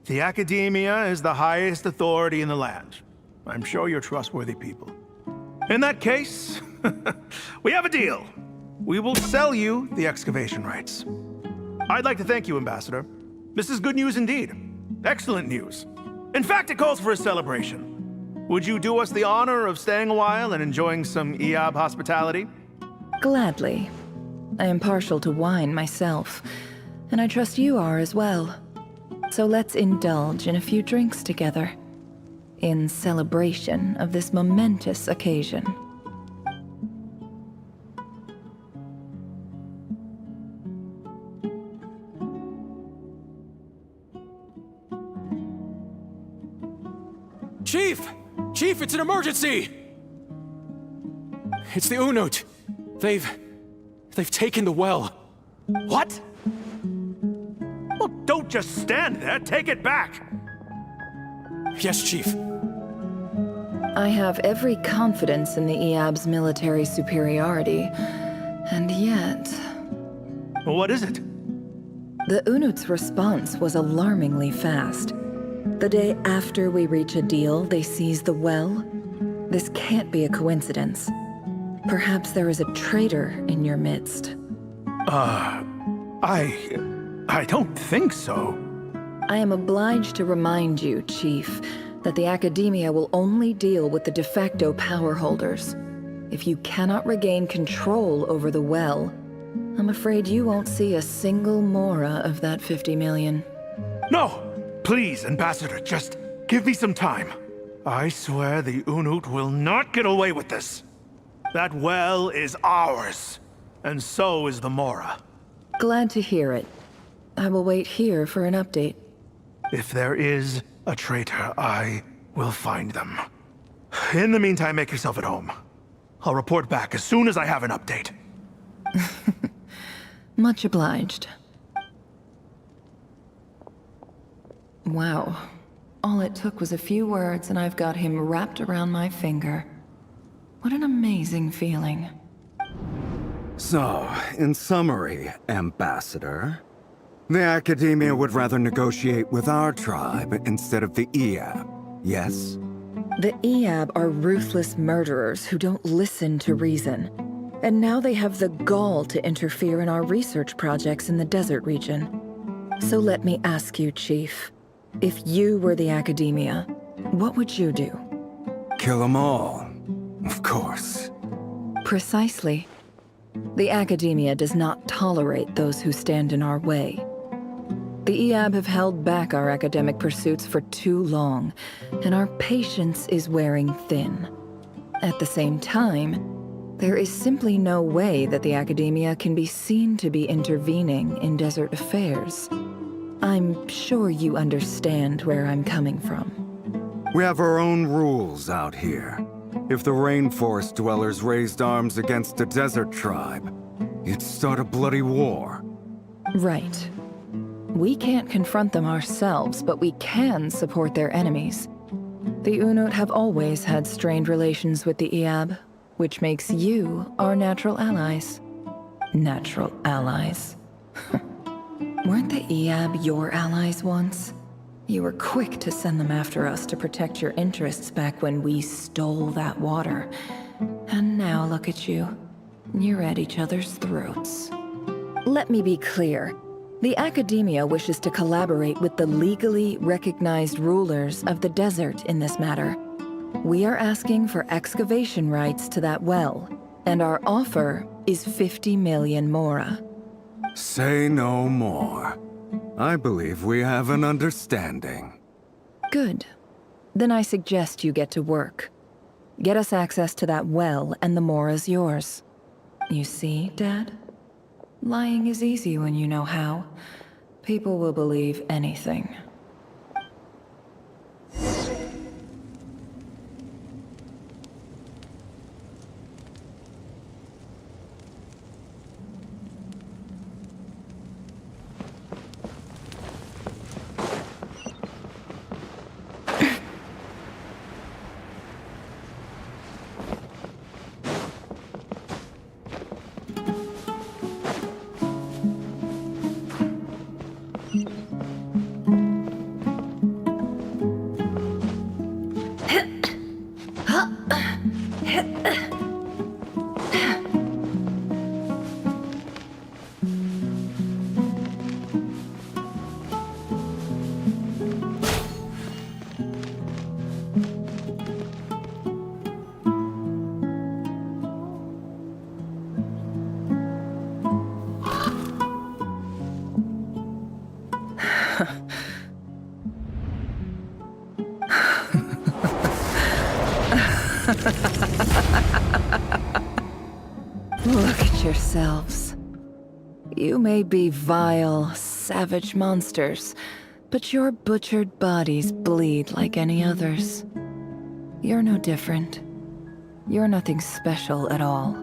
The Academia is the highest authority in the land. I'm sure you're trustworthy people. In that case, we have a deal. We will sell you the excavation rights. I'd like to thank you, Ambassador. This is good news indeed. Excellent news. In fact, it calls for a celebration. Would you do us the honor of staying a while and enjoying some Iab hospitality? Gladly. I am partial to wine myself, and I trust you are as well. So let's indulge in a few drinks together, in celebration of this momentous occasion. Chief! Chief, it's an emergency! It's the Unut. They've taken the well. What? Well, don't just stand there. Take it back. Yes, Chief. I have every confidence in the Iab's military superiority, and yet... What is it? The Unut's response was alarmingly fast. The day after we reach a deal, they seize the well. This can't be a coincidence. Perhaps there is a traitor in your midst. I don't think so. I am obliged to remind you, Chief, that the Academia will only deal with the de facto power holders. If you cannot regain control over the well, I'm afraid you won't see a single mora of that 50 million. No! Please, Ambassador, just give me some time. I swear the Unut will not get away with this. That well is ours, and so is the mora. Glad to hear it. I will wait here for an update. If there is a traitor, I will find them. In the meantime, make yourself at home. I'll report back as soon as I have an update. Much obliged. Wow. All it took was a few words and I've got him wrapped around my finger. What an amazing feeling. So, in summary, Ambassador, the Academia would rather negotiate with our tribe instead of the Eab, yes? The Eab are ruthless murderers who don't listen to reason. And now they have the gall to interfere in our research projects in the desert region. So let me ask you, Chief. If you were the Academia, what would you do? Kill them all, of course. Precisely. The Academia does not tolerate those who stand in our way. The Eab have held back our academic pursuits for too long, and our patience is wearing thin. At the same time, there is simply no way that the Academia can be seen to be intervening in desert affairs. I'm sure you understand where I'm coming from. We have our own rules out here. If the rainforest dwellers raised arms against a desert tribe, you'd start a bloody war. Right. We can't confront them ourselves, but we can support their enemies. The Unut have always had strained relations with the Eab, which makes you our natural allies. Natural allies. Weren't the Eab your allies once? You were quick to send them after us to protect your interests back when we stole that water. And now look at you. You're at each other's throats. Let me be clear. The Academia wishes to collaborate with the legally recognized rulers of the desert in this matter. We are asking for excavation rights to that well, and our offer is 50 million mora. Say no more. I believe we have an understanding. Good. Then I suggest you get to work. Get us access to that well, and the mora's yours. You see, Dad? Lying is easy when you know how. People will believe anything. Look at yourselves. You may be vile, savage monsters, but your butchered bodies bleed like any others. You're no different. You're nothing special at all.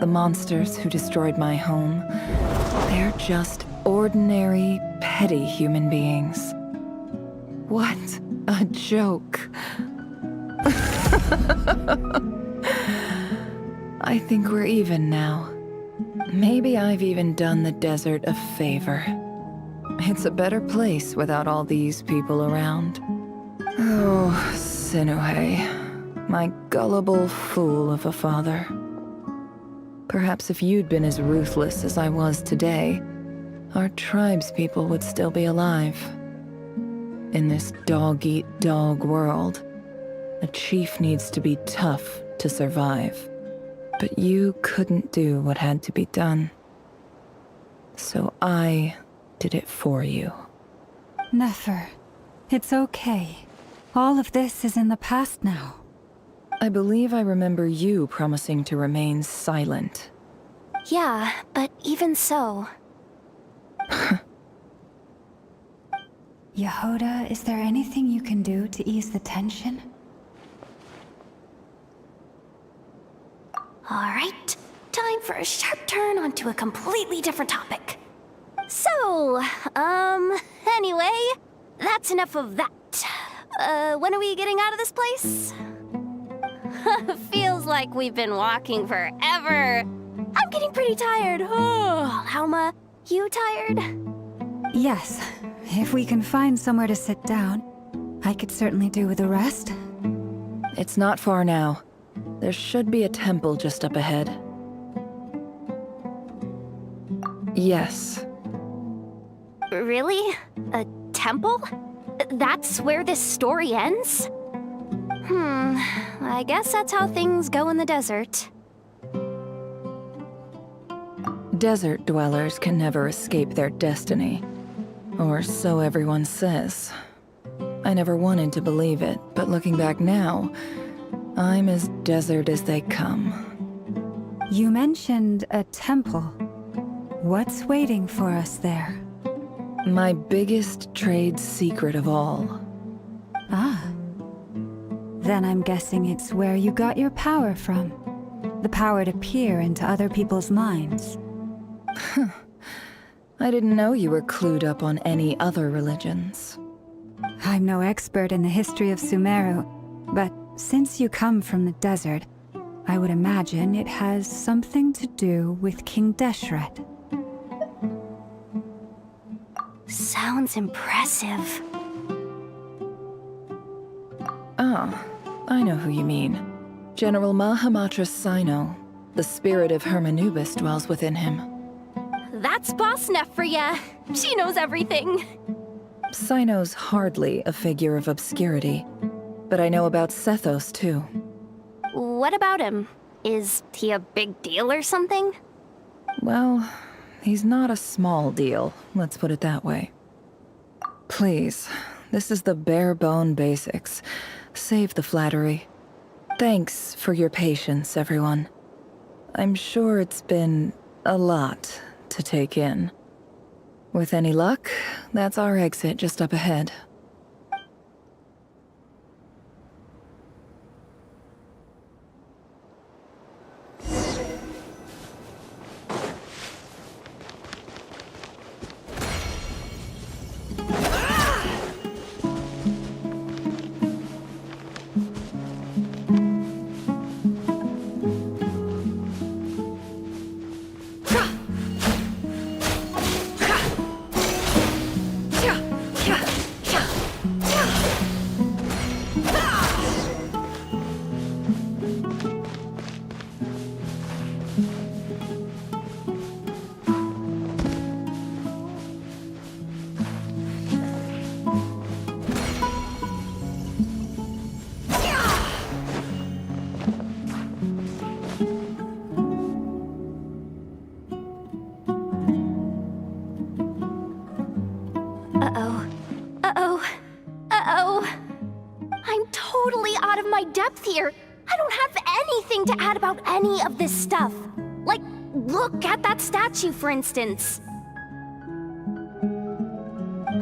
The monsters who destroyed my home, they're just ordinary, petty human beings. What a joke. I think we're even now. Maybe I've even done the desert a favor. It's a better place without all these people around. Oh, Sinuhe, my gullible fool of a father. Perhaps if you'd been as ruthless as I was today, our tribespeople would still be alive. In this dog-eat-dog world, a chief needs to be tough to survive. But you couldn't do what had to be done. So I did it for you. Nefer, it's okay. All of this is in the past now. I believe I remember you promising to remain silent. Yeah, but even so... Yehoda, is there anything you can do to ease the tension? Alright, time for a sharp turn onto a completely different topic. So, anyway, that's enough of that. When are we getting out of this place? Feels like we've been walking forever. I'm getting pretty tired. Oh, Alma, you tired? Yes, if we can find somewhere to sit down, I could certainly do with a rest. It's not far now. There should be a temple just up ahead. Yes. Really? A temple? That's where this story ends? I guess that's how things go in the desert. Desert dwellers can never escape their destiny. Or so everyone says. I never wanted to believe it, but looking back now, I'm as desert as they come. You mentioned a temple. What's waiting for us there? My biggest trade secret of all. Ah. Then I'm guessing it's where you got your power from. The power to peer into other people's minds. I didn't know you were clued up on any other religions. I'm no expert in the history of Sumeru, but since you come from the desert, I would imagine it has something to do with King Deshret. Sounds impressive. Ah, I know who you mean. General Mahamatra Sino. The spirit of Hermanubis dwells within him. That's Boss Neff for ya. She knows everything. Sino's hardly a figure of obscurity, but I know about Sethos too. What about him? Is he a big deal or something? Well, he's not a small deal, let's put it that way. Please, this is the bare-bone basics. Save the flattery. Thanks for your patience, everyone. I'm sure it's been a lot to take in. With any luck, that's our exit just up ahead. Here, I don't have anything to add about any of this stuff. Like, look at that statue, for instance.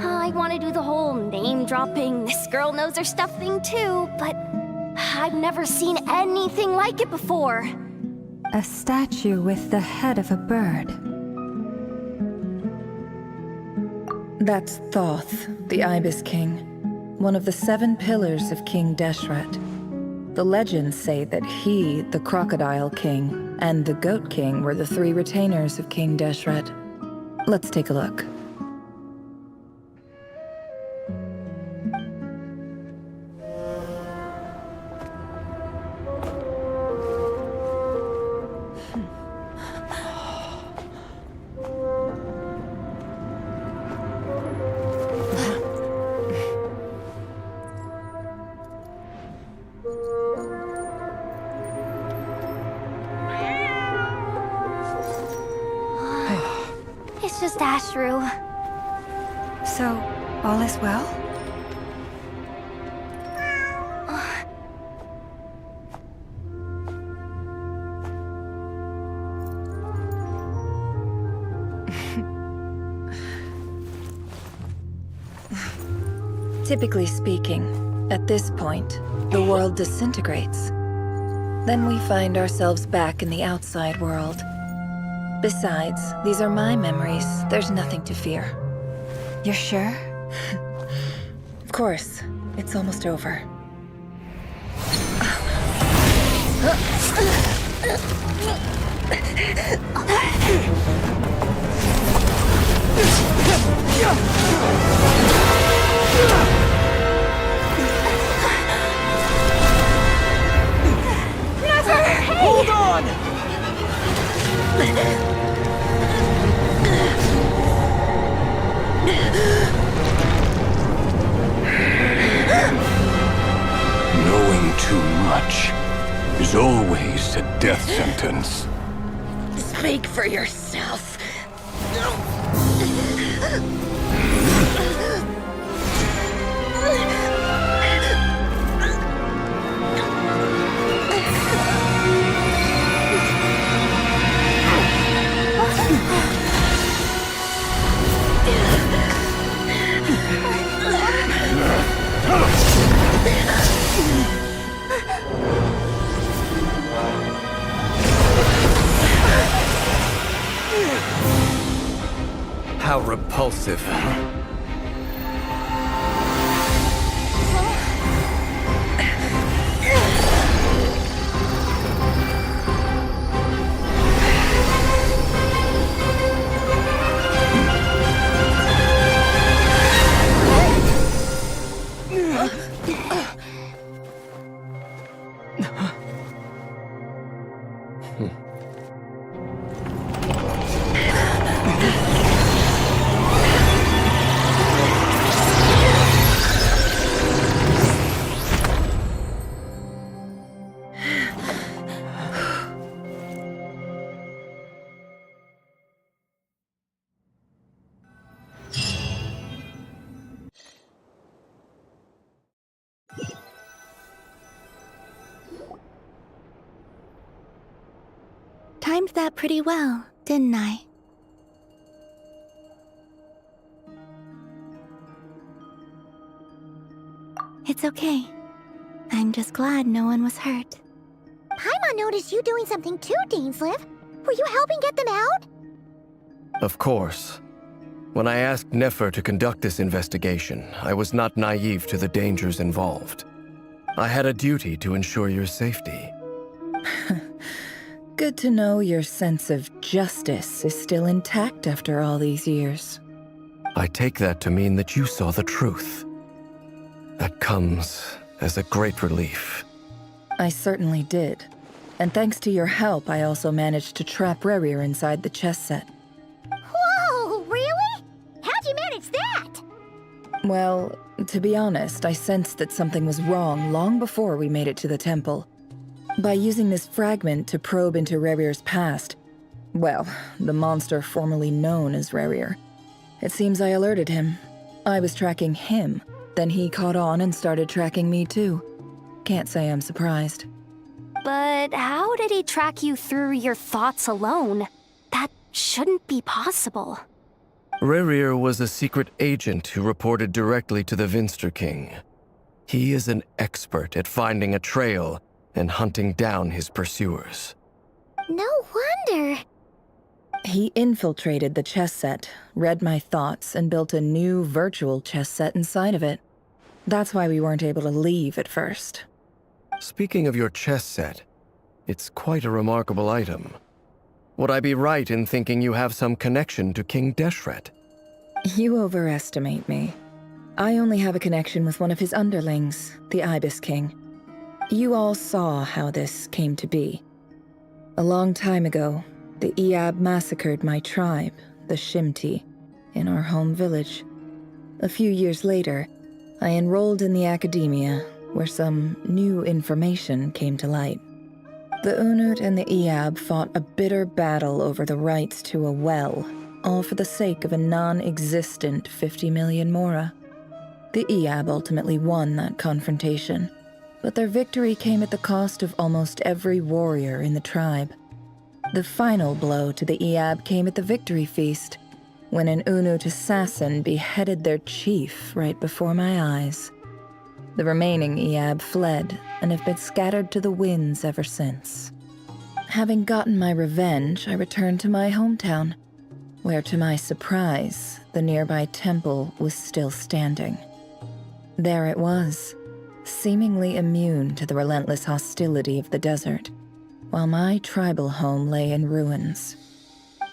I want to do the whole name-dropping, this girl knows her stuff thing too, but I've never seen anything like it before. A statue with the head of a bird. That's Thoth, the Ibis King, one of the 7 pillars of King Deshret. The legends say that he, the Crocodile King, and the Goat King were the 3 retainers of King Deshret. Let's take a look. It's just Ashru. So, all is well? Typically speaking, at this point, the world disintegrates. Then we find ourselves back in the outside world. Besides, these are my memories. There's nothing to fear. You're sure? Of course. It's almost over. Never! Hey! Hold on! Knowing too much is always a death sentence. Speak for yourself. How repulsive. Timed that pretty well, didn't I? It's okay. I'm just glad no one was hurt. Paimon noticed you doing something too, Dainsleif. Were you helping get them out? Of course. When I asked Nefer to conduct this investigation, I was not naive to the dangers involved. I had a duty to ensure your safety. Good to know your sense of justice is still intact after all these years. I take that to mean that you saw the truth. That comes as a great relief. I certainly did. And thanks to your help, I also managed to trap Rerir inside the chess set. Whoa, really? How'd you manage that? Well, to be honest, I sensed that something was wrong long before we made it to the temple. By using this fragment to probe into Rerir's past, well, the monster formerly known as Rerir, it seems I alerted him. I was tracking him, then he caught on and started tracking me too. Can't say I'm surprised. But how did he track you through your thoughts alone? That shouldn't be possible. Rerir was a secret agent who reported directly to the Vinster King. He is an expert at finding a trail and hunting down his pursuers. No wonder. He infiltrated the chess set, read my thoughts, and built a new virtual chess set inside of it. That's why we weren't able to leave at first. Speaking of your chess set, it's quite a remarkable item. Would I be right in thinking you have some connection to King Deshret? You overestimate me. I only have a connection with one of his underlings, the Ibis King. You all saw how this came to be. A long time ago, the Iab massacred my tribe, the Shimti, in our home village. A few years later, I enrolled in the academia, where some new information came to light. The Unut and the Iab fought a bitter battle over the rights to a well, all for the sake of a non-existent 50 million mora. The Iab ultimately won that confrontation, but their victory came at the cost of almost every warrior in the tribe. The final blow to the Iab came at the victory feast, when an Unut assassin beheaded their chief right before my eyes. The remaining Eab fled and have been scattered to the winds ever since. Having gotten my revenge, I returned to my hometown, where to my surprise, the nearby temple was still standing. There it was, seemingly immune to the relentless hostility of the desert, while my tribal home lay in ruins.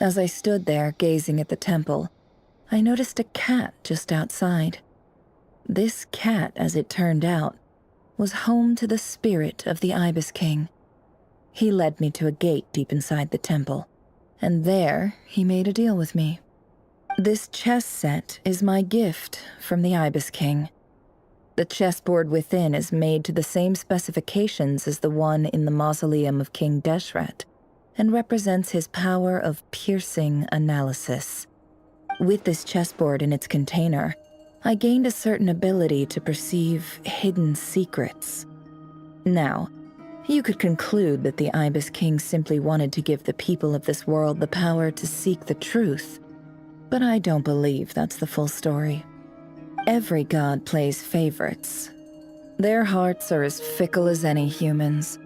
As I stood there gazing at the temple, I noticed a cat just outside. This cat, as it turned out, was home to the spirit of the Ibis King. He led me to a gate deep inside the temple, and there he made a deal with me. This chess set is my gift from the Ibis King. The chessboard within is made to the same specifications as the one in the mausoleum of King Deshret, and represents his power of piercing analysis. With this chessboard in its container, I gained a certain ability to perceive hidden secrets. Now, you could conclude that the Ibis King simply wanted to give the people of this world the power to seek the truth, but I don't believe that's the full story. Every god plays favorites. Their hearts are as fickle as any human's,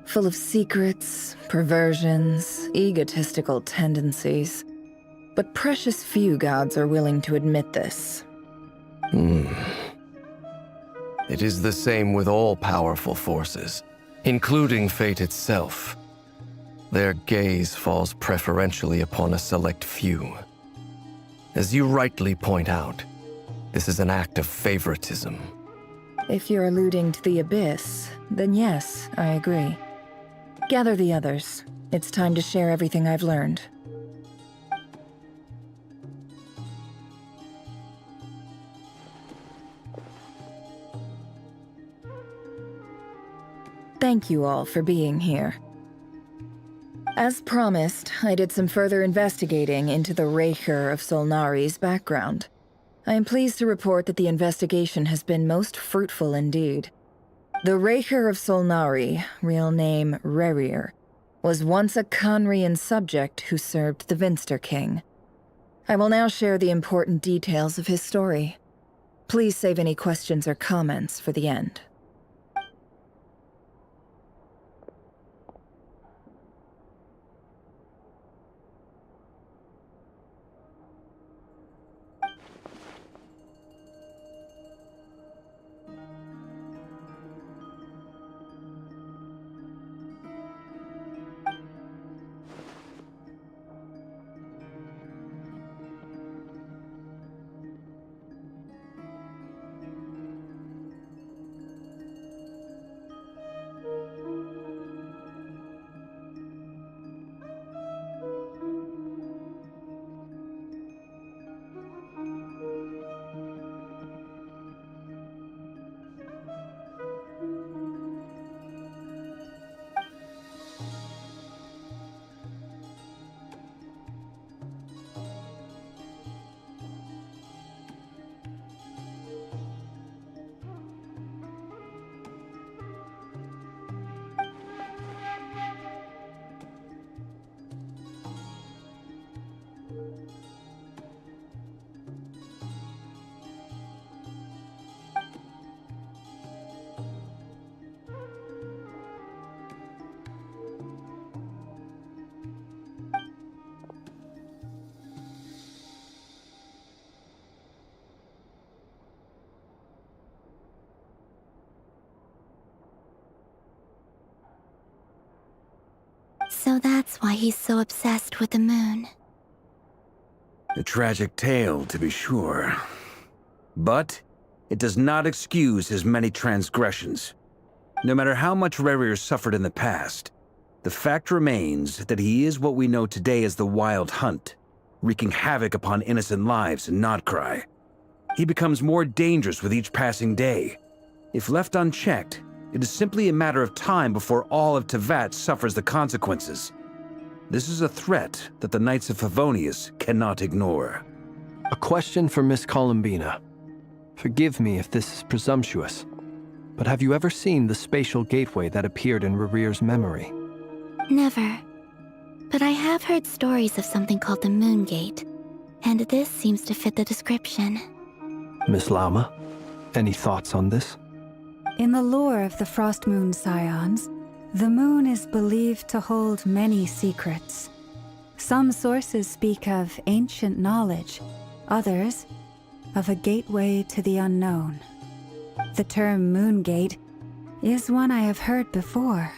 full of secrets, perversions, egotistical tendencies. But precious few gods are willing to admit this. It is the same with all powerful forces, including fate itself. Their gaze falls preferentially upon a select few. As you rightly point out, this is an act of favoritism. If you're alluding to the Abyss, then yes, I agree. Gather the others. It's time to share everything I've learned. Thank you all for being here. As promised, I did some further investigating into the Raker of Solnari's background. I am pleased to report that the investigation has been most fruitful indeed. The Raker of Solnari, real name Rerir, was once a Conrian subject who served the Vinster King. I will now share the important details of his story. Please save any questions or comments for the end. So that's why he's so obsessed with the moon. A tragic tale, to be sure. But it does not excuse his many transgressions. No matter how much Rerir suffered in the past, the fact remains that he is what we know today as the Wild Hunt, wreaking havoc upon innocent lives in Notcry. He becomes more dangerous with each passing day. If left unchecked, it is simply a matter of time before all of Teyvat suffers the consequences. This is a threat that the Knights of Favonius cannot ignore. A question for Miss Columbina. Forgive me if this is presumptuous, but have you ever seen the spatial gateway that appeared in Rerir's memory? Never. But I have heard stories of something called the Moon Gate, and this seems to fit the description. Miss Lama, any thoughts on this? In the lore of the Frost Moon Scions, the moon is believed to hold many secrets. Some sources speak of ancient knowledge, others of a gateway to the unknown. The term Moon Gate is one I have heard before,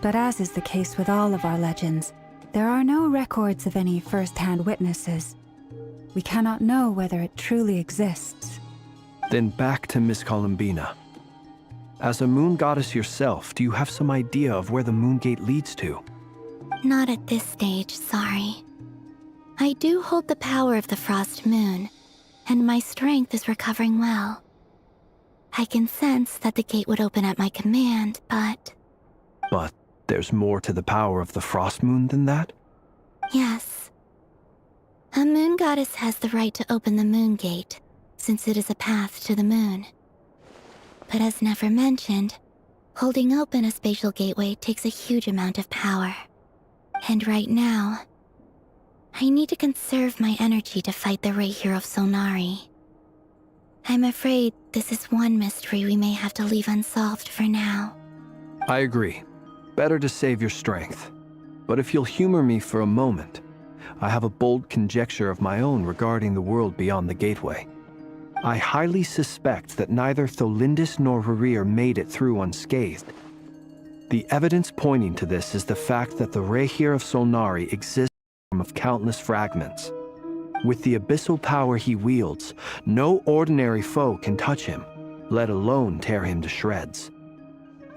but as is the case with all of our legends, there are no records of any first-hand witnesses. We cannot know whether it truly exists. Then back to Miss Columbina. As a moon goddess yourself, do you have some idea of where the Moon Gate leads to? Not at this stage, sorry. I do hold the power of the Frost Moon, and my strength is recovering well. I can sense that the gate would open at my command, but... But there's more to the power of the Frost Moon than that? Yes. A moon goddess has the right to open the Moon Gate, since it is a path to the moon. But as Nefer mentioned, holding open a spatial gateway takes a huge amount of power. And right now, I need to conserve my energy to fight the Ray Hero of Solnari. I'm afraid this is one mystery we may have to leave unsolved for now. I agree. Better to save your strength. But if you'll humor me for a moment, I have a bold conjecture of my own regarding the world beyond the gateway. I highly suspect that neither Tholindis nor Rerir made it through unscathed. The evidence pointing to this is the fact that the Rehir of Solnari exists in the form of countless fragments. With the abyssal power he wields, no ordinary foe can touch him, let alone tear him to shreds.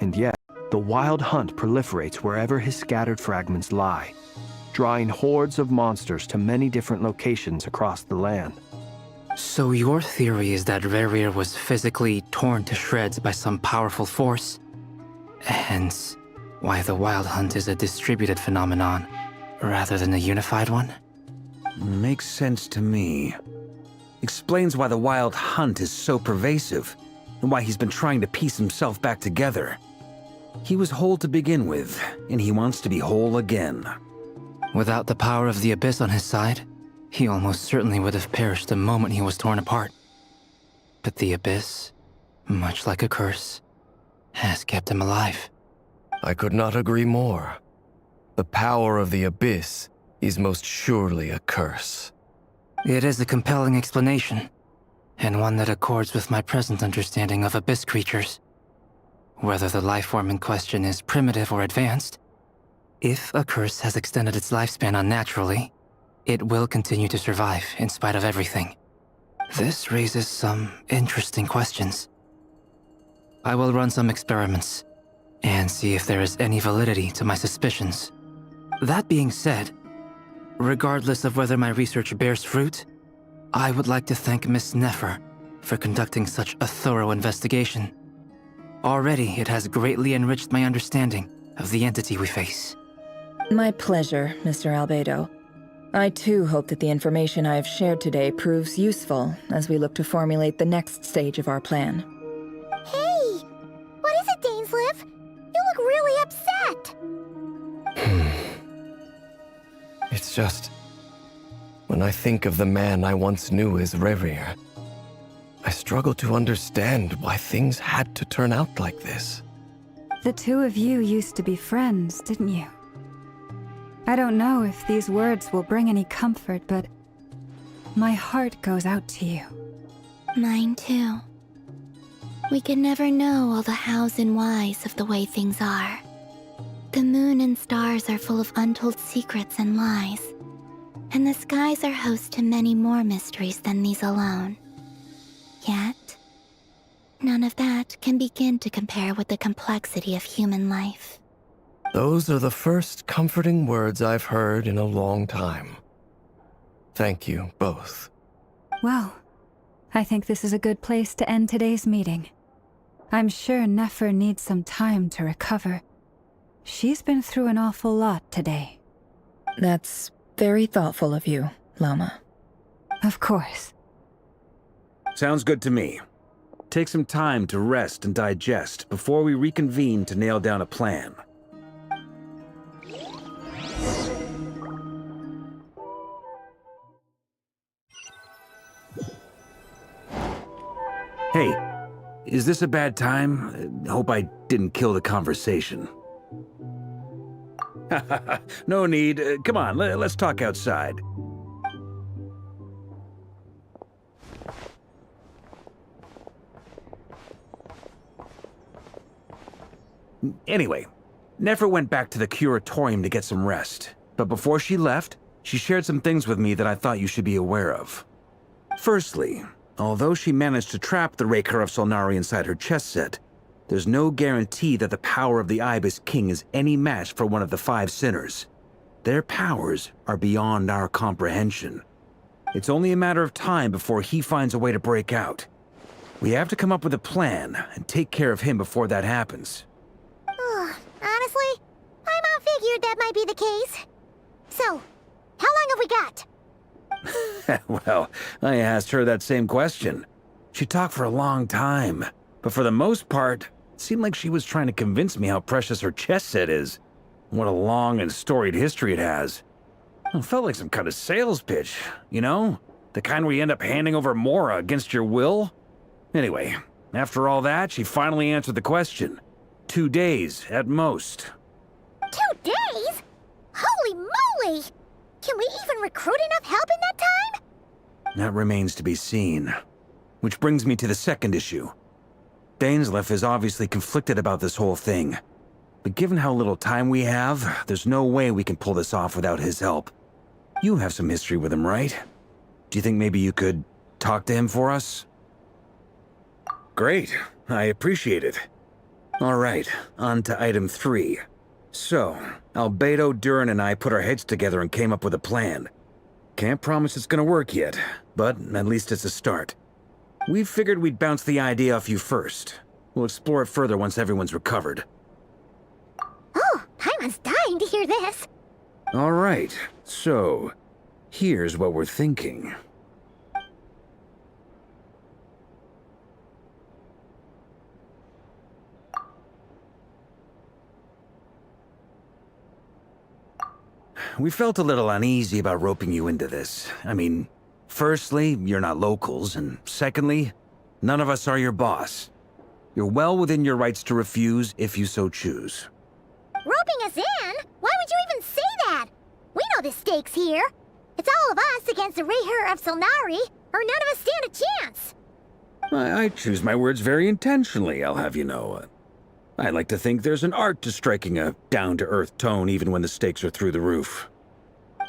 And yet, the wild hunt proliferates wherever his scattered fragments lie, drawing hordes of monsters to many different locations across the land. So your theory is that Rerir was physically torn to shreds by some powerful force? Hence, why the Wild Hunt is a distributed phenomenon, rather than a unified one? Makes sense to me. Explains why the Wild Hunt is so pervasive, and why he's been trying to piece himself back together. He was whole to begin with, and he wants to be whole again. Without the power of the Abyss on his side, he almost certainly would have perished the moment he was torn apart. But the Abyss, much like a curse, has kept him alive. I could not agree more. The power of the Abyss is most surely a curse. It is a compelling explanation, and one that accords with my present understanding of Abyss creatures. Whether the life form in question is primitive or advanced, if a curse has extended its lifespan unnaturally, it will continue to survive in spite of everything. This raises some interesting questions. I will run some experiments and see if there is any validity to my suspicions. That being said, regardless of whether my research bears fruit, I would like to thank Miss Nefer for conducting such a thorough investigation. Already, it has greatly enriched my understanding of the entity we face. My pleasure, Mr. Albedo. I too hope that the information I have shared today proves useful as we look to formulate the next stage of our plan. Hey! What is it, Dainsleif? You look really upset! It's just... when I think of the man I once knew as Rerir, I struggle to understand why things had to turn out like this. The two of you used to be friends, didn't you? I don't know if these words will bring any comfort, but my heart goes out to you. Mine too. We can never know all the hows and whys of the way things are. The moon and stars are full of untold secrets and lies, and the skies are host to many more mysteries than these alone. Yet, none of that can begin to compare with the complexity of human life. Those are the first comforting words I've heard in a long time. Thank you, both. Well, I think this is a good place to end today's meeting. I'm sure Nefer needs some time to recover. She's been through an awful lot today. That's very thoughtful of you, Lama. Of course. Sounds good to me. Take some time to rest and digest before we reconvene to nail down a plan. Hey, is this a bad time? Hope I didn't kill the conversation. No need. Come on, let's talk outside. Anyway, Nefer went back to the curatorium to get some rest. But before she left, she shared some things with me that I thought you should be aware of. Firstly, although she managed to trap the Raker of Solnari inside her chess set, there's no guarantee that the power of the Ibis King is any match for one of the 5 sinners. Their powers are beyond our comprehension. It's only a matter of time before he finds a way to break out. We have to come up with a plan and take care of him before that happens. Honestly, Paimon figured that might be the case. So, how long have we got? Well, I asked her that same question. She talked for a long time, but for the most part, it seemed like she was trying to convince me how precious her chess set is. What a long and storied history it has. It felt like some kind of sales pitch, you know? The kind where you end up handing over Mora against your will? Anyway, after all that, she finally answered the question. 2 days, at most. 2 days? Holy moly! Can we even recruit enough help in that time? That remains to be seen. Which brings me to the second issue. Dainsleif is obviously conflicted about this whole thing. But given how little time we have, there's no way we can pull this off without his help. You have some history with him, right? Do you think maybe you could talk to him for us? Great. I appreciate it. All right, on to item 3. So, Albedo, Durin, and I put our heads together and came up with a plan. Can't promise it's gonna work yet, but at least it's a start. We figured we'd bounce the idea off you first. We'll explore it further once everyone's recovered. Oh, Paimon's dying to hear this. All right, so here's what we're thinking. We felt a little uneasy about roping you into this. I mean, firstly, you're not locals, and secondly, none of us are your boss. You're well within your rights to refuse if you so choose. Roping us in? Why would you even say that? We know the stakes here. It's all of us against the Raher of Solnari, or none of us stand a chance. I choose my words very intentionally, I'll have you know. I like to think there's an art to striking a down-to-earth tone even when the stakes are through the roof.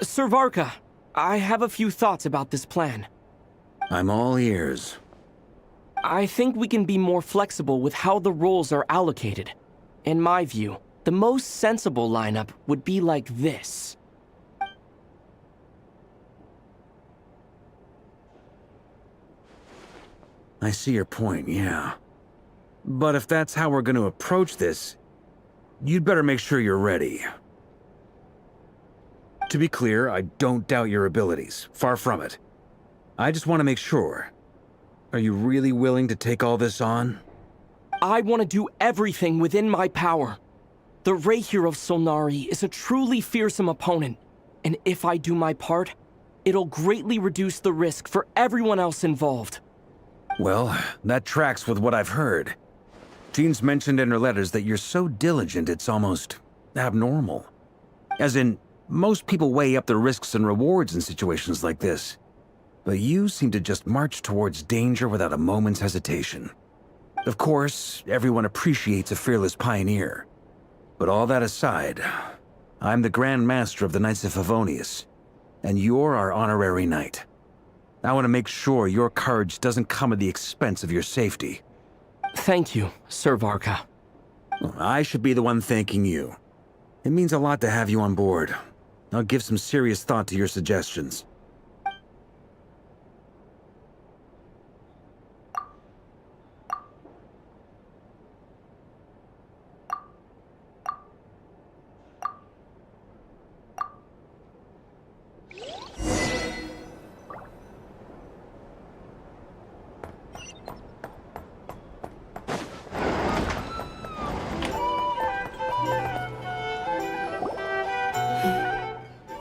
Sir Varka, I have a few thoughts about this plan. I'm all ears. I think we can be more flexible with how the roles are allocated. In my view, the most sensible lineup would be like this. I see your point, yeah. But if that's how we're going to approach this, you'd better make sure you're ready. To be clear, I don't doubt your abilities. Far from it. I just want to make sure. Are you really willing to take all this on? I want to do everything within my power. The Raher of Solnari is a truly fearsome opponent, and if I do my part, it'll greatly reduce the risk for everyone else involved. Well, that tracks with what I've heard. Jean's mentioned in her letters that you're so diligent it's almost abnormal. As in, most people weigh up the risks and rewards in situations like this. But you seem to just march towards danger without a moment's hesitation. Of course, everyone appreciates a fearless pioneer. But all that aside, I'm the Grand Master of the Knights of Favonius, and you're our honorary knight. I want to make sure your courage doesn't come at the expense of your safety. Thank you, Sir Varka. I should be the one thanking you. It means a lot to have you on board. I'll give some serious thought to your suggestions.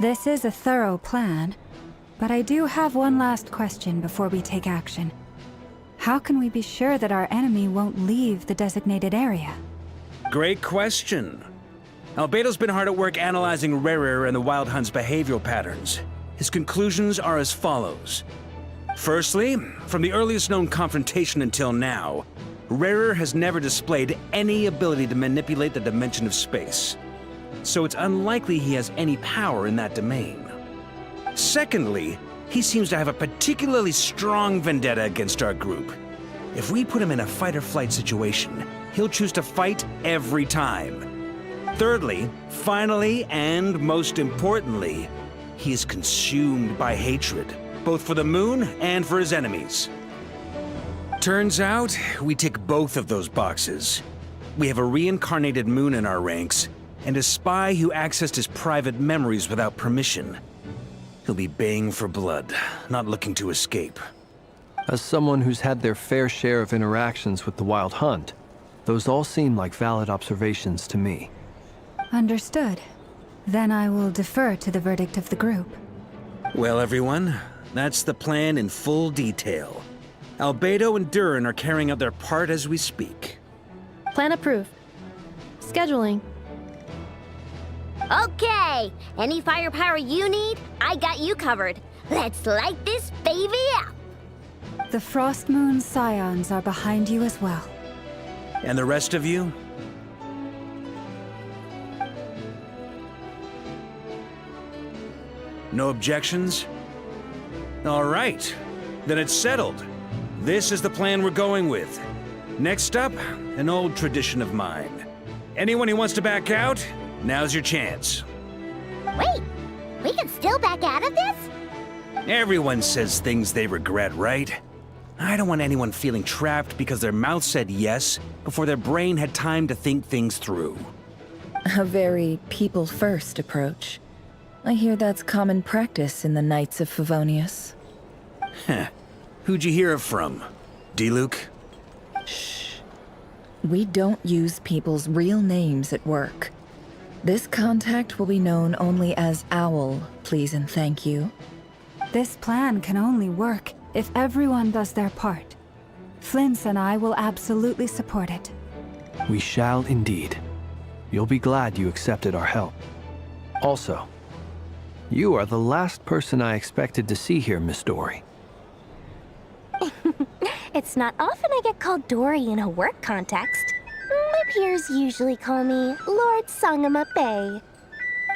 This is a thorough plan, but I do have one last question before we take action. How can we be sure that our enemy won't leave the designated area? Great question. Albedo's been hard at work analyzing Rerir and the Wild Hunt's behavioral patterns. His conclusions are as follows. Firstly, from the earliest known confrontation until now, Rerir has never displayed any ability to manipulate the dimension of space. So it's unlikely he has any power in that domain. Secondly, he seems to have a particularly strong vendetta against our group. If we put him in a fight-or-flight situation, he'll choose to fight every time. Thirdly, finally, and most importantly, he is consumed by hatred, both for the moon and for his enemies. Turns out, we tick both of those boxes. We have a reincarnated moon in our ranks, and a spy who accessed his private memories without permission. He'll be baying for blood, not looking to escape. As someone who's had their fair share of interactions with the Wild Hunt, those all seem like valid observations to me. Understood. Then I will defer to the verdict of the group. Well, everyone, that's the plan in full detail. Albedo and Durin are carrying out their part as we speak. Plan approved. Scheduling. Okay, any firepower you need, I got you covered. Let's light this baby up. The Frost Moon Scions are behind you as well. And the rest of you? No objections? All right, then it's settled. This is the plan we're going with. Next up, an old tradition of mine. Anyone who wants to back out, now's your chance. Wait, we can still back out of this? Everyone says things they regret, right? I don't want anyone feeling trapped because their mouth said yes before their brain had time to think things through. A very people-first approach. I hear that's common practice in the Knights of Favonius. Heh. Who'd you hear it from? D-Luke? Shh. We don't use people's real names at work. This contact will be known only as Owl, please and thank you. This plan can only work if everyone does their part. Flint's and I will absolutely support it. We shall indeed. You'll be glad you accepted our help. Also, you are the last person I expected to see here, Miss Dory. It's not often I get called Dory in a work context. My peers usually call me Lord Sangamabe.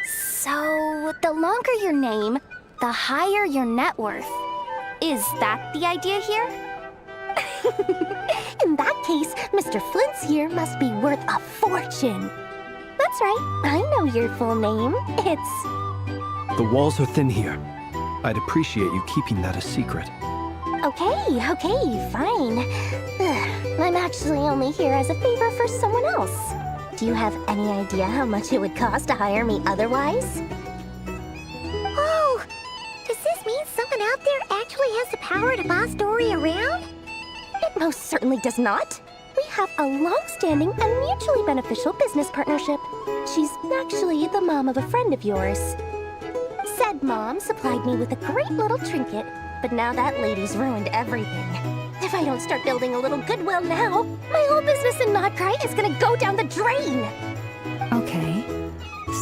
So, the longer your name, the higher your net worth. Is that the idea here? In that case, Mr. Flint's here must be worth a fortune. That's right, I know your full name. It's... The walls are thin here. I'd appreciate you keeping that a secret. Okay, fine. Ugh, I'm actually only here as a favor for someone else. Do you have any idea how much it would cost to hire me otherwise? Oh, does this mean someone out there actually has the power to boss Dory around? It most certainly does not. We have a long-standing and mutually beneficial business partnership. She's actually the mom of a friend of yours. Said mom supplied me with a great little trinket, but now that lady's ruined everything. If I don't start building a little goodwill now, my whole business in Notcry is gonna go down the drain! Okay.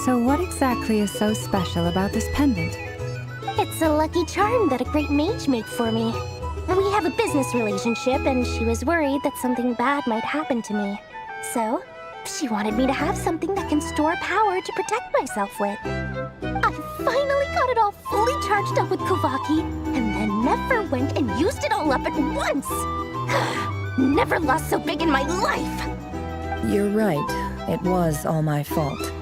So what exactly is so special about this pendant? It's a lucky charm that a great mage made for me. We have a business relationship, and she was worried that something bad might happen to me. So, she wanted me to have something that can store power to protect myself with. I finally got it all fully charged up with Kuvaki, and then never went and used it all up at once! Never lost so big in my life! You're right. It was all my fault.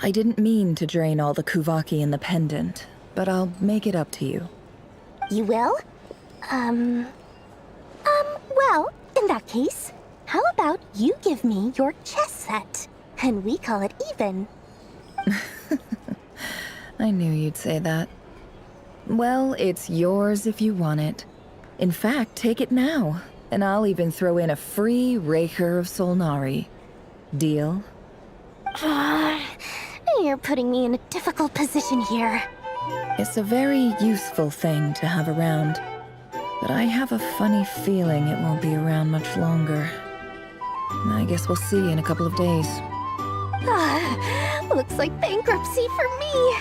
I didn't mean to drain all the Kuvaki in the pendant, but I'll make it up to you. You will? Well, in that case, how about you give me your chess set, and we call it even? I knew you'd say that. Well, it's yours if you want it. In fact, take it now, and I'll even throw in a free Raker of Solnari. Deal? You're putting me in a difficult position here. It's a very useful thing to have around. but I have a funny feeling it won't be around much longer. I guess we'll see in a couple of days. Looks like bankruptcy for me.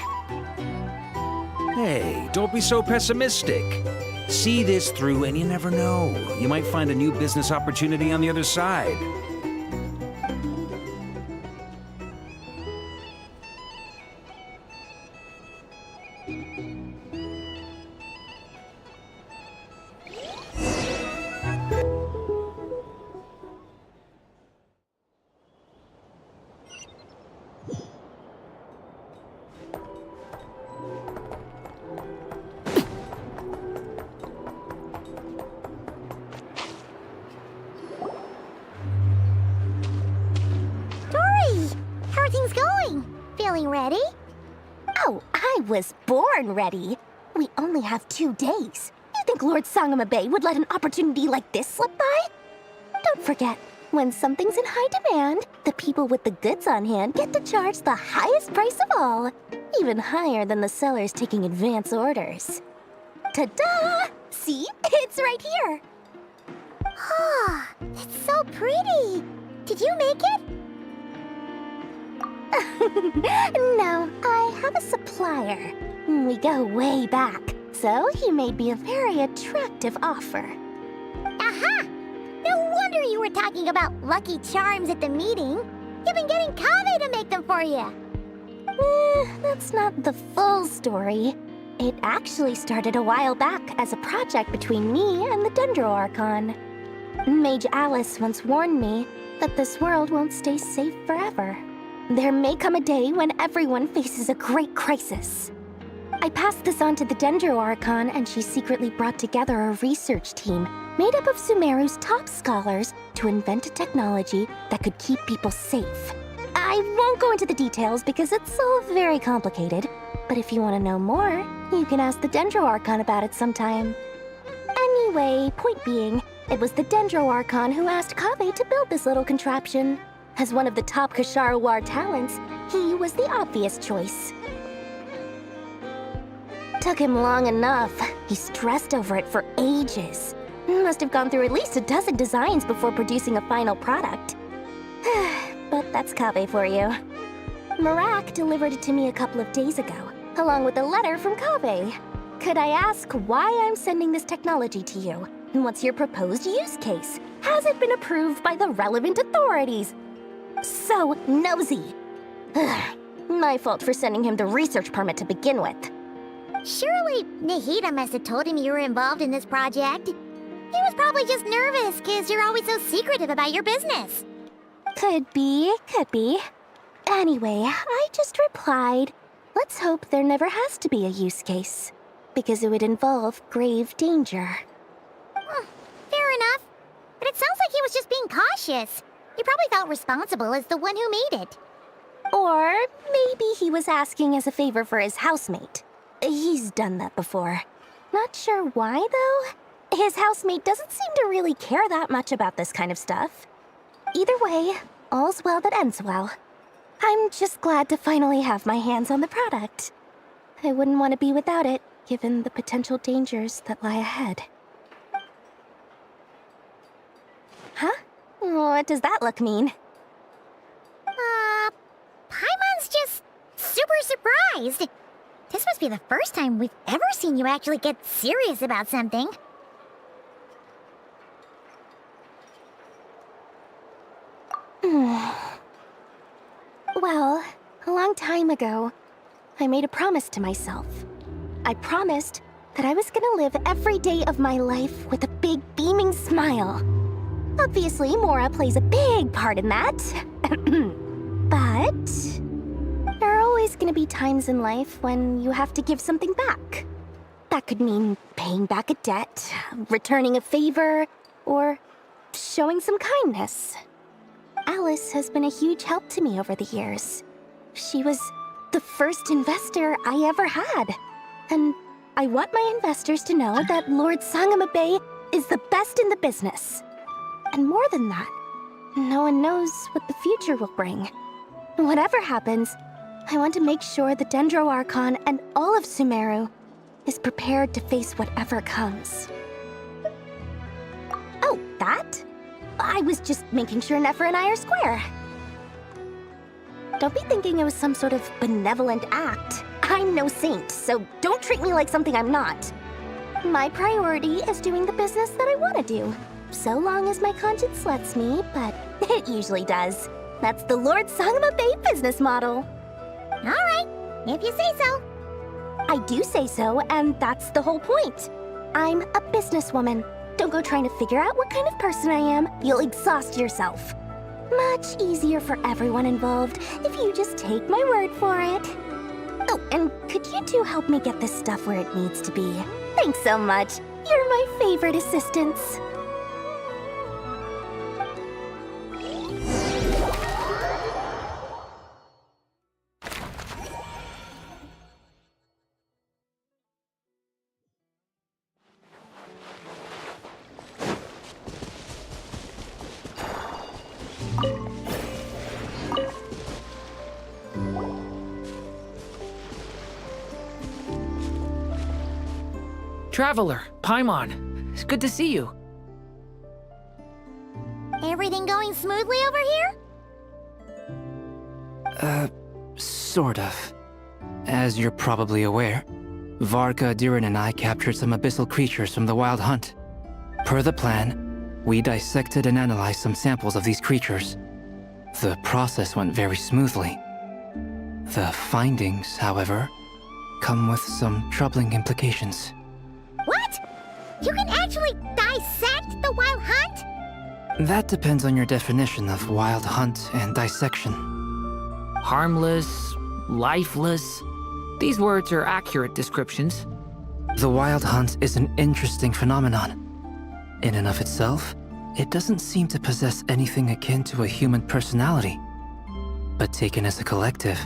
Hey, don't be so pessimistic. See this through and you never know. You might find a new business opportunity on the other side. Ready? Oh, I was born ready. We only have 2 days. You think Lord Sangamabe would let an opportunity like this slip by? Don't forget, when something's in high demand, the people with the goods on hand get to charge the highest price of all, even higher than the sellers taking advance orders. Ta-da! See? It's right here. Ah, it's so pretty. Did you make it? No, I have a supplier. We go way back, so he made me a very attractive offer. Aha! No wonder you were talking about Lucky Charms at the meeting. You've been getting Kaveh to make them for you. That's not the full story. It actually started a while back as a project between me and the Dendro Archon. Mage Alice once warned me that this world won't stay safe forever. There may come a day when everyone faces a great crisis. I passed this on to the Dendro Archon, and she secretly brought together a research team made up of Sumeru's top scholars to invent a technology that could keep people safe. I won't go into the details because it's all very complicated, but if you want to know more, you can ask the Dendro Archon about it sometime. Anyway, point being, it was the Dendro Archon who asked Kaveh to build this little contraption. As one of the top Kashara War talents, he was the obvious choice. Took him long enough. He stressed over it for ages. Must have gone through at least a dozen designs before producing a final product. But that's Kaveh for you. Marak delivered it to me a couple of days ago, along with a letter from Kaveh. Could I ask why I'm sending this technology to you? And what's your proposed use case? Has it been approved by the relevant authorities? So nosy. My fault for sending him the research permit to begin with. Surely Nahida must have told him you were involved in this project. He was probably just nervous because you're always so secretive about your business. Could be. Anyway, I just replied, let's hope there never has to be a use case, because it would involve grave danger. Fair enough. But it sounds like he was just being cautious. He probably felt responsible as the one who made it. Or maybe he was asking as a favor for his housemate. He's done that before. Not sure why, though. His housemate doesn't seem to really care that much about this kind of stuff. Either way, all's well that ends well. I'm just glad to finally have my hands on the product. I wouldn't want to be without it, given the potential dangers that lie ahead. Huh? What does that look mean? Paimon's just super surprised. This must be the first time we've ever seen you actually get serious about something. Well, a long time ago, I made a promise to myself. I promised that I was gonna live every day of my life with a big beaming smile. Obviously, Mora plays a big part in that. But there are always gonna be times in life when you have to give something back. That could mean paying back a debt, returning a favor, or showing some kindness. Alice has been a huge help to me over the years. She was the first investor I ever had. And I want my investors to know that Lord Sangamabe is the best in the business. And more than that, no one knows what the future will bring. Whatever happens, I want to make sure the Dendro Archon and all of Sumeru is prepared to face whatever comes. that. I was just making sure Nefer and I are square. Don't be thinking it was some sort of benevolent act. I'm no saint, so don't treat me like something I'm not. My priority is doing the business that I want to do. So long as my conscience lets me, but it usually does. That's the Lord Sangama Bay business model. All right, if you say so. I do say so, and that's the whole point. I'm a businesswoman. Don't go trying to figure out what kind of person I am. You'll exhaust yourself. Much easier for everyone involved if you just take my word for it. Oh, and could you two help me get this stuff where it needs to be? Thanks so much. You're my favorite assistants. Traveler, Paimon, it's good to see you. Everything going smoothly over here? Sort of. As you're probably aware, Varka, Durin, and I captured some abyssal creatures from the Wild Hunt. Per the plan, we dissected and analyzed some samples of these creatures. The process went very smoothly. The findings, however, come with some troubling implications. What? You can actually dissect the Wild Hunt? That depends on your definition of Wild Hunt and dissection. Harmless, lifeless. These words are accurate descriptions. The Wild Hunt is an interesting phenomenon. In and of itself, it doesn't seem to possess anything akin to a human personality. But taken as a collective,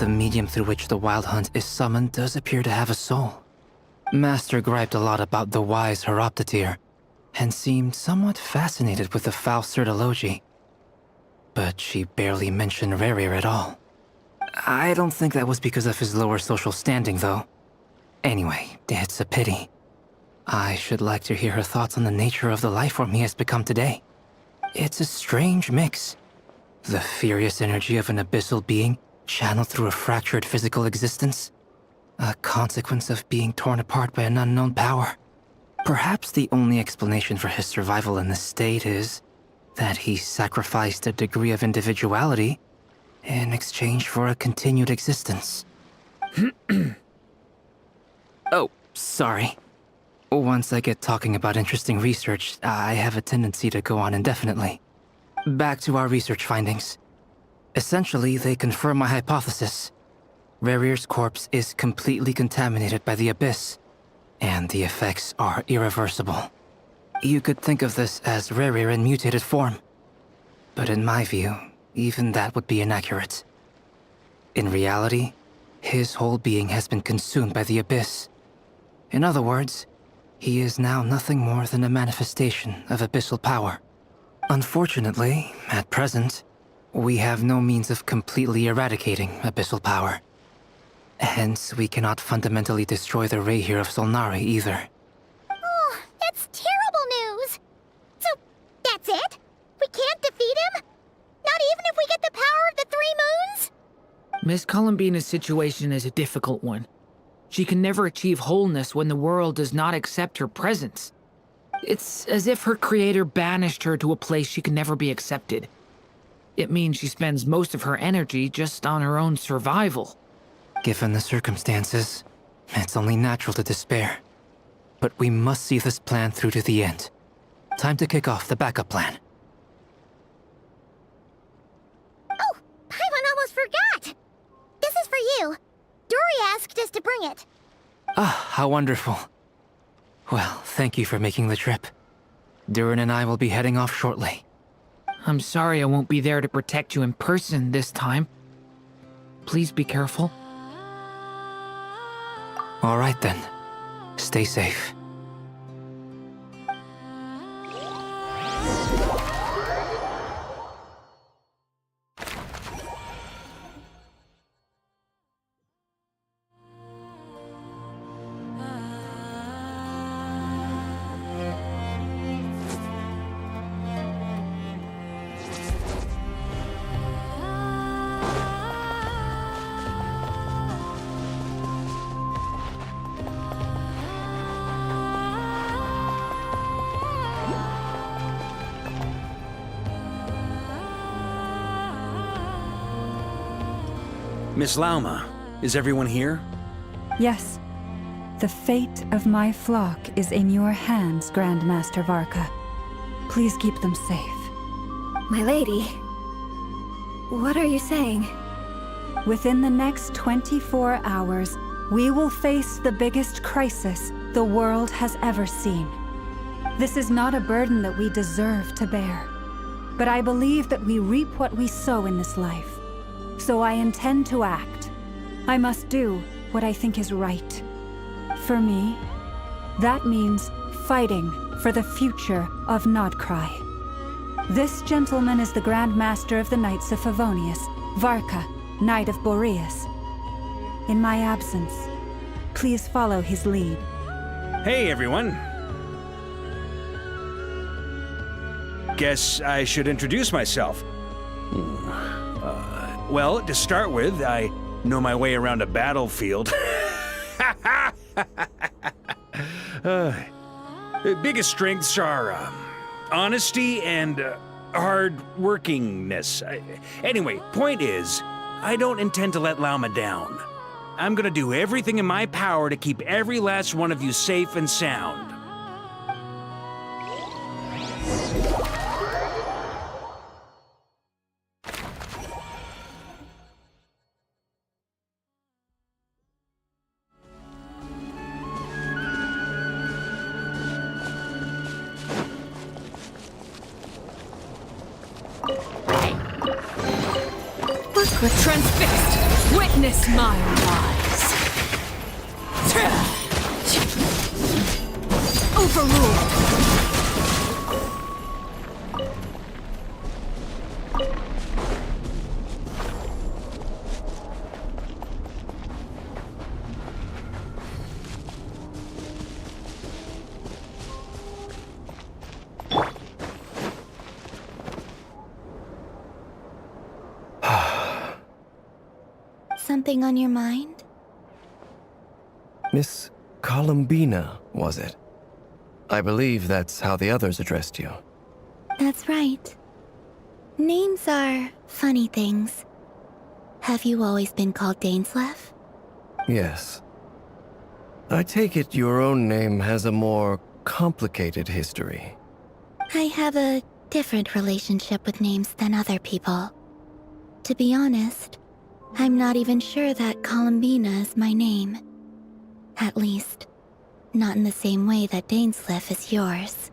the medium through which the Wild Hunt is summoned does appear to have a soul. Master griped a lot about the wise Horoptatyr, and seemed somewhat fascinated with the Faustsert Elegy. But she barely mentioned Rerir at all. I don't think that was because of his lower social standing, though. Anyway, it's a pity. I should like to hear her thoughts on the nature of the lifeform he has become today. It's a strange mix. The furious energy of an abyssal being channeled through a fractured physical existence. A consequence of being torn apart by an unknown power. Perhaps the only explanation for his survival in this state is that he sacrificed a degree of individuality in exchange for a continued existence. Oh, sorry. Once I get talking about interesting research, I have a tendency to go on indefinitely. Back to our research findings. Essentially, they confirm my hypothesis. Rerir's corpse is completely contaminated by the Abyss, and the effects are irreversible. You could think of this as Rerir in mutated form. But in my view, even that would be inaccurate. In reality, his whole being has been consumed by the Abyss. In other words, he is now nothing more than a manifestation of abyssal power. Unfortunately, at present, we have no means of completely eradicating abyssal power. Hence, we cannot fundamentally destroy the Rayhir of Solnari either. Oh, that's terrible news! So, that's it? We can't defeat him? Not even if we get the power of the Three Moons? Miss Columbina's situation is a difficult one. She can never achieve wholeness when the world does not accept her presence. It's as if her creator banished her to a place she can never be accepted. It means she spends most of her energy just on her own survival. Given the circumstances, it's only natural to despair. But we must see this plan through to the end. Time to kick off the backup plan. Oh, Paimon almost forgot! This is for you. Dory asked us to bring it. Ah, how wonderful. Well, thank you for making the trip. Durin and I will be heading off shortly. I'm sorry I won't be there to protect you in person this time. Please be careful. All right then. Stay safe. Miss Lauma, is everyone here? Yes. The fate of my flock is in your hands, Grandmaster Varka. Please keep them safe. My lady, what are you saying? Within the next 24 hours, we will face the biggest crisis the world has ever seen. This is not a burden that we deserve to bear, but I believe that we reap what we sow in this life. So I intend to act. I must do what I think is right. For me, that means fighting for the future of Nodcry. This gentleman is the Grand Master of the Knights of Favonius, Varka, Knight of Boreas. In my absence, please follow his lead. Hey, everyone. Guess I should introduce myself. Well, to start with, I know my way around a battlefield. The biggest strengths are honesty and hard-workingness. Anyway, point is, I don't intend to let Lauma down. I'm gonna do everything in my power to keep every last one of you safe and sound. Transfixed! Witness my rise! Overruled! Something on your mind? Miss Columbina, was it? I believe that's how the others addressed you. That's right. Names are funny things. Have you always been called Dainsleif? Yes. I take it your own name has a more complicated history. I have a different relationship with names than other people. To be honest, I'm not even sure that Columbina is my name. At least, not in the same way that Dainsleif is yours.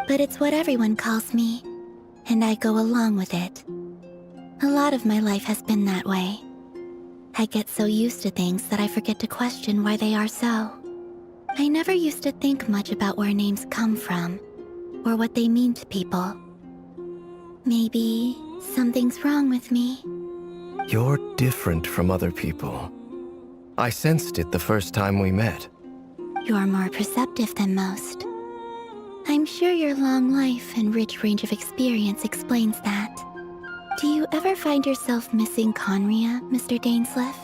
But it's what everyone calls me, and I go along with it. A lot of my life has been that way. I get so used to things that I forget to question why they are so. I never used to think much about where names come from, or what they mean to people. Maybe something's wrong with me. You're different from other people. I sensed it the first time we met. You're more perceptive than most. I'm sure your long life and rich range of experience explains that. Do you ever find yourself missing Conria, Mr. Dainsleif?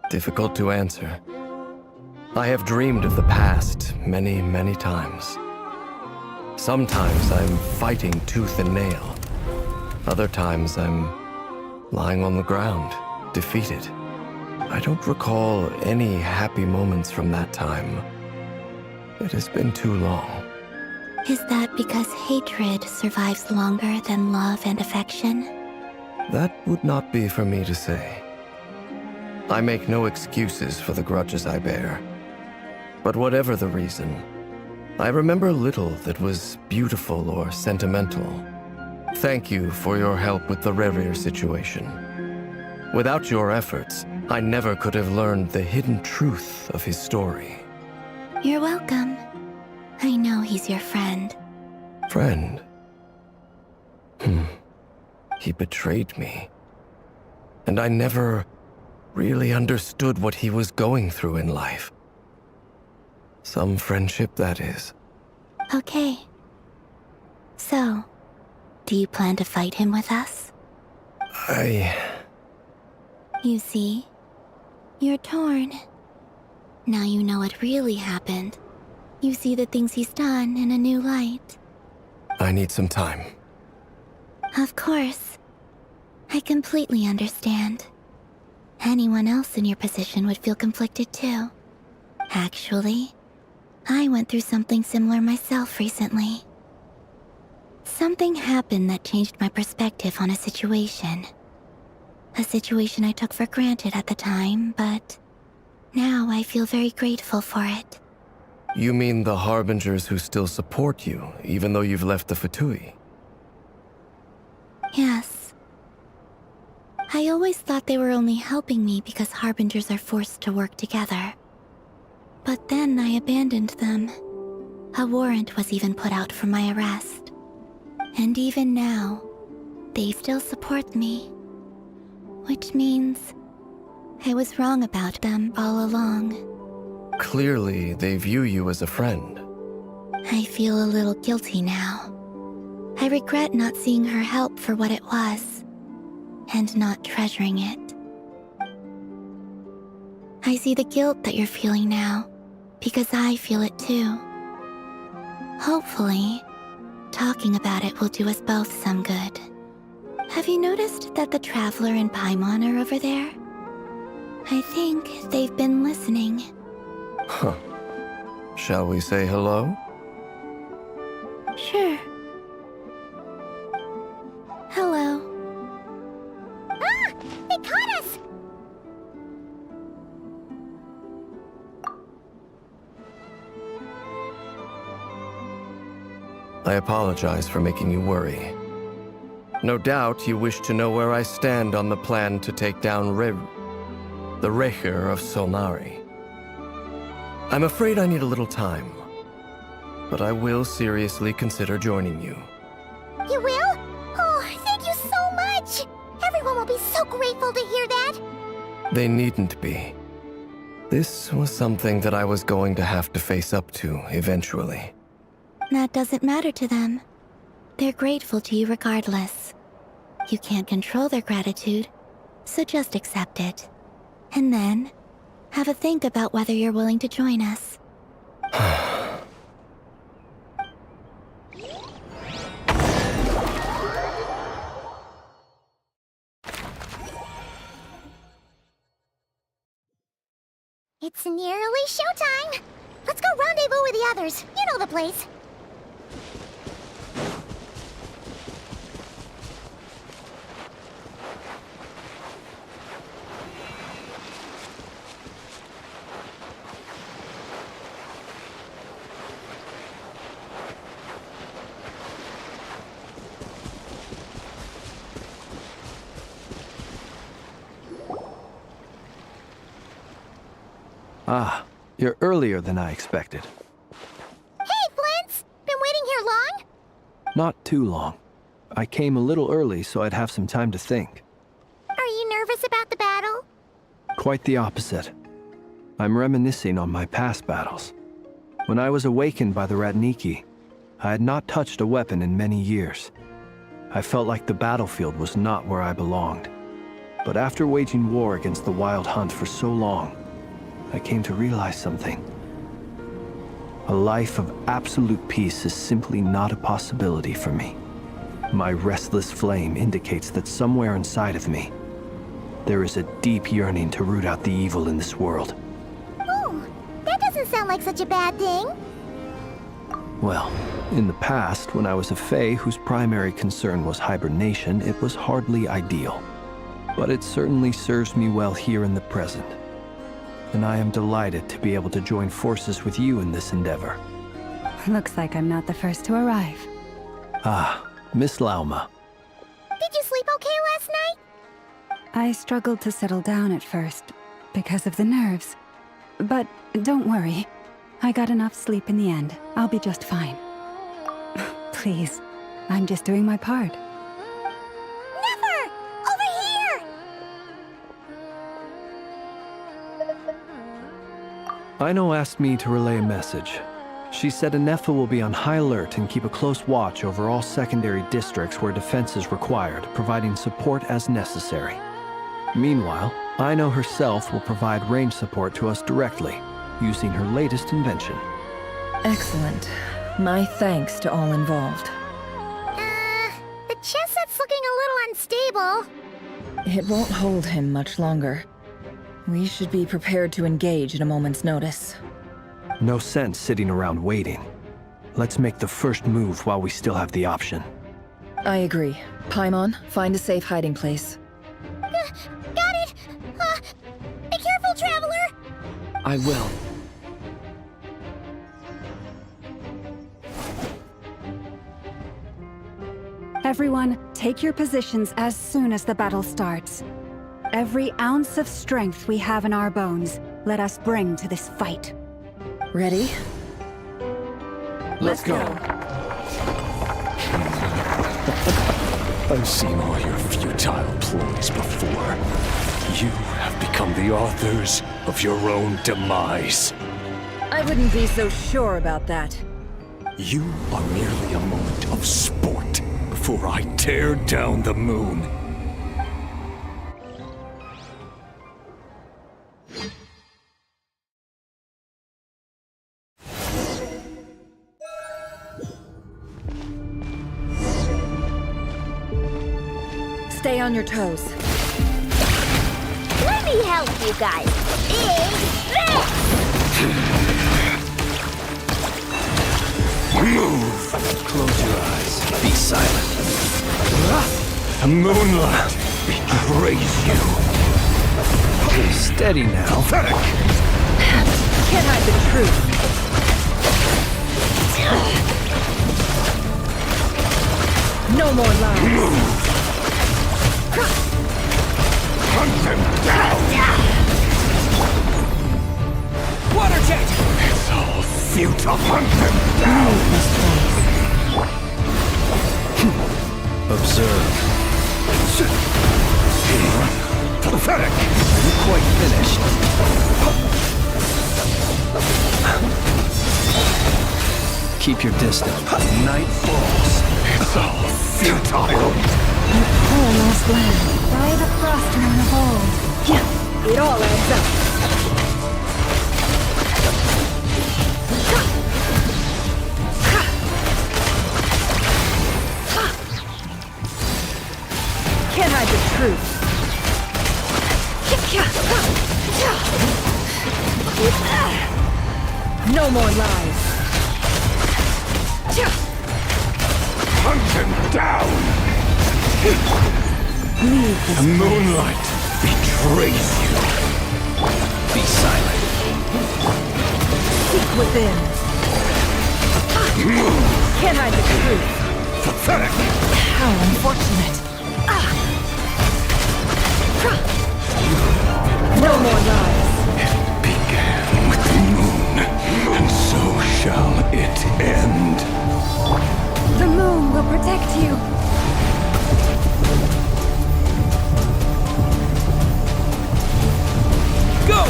Difficult to answer. I have dreamed of the past many, many times. Sometimes I'm fighting tooth and nail. Other times I'm lying on the ground, defeated. I don't recall any happy moments from that time. It has been too long. Is that because hatred survives longer than love and affection? That would not be for me to say. I make no excuses for the grudges I bear. But whatever the reason, I remember little that was beautiful or sentimental. Thank you for your help with the Rerir situation. Without your efforts, I never could have learned the hidden truth of his story. You're welcome. I know he's your friend. Friend? He betrayed me. And I never really understood what he was going through in life. Some friendship, that is. Okay. So, do you plan to fight him with us? You see, you're torn. Now you know what really happened. You see the things he's done in a new light. I need some time. Of course. I completely understand. Anyone else in your position would feel conflicted too. Actually, I went through something similar myself recently. Something happened that changed my perspective on a situation. A situation I took for granted at the time, but now I feel very grateful for it. You mean the Harbingers who still support you, even though you've left the Fatui? Yes. I always thought they were only helping me because Harbingers are forced to work together. But then I abandoned them. A warrant was even put out for my arrest. And even now, they still support me. Which means I was wrong about them all along. Clearly, they view you as a friend. I feel a little guilty now. I regret not seeing her help for what it was, and not treasuring it. I see the guilt that you're feeling now, because I feel it too. Hopefully, talking about it will do us both some good. Have you noticed that the Traveler and Paimon are over there? I think they've been listening. Huh. Shall we say hello? Sure. Hello. Ah! They caught us! I apologize for making you worry. No doubt you wish to know where I stand on the plan to take down the Rehyr of Solnari. I'm afraid I need a little time, but I will seriously consider joining you. You will? Oh, thank you so much! Everyone will be so grateful to hear that! They needn't be. This was something that I was going to have to face up to eventually. That doesn't matter to them. They're grateful to you regardless. You can't control their gratitude, so just accept it. And then, have a think about whether you're willing to join us. It's nearly showtime! Let's go rendezvous with the others. You know the place. Ah, you're earlier than I expected. Hey, Flint's! Been waiting here long? Not too long. I came a little early so I'd have some time to think. Are you nervous about the battle? Quite the opposite. I'm reminiscing on my past battles. When I was awakened by the Ratniki, I had not touched a weapon in many years. I felt like the battlefield was not where I belonged. But after waging war against the Wild Hunt for so long, I came to realize something. A life of absolute peace is simply not a possibility for me. My restless flame indicates that somewhere inside of me, there is a deep yearning to root out the evil in this world. Oh, that doesn't sound like such a bad thing. Well, in the past, when I was a Fae whose primary concern was hibernation, it was hardly ideal. But it certainly serves me well here in the present. And I am delighted to be able to join forces with you in this endeavor. Looks like I'm not the first to arrive. Ah, Miss Lauma. Did you sleep okay last night? I struggled to settle down at first, because of the nerves. But don't worry. I got enough sleep in the end. I'll be just fine. Please, I'm just doing my part. Never! Over here! Aino asked me to relay a message. She said Anefa will be on high alert and keep a close watch over all secondary districts where defense is required, providing support as necessary. Meanwhile, Aino herself will provide range support to us directly, using her latest invention. Excellent. My thanks to all involved. The chess set's looking a little unstable. It won't hold him much longer. We should be prepared to engage at a moment's notice. No sense sitting around waiting. Let's make the first move while we still have the option. I agree. Paimon, find a safe hiding place. Got it! Be careful, Traveler! I will. Everyone, take your positions as soon as the battle starts. Every ounce of strength we have in our bones, let us bring to this fight. Ready? Let's go. I've seen all your futile ploys before. You have become the authors of your own demise. I wouldn't be so sure about that. You are merely a moment of sport before I tear down the moon. Stay on your toes. Let me help you guys. Big stretch! Move! Close your eyes. Be silent. The moonlight betrays you. Steady now. Can't hide the truth. No more lies. Move! Hunt them down! Water jet! It's all futile. Hunt them down! Observe. Pathetic! Are you quite finished? Keep your distance. Night falls. It's all futile. Our poor lost land, by the frost moon of old. It all adds up. Can't hide the truth. No more lies. Hunt them down! The moonlight betrays you. Be silent. Seek within. Can't hide the truth. Pathetic! How unfortunate. No more lies. It began with the moon, and so shall it end. The moon will protect you. Go!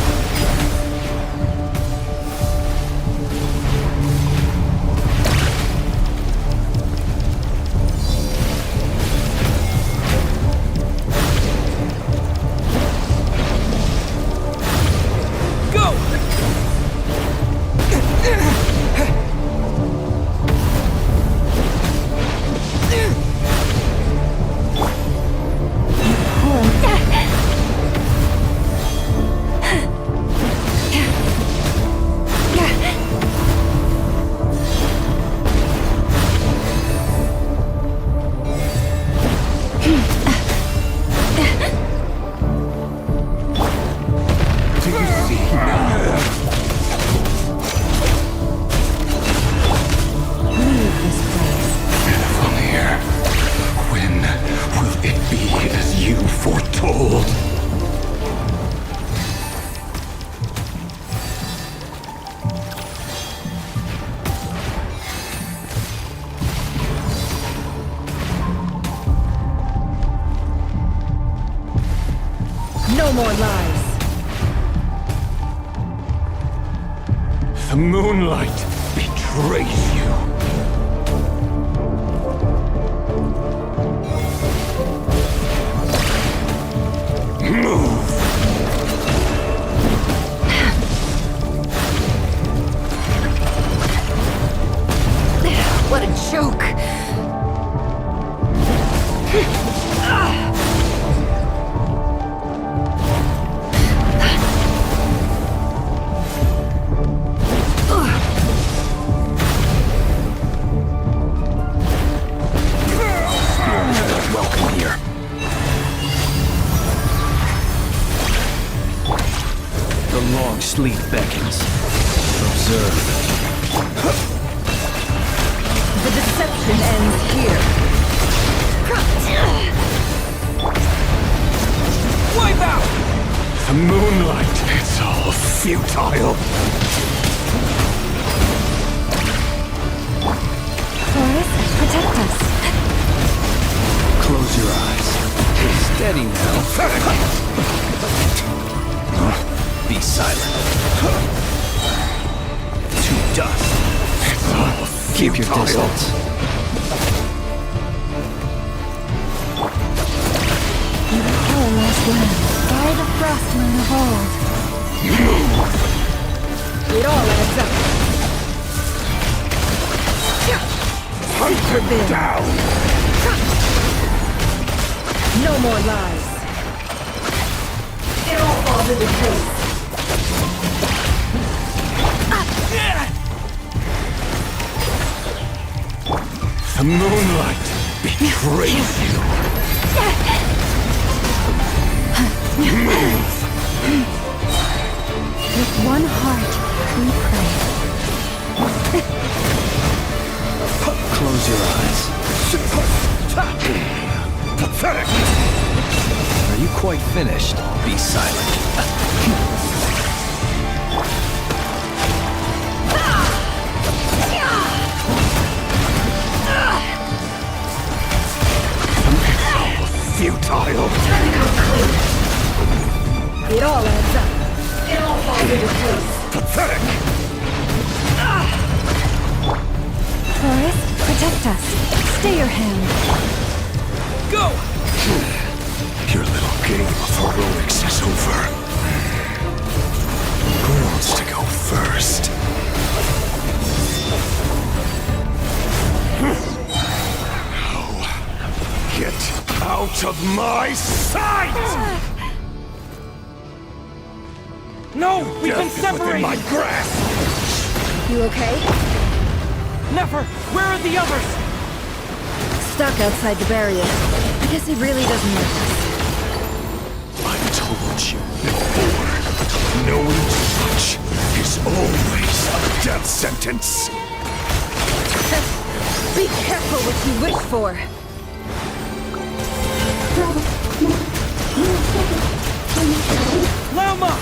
No more lies. The moonlight betrays you. Move! What a joke! Sleep beckons. Observe. The deception ends here. Wipe out! The moonlight, it's all futile. Forest, protect us. Close your eyes. Steady now. Be silent. To dust. It's all Keep your distance. You kill a last land by the frost moon of old. It all adds up. Hunt him down! No more lies. It all falls into place. The moonlight betrays you. Move! With one heart, we pray. Close your eyes. Pathetic! Are you quite finished? Be silent. Futile! It all adds up. It all falls into place. Pathetic! Forest, protect us. Stay your hand. Go! Your little game of heroics is over. Who wants to go first? Get out of my sight! No, we've been Death is within separated! my grasp! You okay? Never! Where are the others? Stuck outside the barrier. I guess he really doesn't like us. I told you before. Knowing such is always a death sentence. Be careful what you wish for. Lama!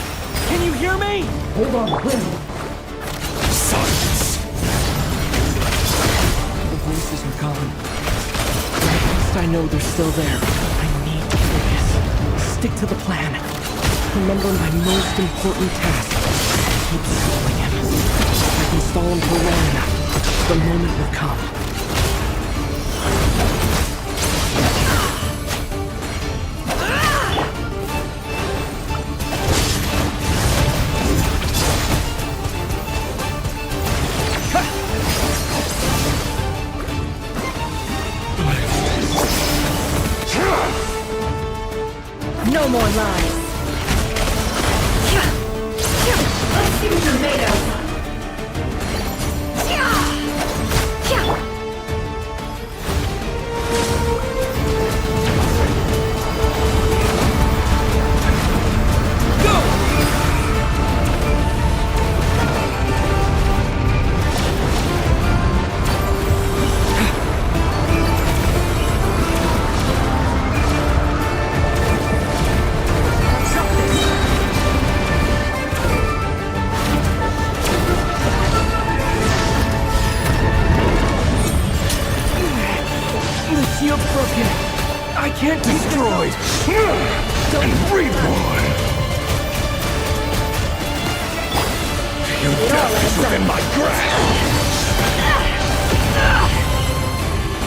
Can you hear me? Hold on, silence. The voices are gone. But at least I know they're still there. I need to focus. Stick to the plan. Remember my most important task. Keep stalling him. If I can stall him for long enough, the moment will come. No more lies. Let's see what you're made of. Shield's broken. I can't Destroyed and reborn. Your death is within my grasp.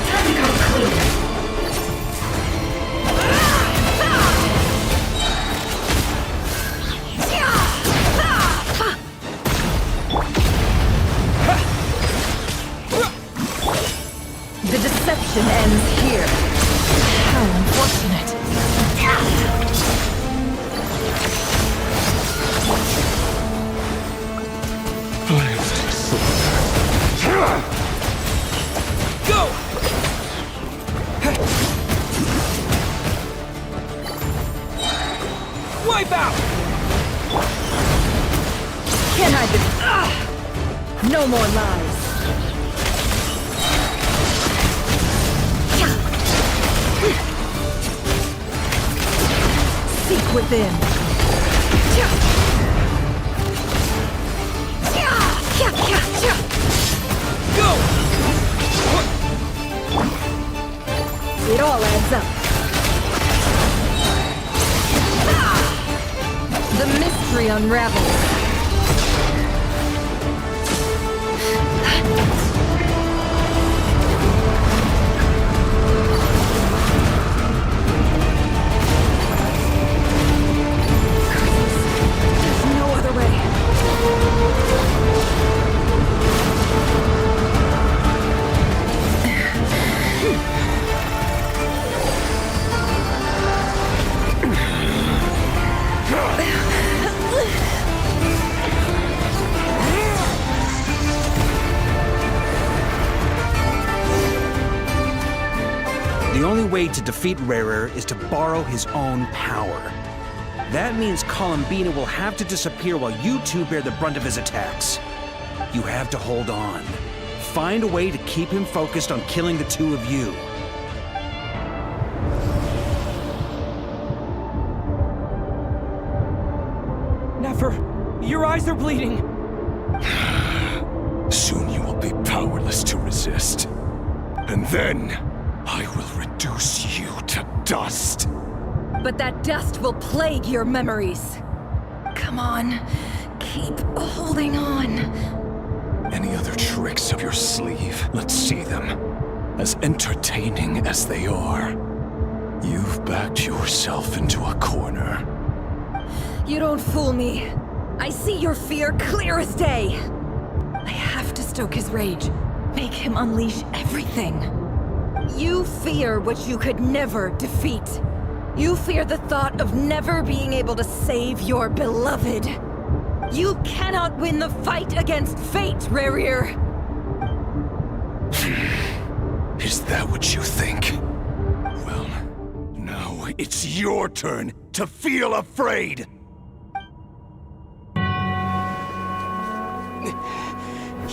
Time to come clean. The deception ends here. How unfortunate. Go! Wipe out! Can I be... No more lies. Seek within. Go! It all adds up. The mystery unravels. There's no other way. The only way to defeat Rarer is to borrow his own power. That means Columbina will have to disappear while you two bear the brunt of his attacks. You have to hold on. Find a way to keep him focused on killing the two of you. Never. Your eyes are bleeding. Soon you will be powerless to resist. And then, I will reduce you to dust. But that dust will plague your memories. Come on, keep holding on. Any other tricks up your sleeve? Let's see them. As entertaining as they are. You've backed yourself into a corner. You don't fool me. I see your fear clear as day. I have to stoke his rage. Make him unleash everything. You fear what you could never defeat. You fear the thought of never being able to save your beloved. You cannot win the fight against fate, Rarir. Is that what you think? Well, now it's your turn to feel afraid!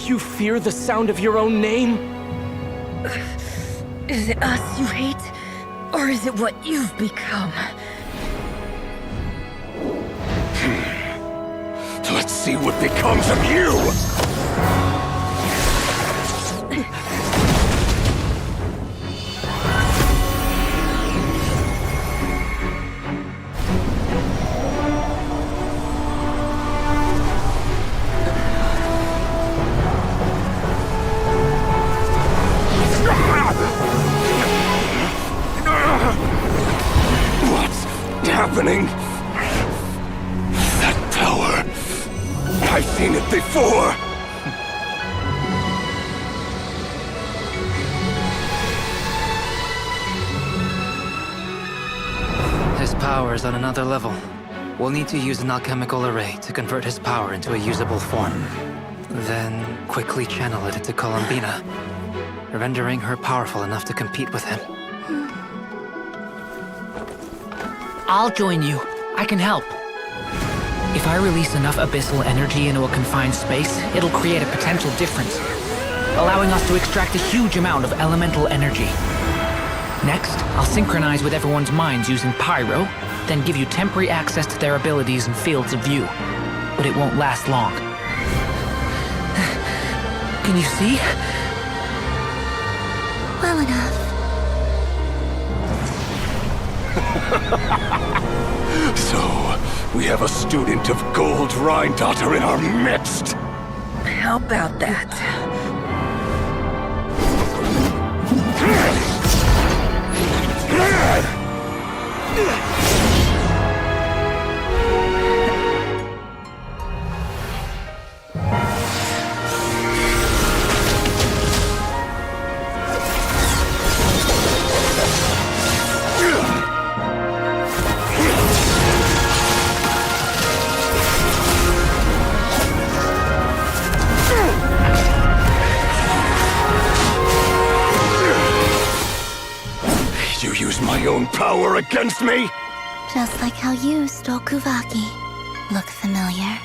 You fear the sound of your own name? Is it us you hate? Or is it what you've become? Let's see what becomes of you! Happening? That power. I've seen it before. His power is on another level. We'll need to use an alchemical array to convert his power into a usable form. Then quickly channel it into Columbina, rendering her powerful enough to compete with him. I'll join you. I can help. If I release enough abyssal energy into a confined space, it'll create a potential difference, allowing us to extract a huge amount of elemental energy. Next, I'll synchronize with everyone's minds using Pyro, then give you temporary access to their abilities and fields of view. But it won't last long. Can you see? Well enough. So, we have a student of Gold Rheindotter in our midst! How about that? You use my own power against me? Just like how you stole Kuvaki. Look familiar?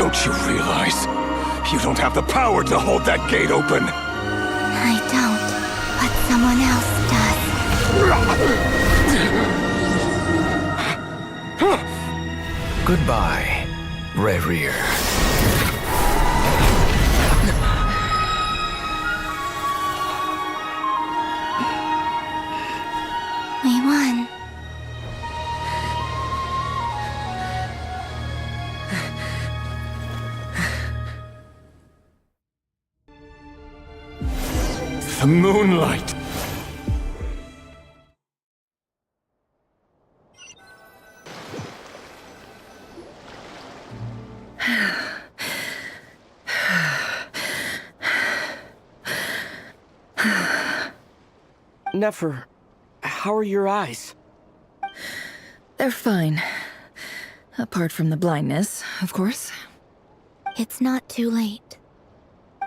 Don't you realize you don't have the power to hold that gate open? I don't, but someone else does. Goodbye, Rerir. We won. The moonlight! Nefer, how are your eyes? They're fine. Apart from the blindness, of course. It's not too late.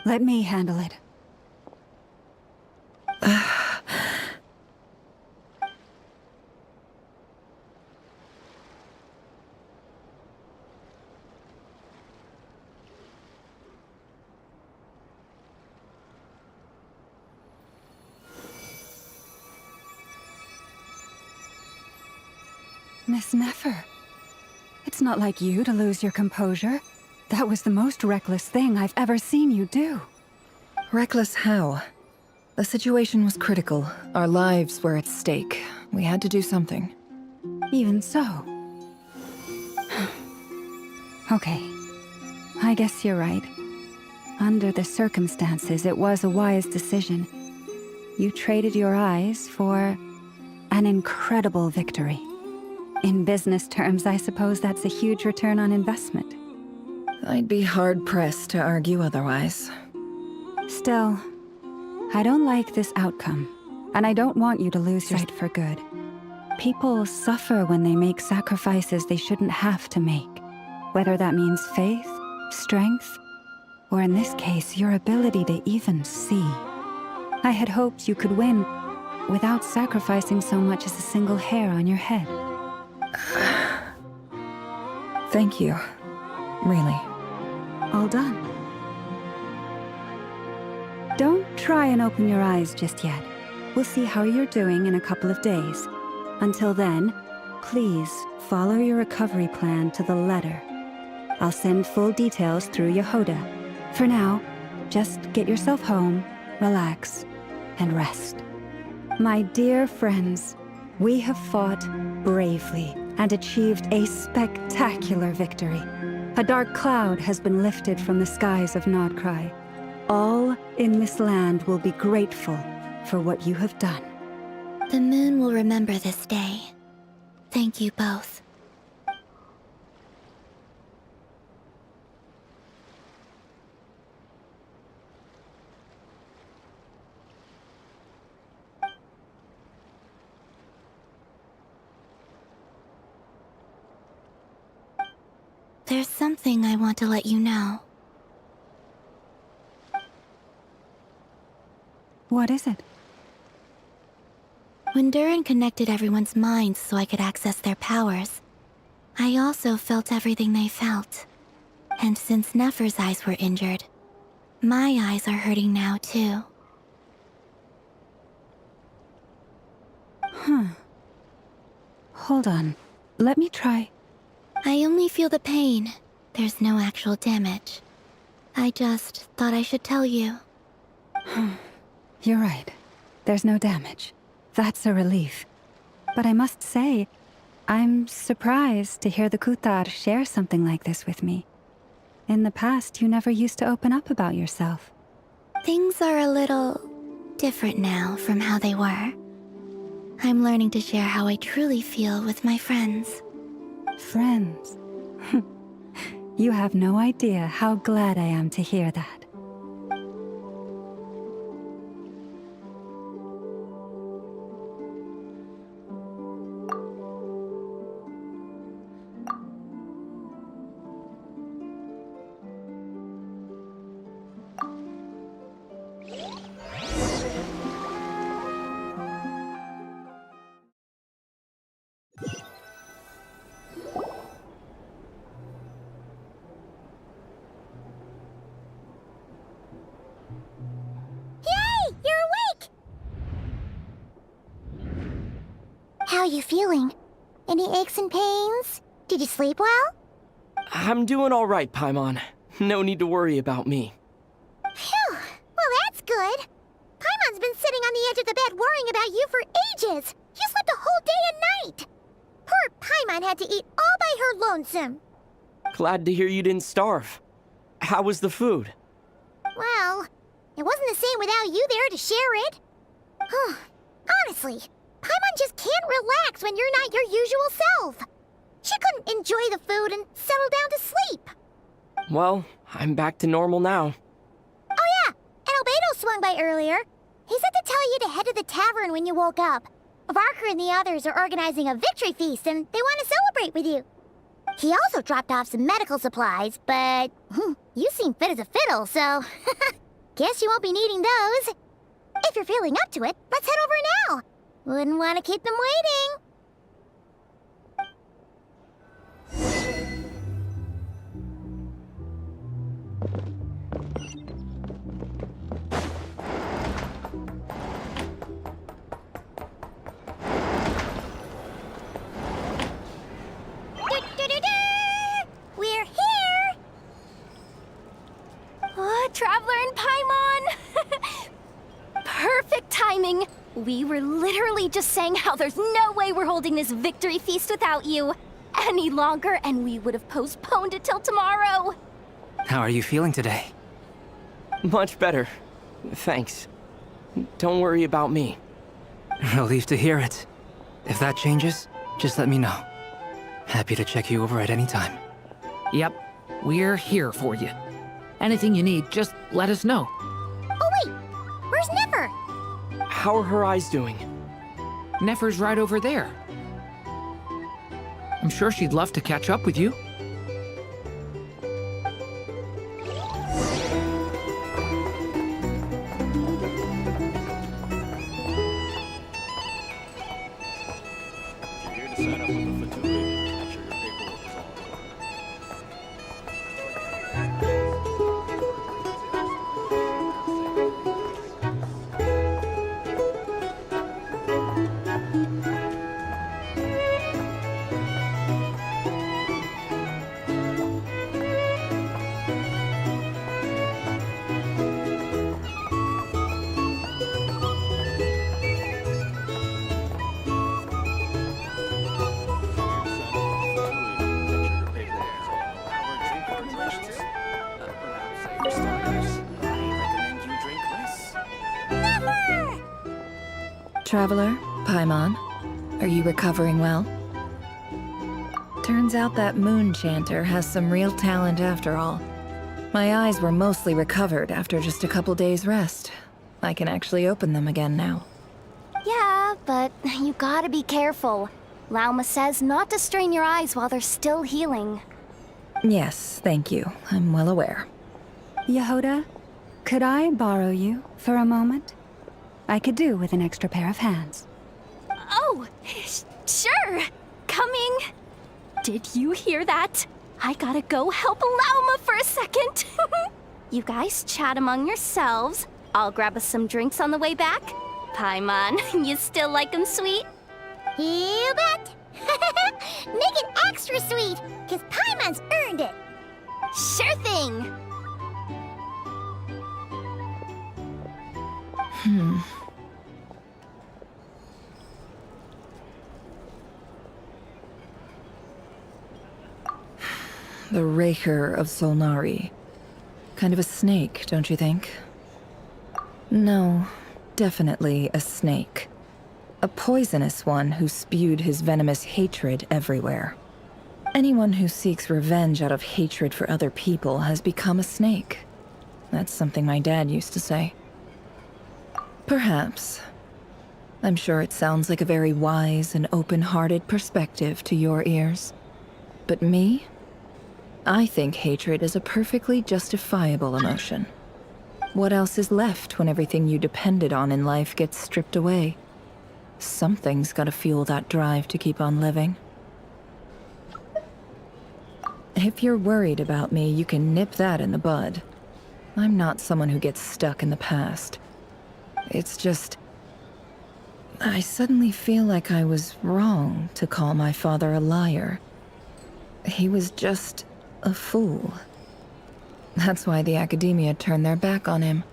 Let me handle it. Miss Nefer, it's not like you to lose your composure. That was the most reckless thing I've ever seen you do. Reckless how? The situation was critical. Our lives were at stake. We had to do something. Even so. Okay. I guess you're right. Under the circumstances, it was a wise decision. You traded your eyes for an incredible victory. In business terms, I suppose that's a huge return on investment. I'd be hard-pressed to argue otherwise. Still, I don't like this outcome, and I don't want you to lose your sight for good. People suffer when they make sacrifices they shouldn't have to make, whether that means faith, strength, or in this case, your ability to even see. I had hoped you could win without sacrificing so much as a single hair on your head. Thank you. Really. All done. Don't try and open your eyes just yet. We'll see how you're doing in a couple of days. Until then, please follow your recovery plan to the letter. I'll send full details through Yehoda. For now, just get yourself home, relax, and rest. My dear friends, we have fought bravely and achieved a spectacular victory. A dark cloud has been lifted from the skies of Nodcry. All in this land will be grateful for what you have done. The moon will remember this day. Thank you both. There's something I want to let you know. What is it? When Durin connected everyone's minds so I could access their powers, I also felt everything they felt. And since Nefer's eyes were injured, my eyes are hurting now too. Hold on. Let me try. I only feel the pain. There's no actual damage. I just thought I should tell you. You're right. There's no damage. That's a relief. But I must say, I'm surprised to hear the Kutar share something like this with me. In the past, you never used to open up about yourself. Things are a little different now from how they were. I'm learning to share how I truly feel with my friends. Friends? You have no idea how glad I am to hear that. you feeling? Any aches and pains? Did you sleep well? I'm doing all right, Paimon. No need to worry about me. Phew. Well, that's good. Paimon's been sitting on the edge of the bed worrying about you for ages. You slept a whole day and night. Poor Paimon had to eat all by her lonesome. Glad to hear you didn't starve. How was the food? Well, it wasn't the same without you there to share it. Honestly, Paimon just can't relax when you're not your usual self. She couldn't enjoy the food and settle down to sleep. Well, I'm back to normal now. Oh yeah, and Albedo swung by earlier. He said to tell you to head to the tavern when you woke up. Varker and the others are organizing a victory feast and they want to celebrate with you. He also dropped off some medical supplies, but you seem fit as a fiddle, so guess you won't be needing those. If you're feeling up to it, let's head over now. Wouldn't want to keep them waiting. We're here! Oh, Traveler and Paimon! Perfect timing! We were literally just saying how there's no way we're holding this victory feast without you any longer, and we would have postponed it till tomorrow. How are you feeling today? Much better. Thanks. Don't worry about me. Relieved to hear it. If that changes, just let me know. Happy to check you over at any time. Yep, we're here for you. Anything you need, just let us know. Oh wait, where's Nefer? How are her eyes doing? Nefer's right over there. I'm sure she'd love to catch up with you. Traveler, Paimon, are you recovering well? Turns out that moon chanter has some real talent after all. My eyes were mostly recovered after just a couple days' rest. I can actually open them again now. Yeah, but you gotta be careful. Lauma says not to strain your eyes while they're still healing. Yes, thank you. I'm well aware. Yehoda, could I borrow you for a moment? I could do with an extra pair of hands. Oh, sure. Coming. Did you hear that? I gotta go help Lauma for a second. You guys chat among yourselves. I'll grab us some drinks on the way back. Paimon, you still like 'em sweet? You bet! Make it extra sweet, because Paimon's earned it! Sure thing! The Raker of Solnari. Kind of a snake, don't you think? No, definitely a snake. A poisonous one who spewed his venomous hatred everywhere. Anyone who seeks revenge out of hatred for other people has become a snake. That's something my dad used to say. Perhaps. I'm sure it sounds like a very wise and open-hearted perspective to your ears. But me? I think hatred is a perfectly justifiable emotion. What else is left when everything you depended on in life gets stripped away? Something's gotta fuel that drive to keep on living. If you're worried about me, you can nip that in the bud. I'm not someone who gets stuck in the past. It's just... I suddenly feel like I was wrong to call my father a liar. He was just a fool. That's why the Academia turned their back on him,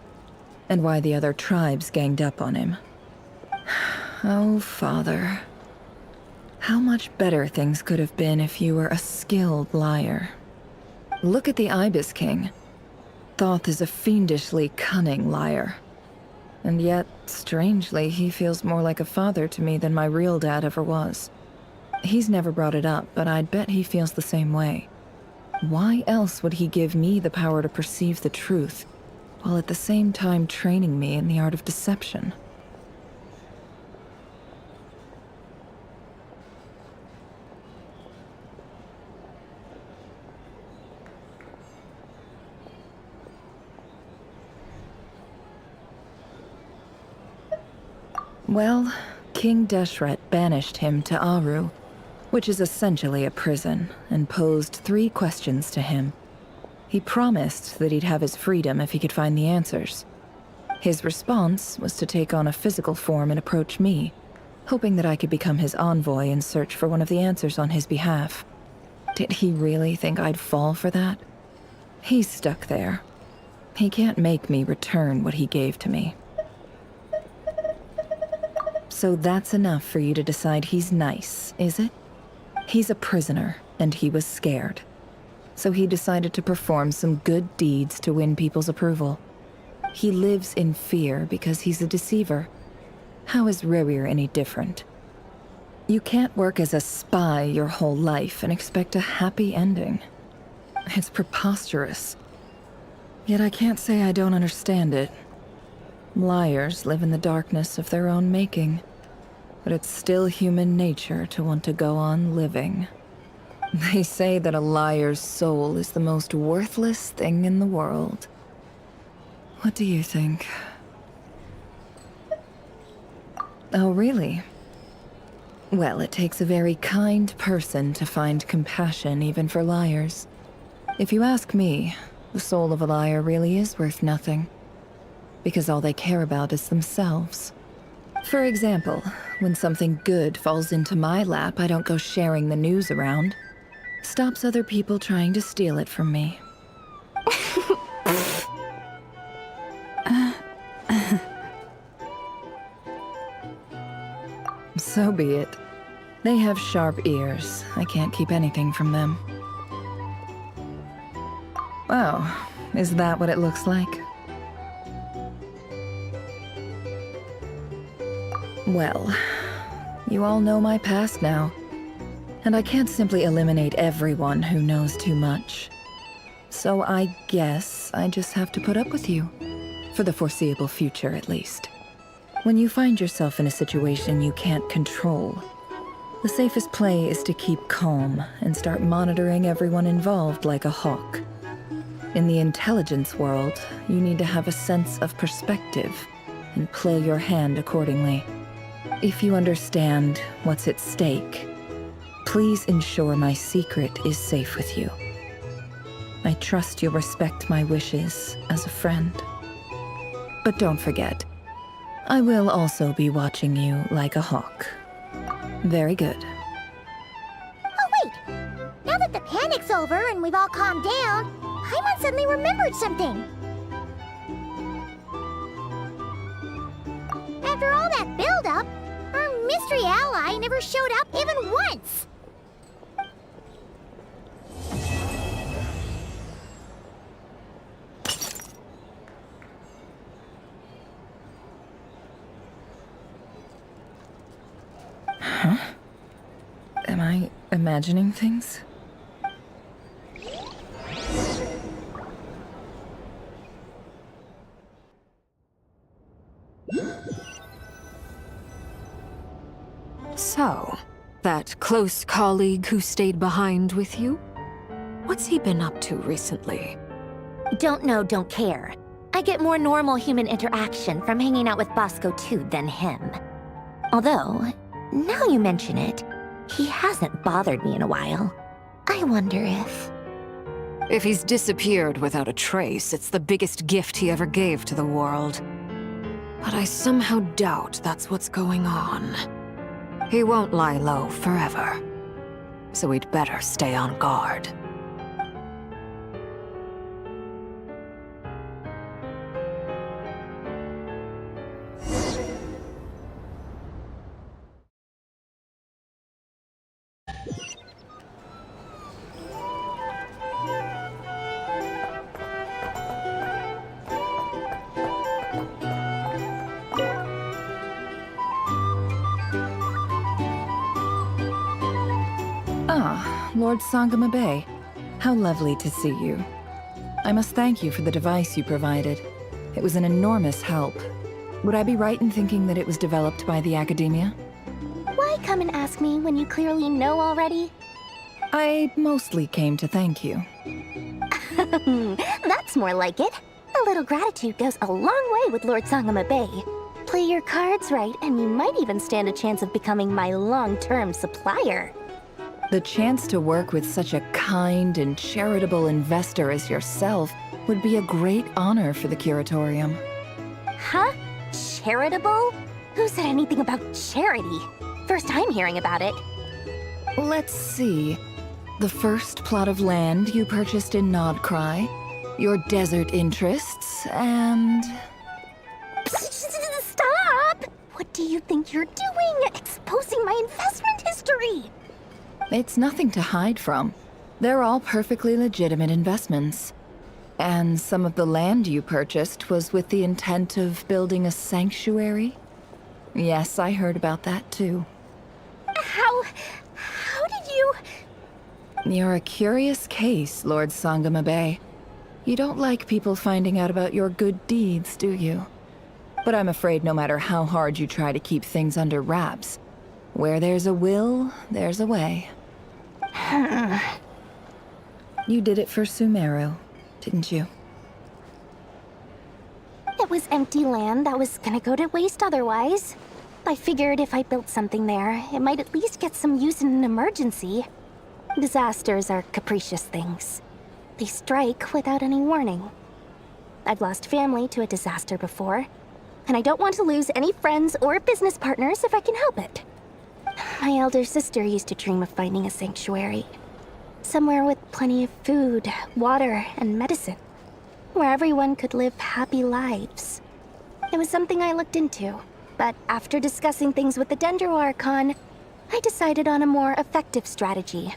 and why the other tribes ganged up on him. Oh, Father. How much better things could have been if you were a skilled liar. Look at the Ibis King. Thoth is a fiendishly cunning liar. And yet, strangely, he feels more like a father to me than my real dad ever was. He's never brought it up, but I'd bet he feels the same way. Why else would he give me the power to perceive the truth, while at the same time training me in the art of deception? Well, King Deshret banished him to Aru, which is essentially a prison, and posed 3 questions to him. He promised that he'd have his freedom if he could find the answers. His response was to take on a physical form and approach me, hoping that I could become his envoy and search for one of the answers on his behalf. Did he really think I'd fall for that? He's stuck there. He can't make me return what he gave to me. So that's enough for you to decide he's nice, is it? He's a prisoner, and he was scared. So he decided to perform some good deeds to win people's approval. He lives in fear because he's a deceiver. How is Rerir any different? You can't work as a spy your whole life and expect a happy ending. It's preposterous. Yet I can't say I don't understand it. Liars live in the darkness of their own making, but it's still human nature to want to go on living. They say that a liar's soul is the most worthless thing in the world. What do you think? Oh, really? Well, it takes a very kind person to find compassion even for liars. If you ask me, the soul of a liar really is worth nothing, because all they care about is themselves. For example, when something good falls into my lap, I don't go sharing the news around. Stops other people trying to steal it from me. So be it. They have sharp ears. I can't keep anything from them. Oh, is that what it looks like? Well, you all know my past now, and I can't simply eliminate everyone who knows too much. So I guess I just have to put up with you, for the foreseeable future at least. When you find yourself in a situation you can't control, the safest play is to keep calm and start monitoring everyone involved like a hawk. In the intelligence world, you need to have a sense of perspective and play your hand accordingly. If you understand what's at stake, please ensure my secret is safe with you. I trust you'll respect my wishes as a friend. But don't forget, I will also be watching you like a hawk. Very good. Oh, wait! Now that the panic's over and we've all calmed down, Paimon suddenly remembered something. After all that build-up, our mystery ally never showed up even once! Huh? Am I imagining things? So, that close colleague who stayed behind with you? What's he been up to recently? Don't know, don't care. I get more normal human interaction from hanging out with Bosco too than him. Although, now you mention it, he hasn't bothered me in a while. I wonder if... If he's disappeared without a trace, it's the biggest gift he ever gave to the world. But I somehow doubt that's what's going on. He won't lie low forever. So we'd better stay on guard. Ah, Lord Sangama Bay. How lovely to see you. I must thank you for the device you provided. It was an enormous help. Would I be right in thinking that it was developed by the Academia? Why come and ask me when you clearly know already? I mostly came to thank you. That's more like it. A little gratitude goes a long way with Lord Sangama Bay. Play your cards right, and you might even stand a chance of becoming my long-term supplier. The chance to work with such a kind and charitable investor as yourself would be a great honor for the Curatorium. Huh? Charitable? Who said anything about charity? First time hearing about it. Let's see. The first plot of land you purchased in Nodcry, your desert interests, and... Stop! What do you think you're doing? Exposing my investment history! It's nothing to hide from. They're all perfectly legitimate investments. And some of the land you purchased was with the intent of building a sanctuary? Yes, I heard about that too. How did you... You're a curious case, Lord Sangama Bay. You don't like people finding out about your good deeds, do you? But I'm afraid no matter how hard you try to keep things under wraps, where there's a will, there's a way. You did it for Sumeru, didn't you? It was empty land that was gonna go to waste otherwise. I figured if I built something there, it might at least get some use in an emergency. Disasters are capricious things. They strike without any warning. I've lost family to a disaster before, and I don't want to lose any friends or business partners if I can help it. My elder sister used to dream of finding a sanctuary. Somewhere with plenty of food, water, and medicine. Where everyone could live happy lives. It was something I looked into, but after discussing things with the Dendro Archon, I decided on a more effective strategy.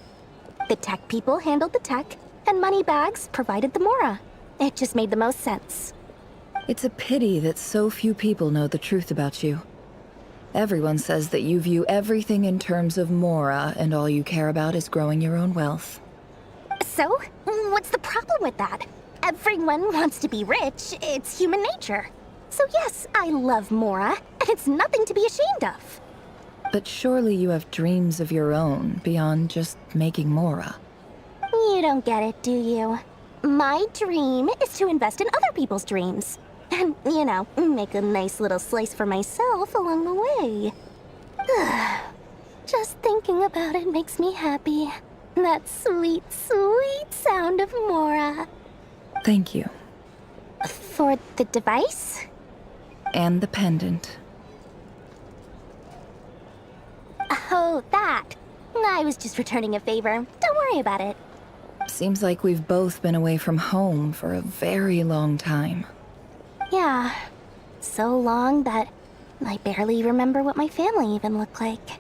The tech people handled the tech, and Moneybags provided the Mora. It just made the most sense. It's a pity that so few people know the truth about you. Everyone says that you view everything in terms of Mora, and all you care about is growing your own wealth. So, what's the problem with that? Everyone wants to be rich. It's human nature. So yes, I love Mora, and it's nothing to be ashamed of. But surely you have dreams of your own beyond just making Mora. You don't get it, do you? My dream is to invest in other people's dreams. And, you know, make a nice little slice for myself along the way. Just thinking about it makes me happy. That sweet, sweet sound of Mora. Thank you. For the device? And the pendant. Oh, that. I was just returning a favor. Don't worry about it. Seems like we've both been away from home for a very long time. Yeah. So long that I barely remember what my family even looked like.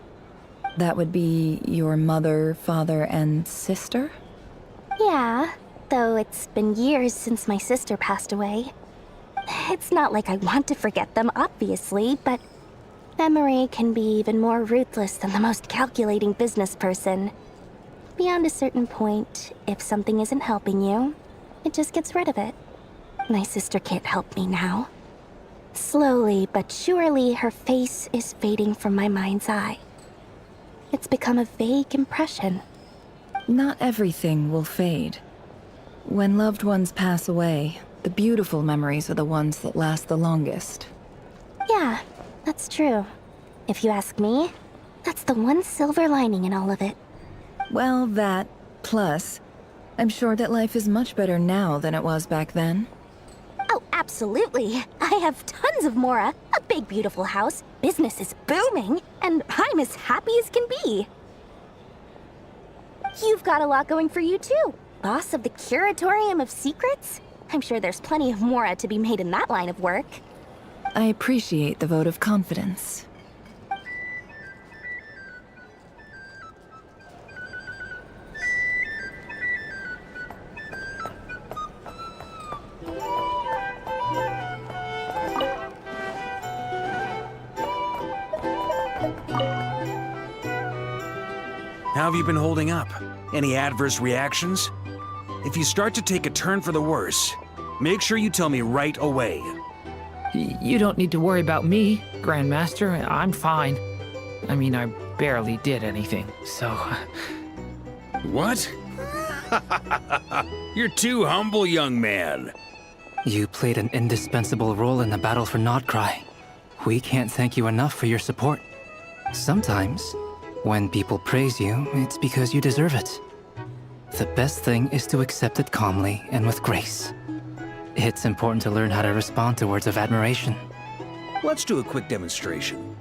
That would be your mother, father, and sister? Yeah, though it's been years since my sister passed away. It's not like I want to forget them, obviously, but memory can be even more ruthless than the most calculating business person. Beyond a certain point, if something isn't helping you, it just gets rid of it. My sister can't help me now. Slowly but surely, her face is fading from my mind's eye. It's become a vague impression. Not everything will fade. When loved ones pass away, the beautiful memories are the ones that last the longest. Yeah, that's true. If you ask me, that's the one silver lining in all of it. Well, that, plus, I'm sure that life is much better now than it was back then. Oh, Absolutely. I have tons of Mora, a big beautiful house, business is booming, and I'm as happy as can be. You've got a lot going for you too. Boss of the Curatorium of Secrets? I'm sure there's plenty of Mora to be made in that line of work. I appreciate the vote of confidence. How have you been holding up? Any adverse reactions? If you start to take a turn for the worse, make sure you tell me right away. You don't need to worry about me, Grandmaster. I'm fine. I mean, I barely did anything, so... What? You're too humble, young man. You played an indispensable role in the battle for Nodcry. We can't thank you enough for your support. Sometimes, when people praise you, it's because you deserve it. The best thing is to accept it calmly and with grace. It's important to learn how to respond to words of admiration. Let's do a quick demonstration.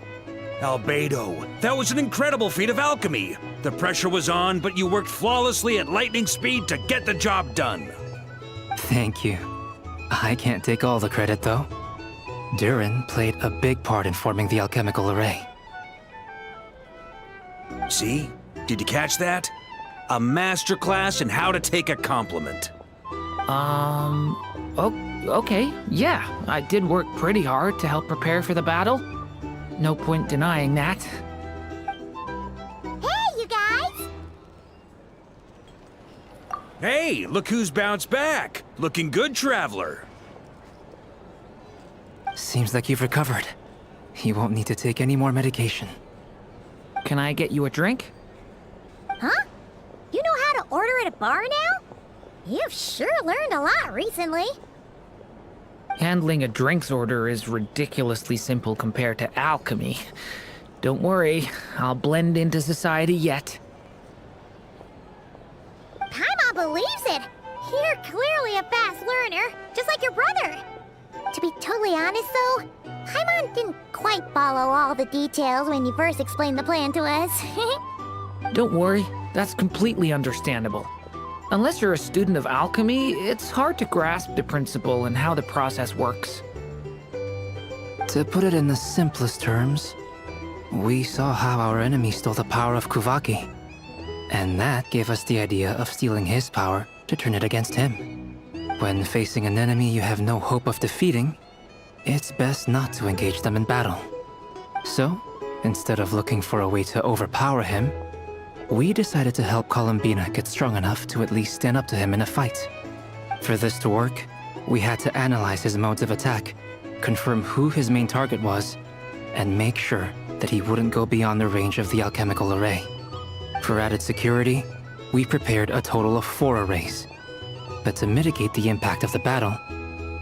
Albedo, that was an incredible feat of alchemy. The pressure was on, but you worked flawlessly at lightning speed to get the job done. Thank you. I can't take all the credit, though. Durin played a big part in forming the alchemical array. See? Did you catch that? A masterclass in how to take a compliment. Okay, yeah. I did work pretty hard to help prepare for the battle. No point denying that. Hey, you guys! Hey, look who's bounced back. Looking good, traveler. Seems like you've recovered. You won't need to take any more medication. Can I get you a drink? Huh? You know how to order at a bar now? You've sure learned a lot recently. Handling a drinks order is ridiculously simple compared to alchemy. Don't worry, I'll blend into society yet. Paimon believes it! You're clearly a fast learner, just like your brother. To be totally honest though, Paimon didn't quite follow all the details when you first explained the plan to us. Don't worry, that's completely understandable. Unless you're a student of alchemy, it's hard to grasp the principle and how the process works. To put it in the simplest terms, we saw how our enemy stole the power of Kuvaki. And that gave us the idea of stealing his power to turn it against him. When facing an enemy you have no hope of defeating, it's best not to engage them in battle. So, instead of looking for a way to overpower him, we decided to help Columbina get strong enough to at least stand up to him in a fight. For this to work, we had to analyze his modes of attack, confirm who his main target was, and make sure that he wouldn't go beyond the range of the alchemical array. For added security, we prepared a total of 4 arrays. But to mitigate the impact of the battle,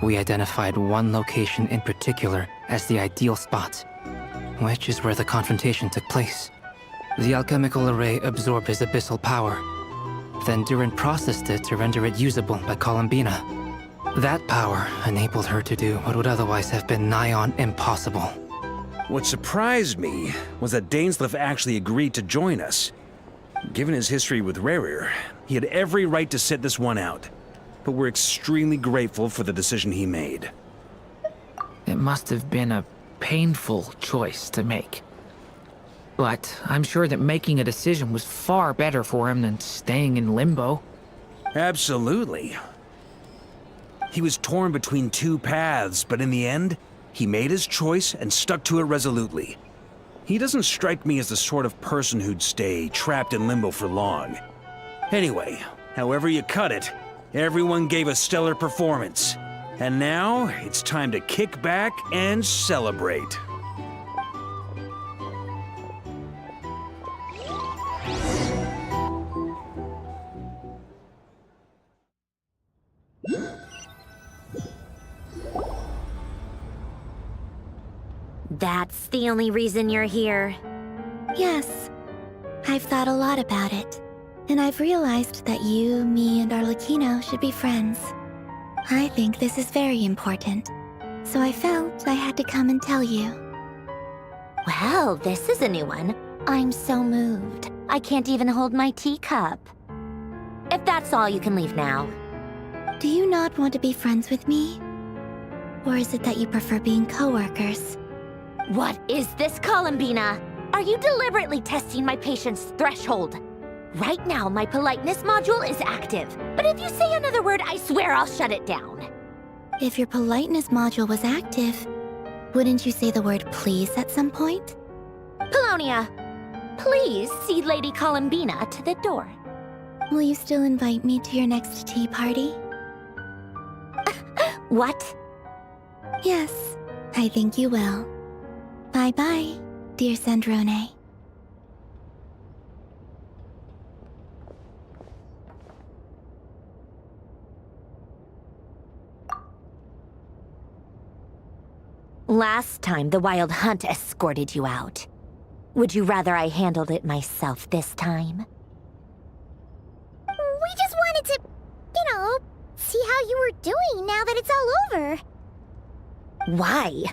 we identified one location in particular as the ideal spot, which is where the confrontation took place. The alchemical array absorbed his abyssal power. Then Durin processed it to render it usable by Columbina. That power enabled her to do what would otherwise have been nigh on impossible. What surprised me was that Dainsleif actually agreed to join us. Given his history with Rerir, he had every right to sit this one out. But we're extremely grateful for the decision he made. It must have been a painful choice to make. But I'm sure that making a decision was far better for him than staying in limbo. Absolutely. He was torn between 2 paths, but in the end, he made his choice and stuck to it resolutely. He doesn't strike me as the sort of person who'd stay trapped in limbo for long. Anyway, however you cut it, everyone gave a stellar performance. And now, it's time to kick back and celebrate. That's the only reason you're here. Yes. I've thought a lot about it. And I've realized that you, me, and Arlecchino should be friends. I think this is very important, so I felt I had to come and tell you. Well, this is a new one. I'm so moved. I can't even hold my teacup. If that's all, you can leave now. Do you not want to be friends with me? Or is it that you prefer being co-workers? What is this, Columbina? Are you deliberately testing my patience threshold? Right now, my politeness module is active, but if you say another word, I swear I'll shut it down. If your politeness module was active, wouldn't you say the word please at some point? Polonia, please see Lady Columbina to the door. Will you still invite me to your next tea party? What? Yes, I think you will. Bye-bye, dear Sandrone. Last time, the Wild Hunt escorted you out. Would you rather I handled it myself this time? We just wanted to, see how you were doing now that it's all over. Why?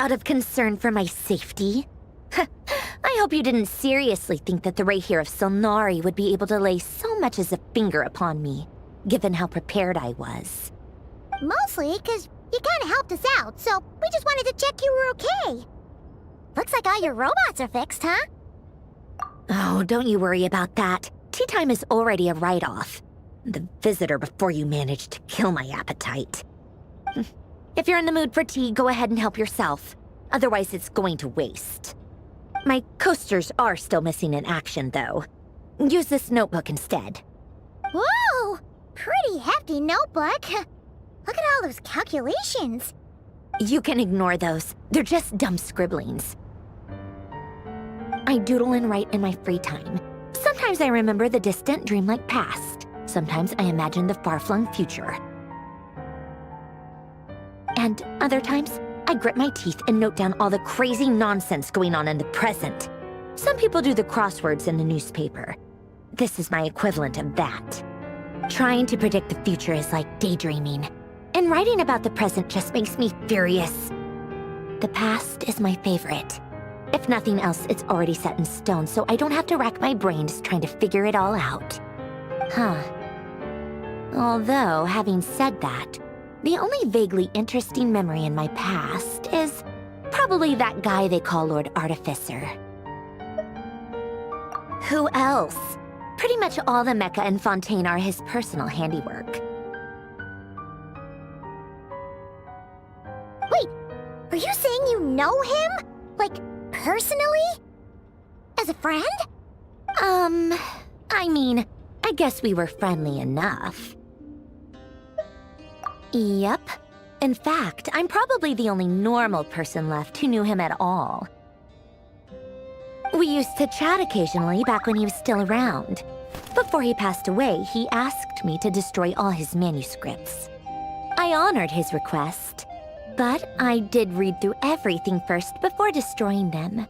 Out of concern for my safety? I hope you didn't seriously think that the Rahier of Solnari would be able to lay so much as a finger upon me, given how prepared I was. Mostly because you kinda helped us out, so we just wanted to check you were okay. Looks like all your robots are fixed, huh? Oh, don't you worry about that. Tea time is already a write-off. The visitor before you managed to kill my appetite. If you're in the mood for tea, go ahead and help yourself. Otherwise, it's going to waste. My coasters are still missing in action, though. Use this notebook instead. Whoa! Pretty hefty notebook. Look at all those calculations. You can ignore those. They're just dumb scribblings. I doodle and write in my free time. Sometimes I remember the distant, dreamlike past. Sometimes I imagine the far-flung future. And other times, I grit my teeth and note down all the crazy nonsense going on in the present. Some people do the crosswords in the newspaper. This is my equivalent of that. Trying to predict the future is like daydreaming. And writing about the present just makes me furious. The past is my favorite. If nothing else, it's already set in stone, so I don't have to rack my brains trying to figure it all out. Huh. Although, having said that, the only vaguely interesting memory in my past is probably that guy they call Lord Artificer. Who else? Pretty much all the mecha in Fontaine are his personal handiwork. Wait, are you saying you know him? Like, personally? As a friend? I mean, I guess we were friendly enough. Yep. In fact, I'm probably the only normal person left who knew him at all. We used to chat occasionally back when he was still around. Before he passed away, he asked me to destroy all his manuscripts. I honored his request, but I did read through everything first before destroying them.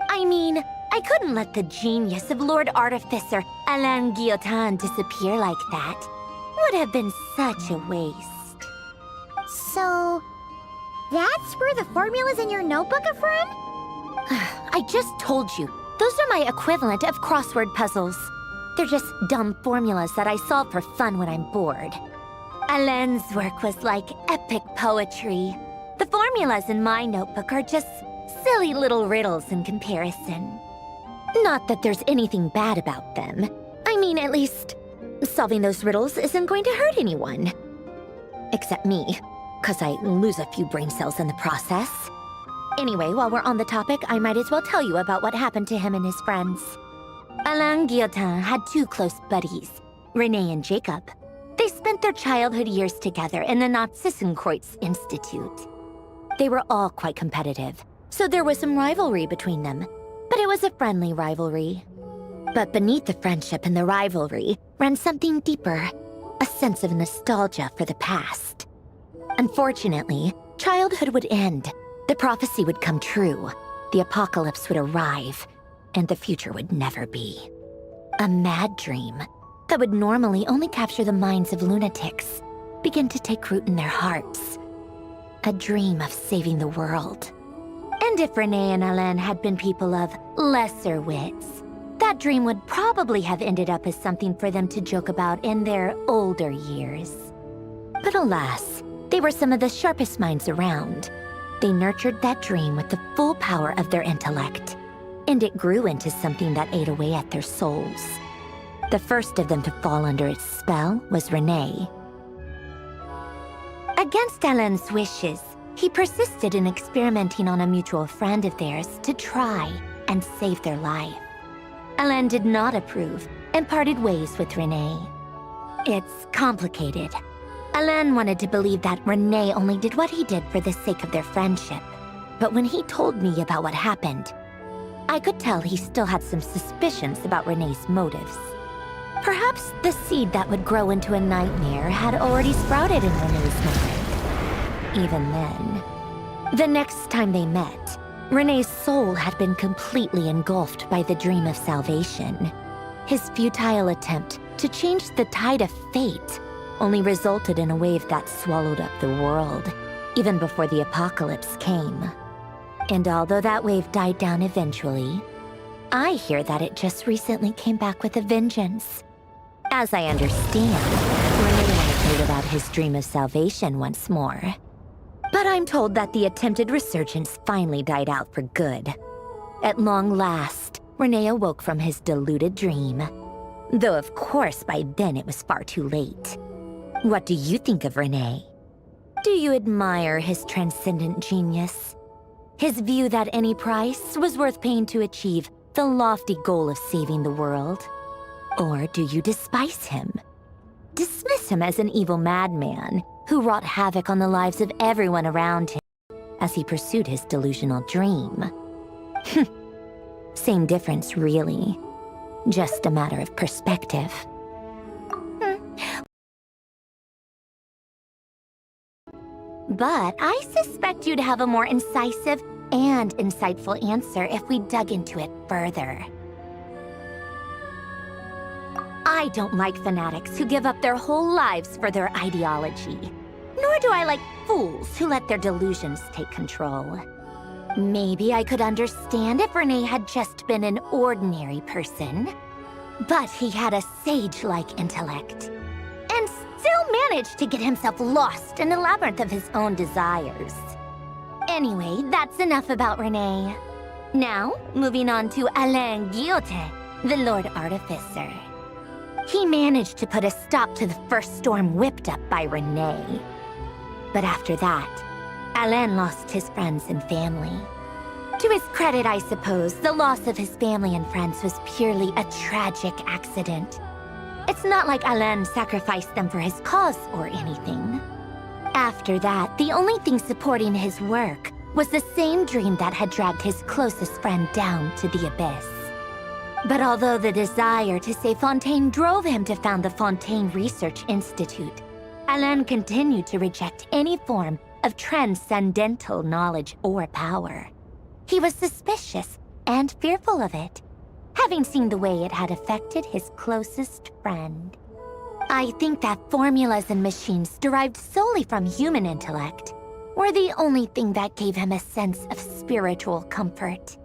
I mean, I couldn't let the genius of Lord Artificer Alain Guillotin disappear like that. Would have been such a waste. So, that's where the formulas in your notebook are from? I just told you. Those are my equivalent of crossword puzzles. They're just dumb formulas that I solve for fun when I'm bored. Alain's work was like epic poetry. The formulas in my notebook are just silly little riddles in comparison. Not that there's anything bad about them. I mean, at least, solving those riddles isn't going to hurt anyone. Except me, 'cause I lose a few brain cells in the process. Anyway, while we're on the topic, I might as well tell you about what happened to him and his friends. Alain Guillotin had two close buddies, Renee and Jacob. They spent their childhood years together in the Narzissenkreuz Institute. They were all quite competitive, so there was some rivalry between them, but it was a friendly rivalry. But beneath the friendship and the rivalry ran something deeper, a sense of nostalgia for the past. Unfortunately, childhood would end. The prophecy would come true, the apocalypse would arrive, and the future would never be. A mad dream that would normally only capture the minds of lunatics. begin to take root in their hearts. A dream of saving the world. And if Renee and Alain had been people of lesser wits, that dream would probably have ended up as something for them to joke about in their older years. But alas, they were some of the sharpest minds around. They nurtured that dream with the full power of their intellect, and it grew into something that ate away at their souls. The first of them to fall under its spell was Renee. Against Alain's wishes, he persisted in experimenting on a mutual friend of theirs to try and save their life. Alain did not approve and parted ways with Renee. It's complicated. Alain wanted to believe that Renee only did what he did for the sake of their friendship. But when he told me about what happened, I could tell he still had some suspicions about Renee's motives. Perhaps the seed that would grow into a nightmare had already sprouted in Renee's mind. Even then, the next time they met, Renee's soul had been completely engulfed by the dream of salvation. His futile attempt to change the tide of fate only resulted in a wave that swallowed up the world, even before the apocalypse came. And although that wave died down eventually, I hear that it just recently came back with a vengeance. As I understand, Renee wanted to live out his dream of salvation once more. But I'm told that the attempted resurgence finally died out for good. At long last, Renee awoke from his deluded dream. Though of course by then it was far too late. What do you think of Renee? Do you admire his transcendent genius? His view that any price was worth paying to achieve the lofty goal of saving the world? Or do you despise him? Dismiss him as an evil madman who wrought havoc on the lives of everyone around him as he pursued his delusional dream? Same difference, really. Just a matter of perspective. But I suspect you'd have a more incisive and insightful answer if we dug into it further. I don't like fanatics who give up their whole lives for their ideology. Nor do I like fools who let their delusions take control. Maybe I could understand if Renee had just been an ordinary person. But he had a sage-like intellect. And still managed to get himself lost in the labyrinth of his own desires. Anyway, that's enough about Renee. Now, moving on to Alain Guillotin, the Lord Artificer. He managed to put a stop to the first storm whipped up by Renee. But after that, Alain lost his friends and family. To his credit, I suppose, the loss of his family and friends was purely a tragic accident. It's not like Alain sacrificed them for his cause or anything. After that, the only thing supporting his work was the same dream that had dragged his closest friend down to the abyss. But although the desire to save Fontaine drove him to found the Fontaine Research Institute, Alain continued to reject any form of transcendental knowledge or power. He was suspicious and fearful of it, having seen the way it had affected his closest friend. I think that formulas and machines derived solely from human intellect were the only thing that gave him a sense of spiritual comfort.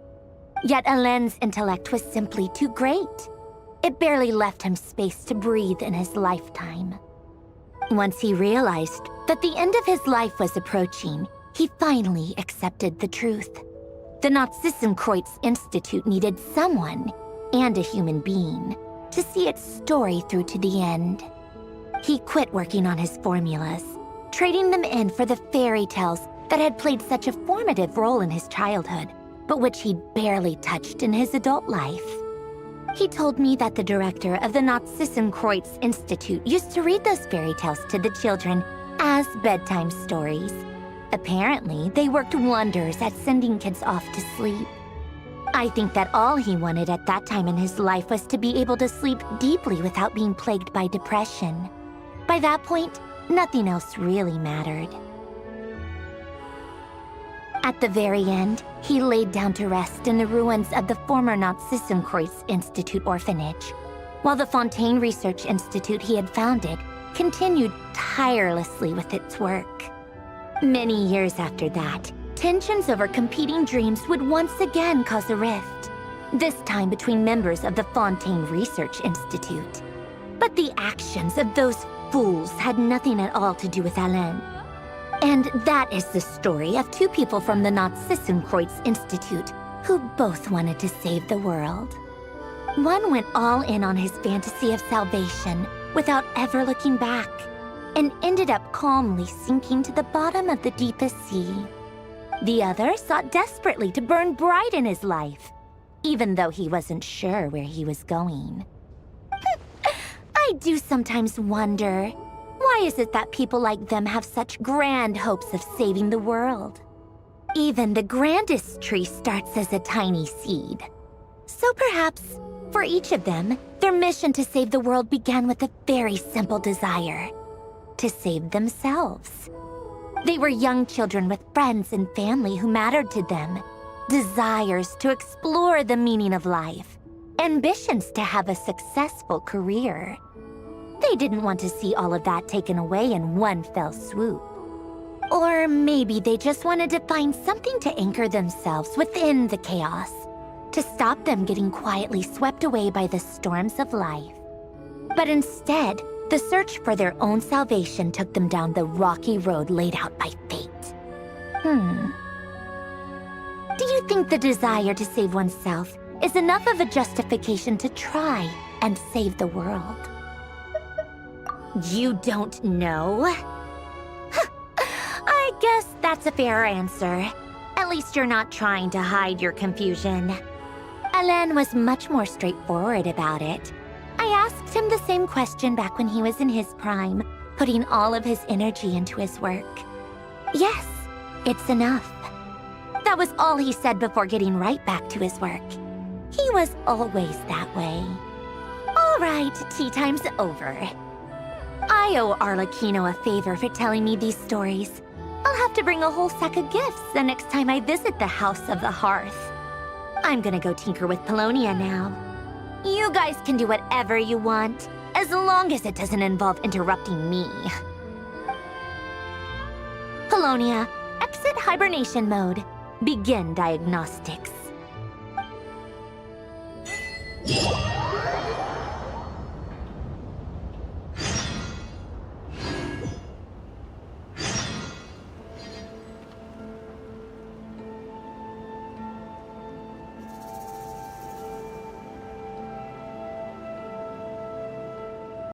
Yet Alain's intellect was simply too great. It barely left him space to breathe in his lifetime. Once he realized that the end of his life was approaching, he finally accepted the truth. The Nazissenkreuz Institute needed someone, and a human being, to see its story through to the end. He quit working on his formulas, trading them in for the fairy tales that had played such a formative role in his childhood, but which he'd barely touched in his adult life. He told me that the director of the Nazissenkreuz Institute used to read those fairy tales to the children as bedtime stories. Apparently, they worked wonders at sending kids off to sleep. I think that all he wanted at that time in his life was to be able to sleep deeply without being plagued by depression. By that point, nothing else really mattered. At the very end, he laid down to rest in the ruins of the former Nazissenkreuz Institute orphanage, while the Fontaine Research Institute he had founded continued tirelessly with its work. Many years after that, tensions over competing dreams would once again cause a rift, this time between members of the Fontaine Research Institute. But the actions of those fools had nothing at all to do with Alain. And that is the story of two people from the Narzissenkreuz Institute who both wanted to save the world. One went all in on his fantasy of salvation without ever looking back, and ended up calmly sinking to the bottom of the deepest sea. The other sought desperately to burn bright in his life, even though he wasn't sure where he was going. I do sometimes wonder, why is it that people like them have such grand hopes of saving the world? Even the grandest tree starts as a tiny seed. So perhaps, for each of them, their mission to save the world began with a very simple desire: to save themselves. They were young children with friends and family who mattered to them, desires to explore the meaning of life, ambitions to have a successful career. They didn't want to see all of that taken away in one fell swoop. Or maybe they just wanted to find something to anchor themselves within the chaos, to stop them getting quietly swept away by the storms of life. But instead, the search for their own salvation took them down the rocky road laid out by fate. Do you think the desire to save oneself is enough of a justification to try and save the world? You don't know? I guess that's a fair answer. At least you're not trying to hide your confusion. Alain was much more straightforward about it. I asked him the same question back when he was in his prime, putting all of his energy into his work. Yes, it's enough. That was all he said before getting right back to his work. He was always that way. All right, tea time's over. I owe Arlecchino a favor for telling me these stories. I'll have to bring a whole sack of gifts the next time I visit the House of the Hearth. I'm gonna go tinker with Polonia now. You guys can do whatever you want, as long as it doesn't involve interrupting me. Polonia, exit hibernation mode. Begin diagnostics.